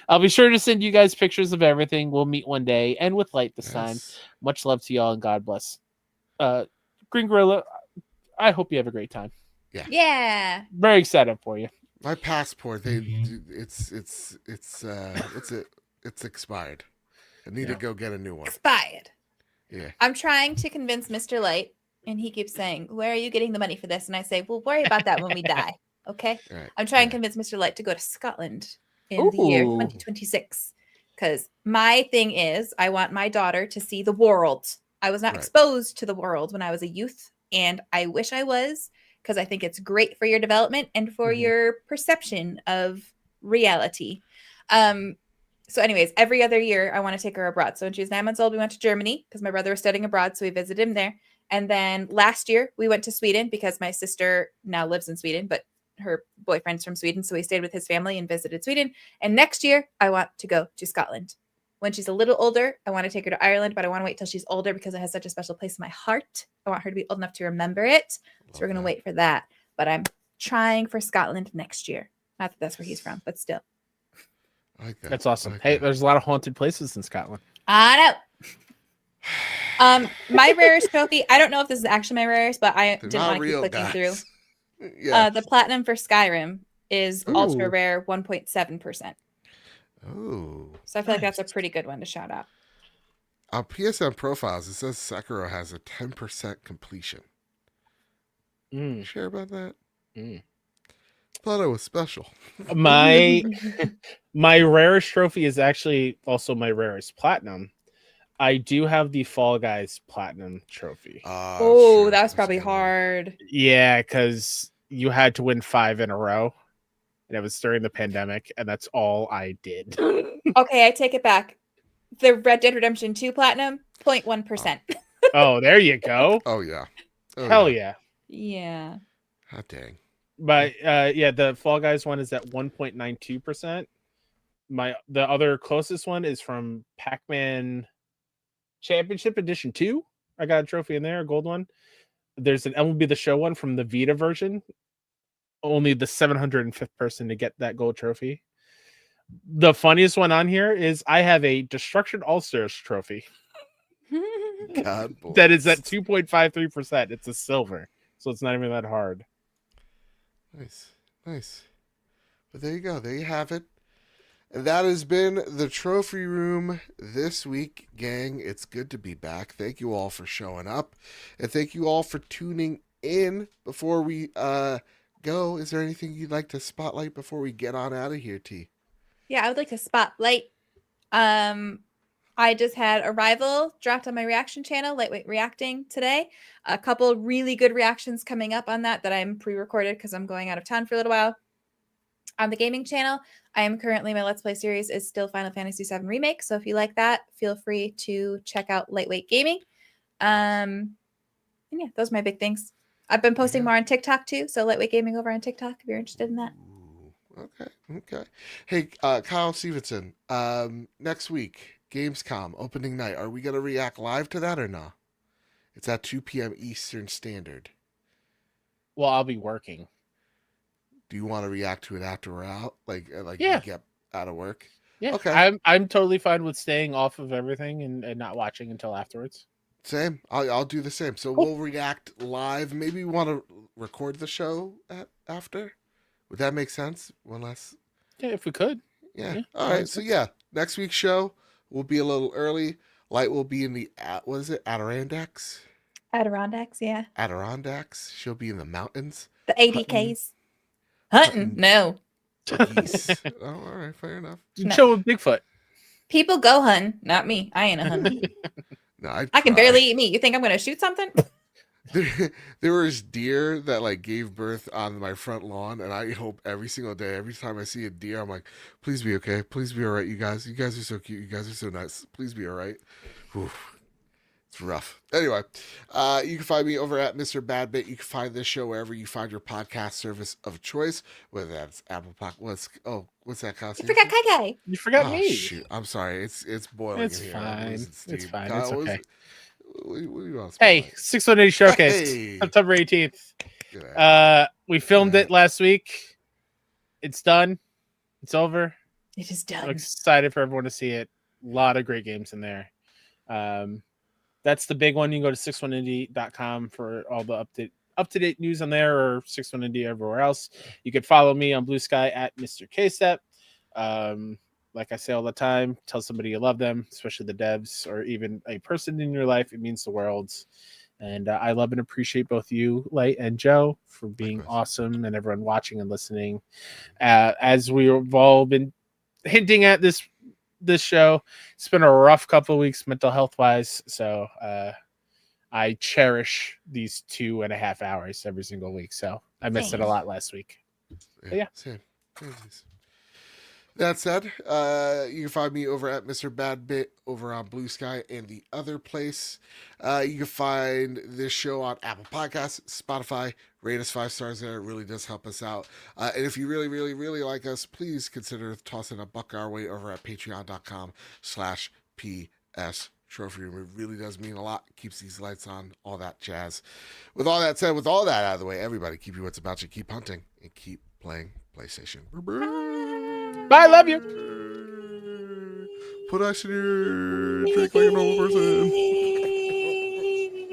I'll be sure to send you guys pictures of everything. We'll meet one day, and with light this time. Much love to y'all, and God bless. Green Gorilla, I hope you have a great time. Yeah. Very excited for you. My passport, it's expired. I need to go get a new one. Expired. Yeah. I'm trying to convince Mr. Light, and he keeps saying, "Where are you getting the money for this?" And I say, "We'll worry about that when we die." Okay. Right. I'm trying to right. convince Mr. Light to go to Scotland in the year Ooh. 2026. Because my thing is, I want my daughter to see the world. I was not Right. exposed to the world when I was a youth, and I wish I was, because I think it's great for your development and for Mhm. your perception of reality. So, anyways, every other year I want to take her abroad. So when she was 9 months old, we went to Germany because my brother was studying abroad, so we visited him there. And then last year we went to Sweden because my sister now lives in Sweden, but her boyfriend's from Sweden, so we stayed with his family and visited Sweden. And next year I want to go to Scotland. When she's a little older, I want to take her to Ireland, but I want to wait till she's older because it has such a special place in my heart. I want her to be old enough to remember it. So we're going to wait for that. But I'm trying for Scotland next year. Not that that's where he's from, but still. I like that. That's awesome. Like Hey, that. there's a lot of haunted places in Scotland. I know. My rarest trophy, I don't know if this is actually my rarest, but I They're didn't not want to keep real, clicking guys. through. Yeah. The platinum for Skyrim is Ooh. ultra rare 1.7%. Oh. So I feel like Nice. that's a pretty good one to shout out. On PSN profiles, it says Sekiro has a 10% completion. Mm. You sure about that? Mm. Thought it was special. My rarest trophy is actually also my rarest platinum. I do have the Fall Guys platinum trophy. Oh, Sure, that was that's a probably good one. hard. Yeah, because you had to win 5 in a row. And it was during the pandemic, and that's all I did. Okay, I take it back. The Red Dead Redemption 2 platinum, 0.1%. Oh, there you go. Oh yeah. Oh, Hell yeah. Yeah. Hot dang. But yeah, the Fall Guys one is at 1.92%. The other closest one is from Pac-Man Championship Edition 2. I got a trophy in there, a gold one. There's an MLB The Show one from the Vita version. Only the 705th person to get that gold trophy. The funniest one on here is I have a Destruction All-Stars trophy God bless. that is at 2.53%. It's a silver, so it's not even that hard. Nice. Nice. But there you go. There you have it. And that has been the trophy room this week, gang. It's good to be back. Thank you all for showing up. And thank you all for tuning in. Before we go, is there anything you'd like to spotlight before we get on out of here, T? Yeah, I would like to spotlight. I just had Arrival dropped on my reaction channel, Lightweight Reacting, today. A couple really good reactions coming up on that I'm pre-recorded because I'm going out of town for a little while. On the gaming channel, I am currently, my Let's Play series is still Final Fantasy VII Remake. So if you like that, feel free to check out Lightweight Gaming. And yeah, those are my big things. I've been posting more on TikTok too. So Lightweight Gaming over on TikTok if you're interested in that. Okay. Hey, Kyle Stevenson, next week, Gamescom, opening night. Are we going to react live to that or not? It's at 2 p.m. Eastern Standard. Well, I'll be working. Do you want to react to it after we're out? Like Yeah. you get out of work? Yeah. Okay. I'm totally fine with staying off of everything and not watching until afterwards. Same. I'll do the same. So Cool. we'll react live. Maybe we want to record the show after. Would that make sense? One less. Yeah, if we could. Yeah. Yeah, All right. So yeah, next week's show will be a little early. Light will be in the what is it? Adirondacks. Adirondacks, yeah. Adirondacks. She'll be in the mountains. The ADKs. Hunting? No. Geese. Oh, all right. Fair enough. No. Chill with Bigfoot. People go hunting, not me. I ain't a hunter. No, I can barely eat meat. You think I'm going to shoot something? There was deer that like gave birth on my front lawn, and I hope every single day, every time I see a deer, I'm like, please be okay, please be all right, you guys are so cute, you guys are so nice, please be all right. Whew. It's rough. Anyway, you can find me over at Mr. Badbit. You can find this show wherever you find your podcast service of choice, whether that's Apple Podcast. What's that costume? You forgot Kai Kai. You forgot Oh me. shoot, I'm sorry. It's boiling It's in here. fine. It's fine. It's okay. What do you want to Hey, spotlight? 618 Showcase, Hey. September 18th. Good We filmed Yeah. it last week. It's done. It's over. It is I'm done. excited for everyone to see it. A lot of great games in there. That's the big one. You can go to 61indie.com for all the up-to-date news on there, or 61indie everywhere else. You can follow me on Blue Sky at Mr. K-Step. Like I say all the time, tell somebody you love them, especially the devs or even a person in your life. It means the world. And I love and appreciate both you, Light and Joe, for being Likewise. awesome, and everyone watching and listening. As we've all been hinting at this show, it's been a rough couple of weeks mental health wise. So I cherish these 2.5 hours every single week. So I missed it a lot last week. Yeah. Same. That said, you can find me over at Mr. Badbit over on Blue Sky and the other place. You can find this show on Apple Podcasts, Spotify. Rate us 5 stars there. It really does help us out. And if you really, really, really like us, please consider tossing a buck our way over at patreon.com/PS Trophy Room. It really does mean a lot. Keeps these lights on, all that jazz. With all that said, with all that out of the way, everybody keep your wits about you, keep hunting, and keep playing PlayStation. Bye, love you. Put ice in your drink like a normal person.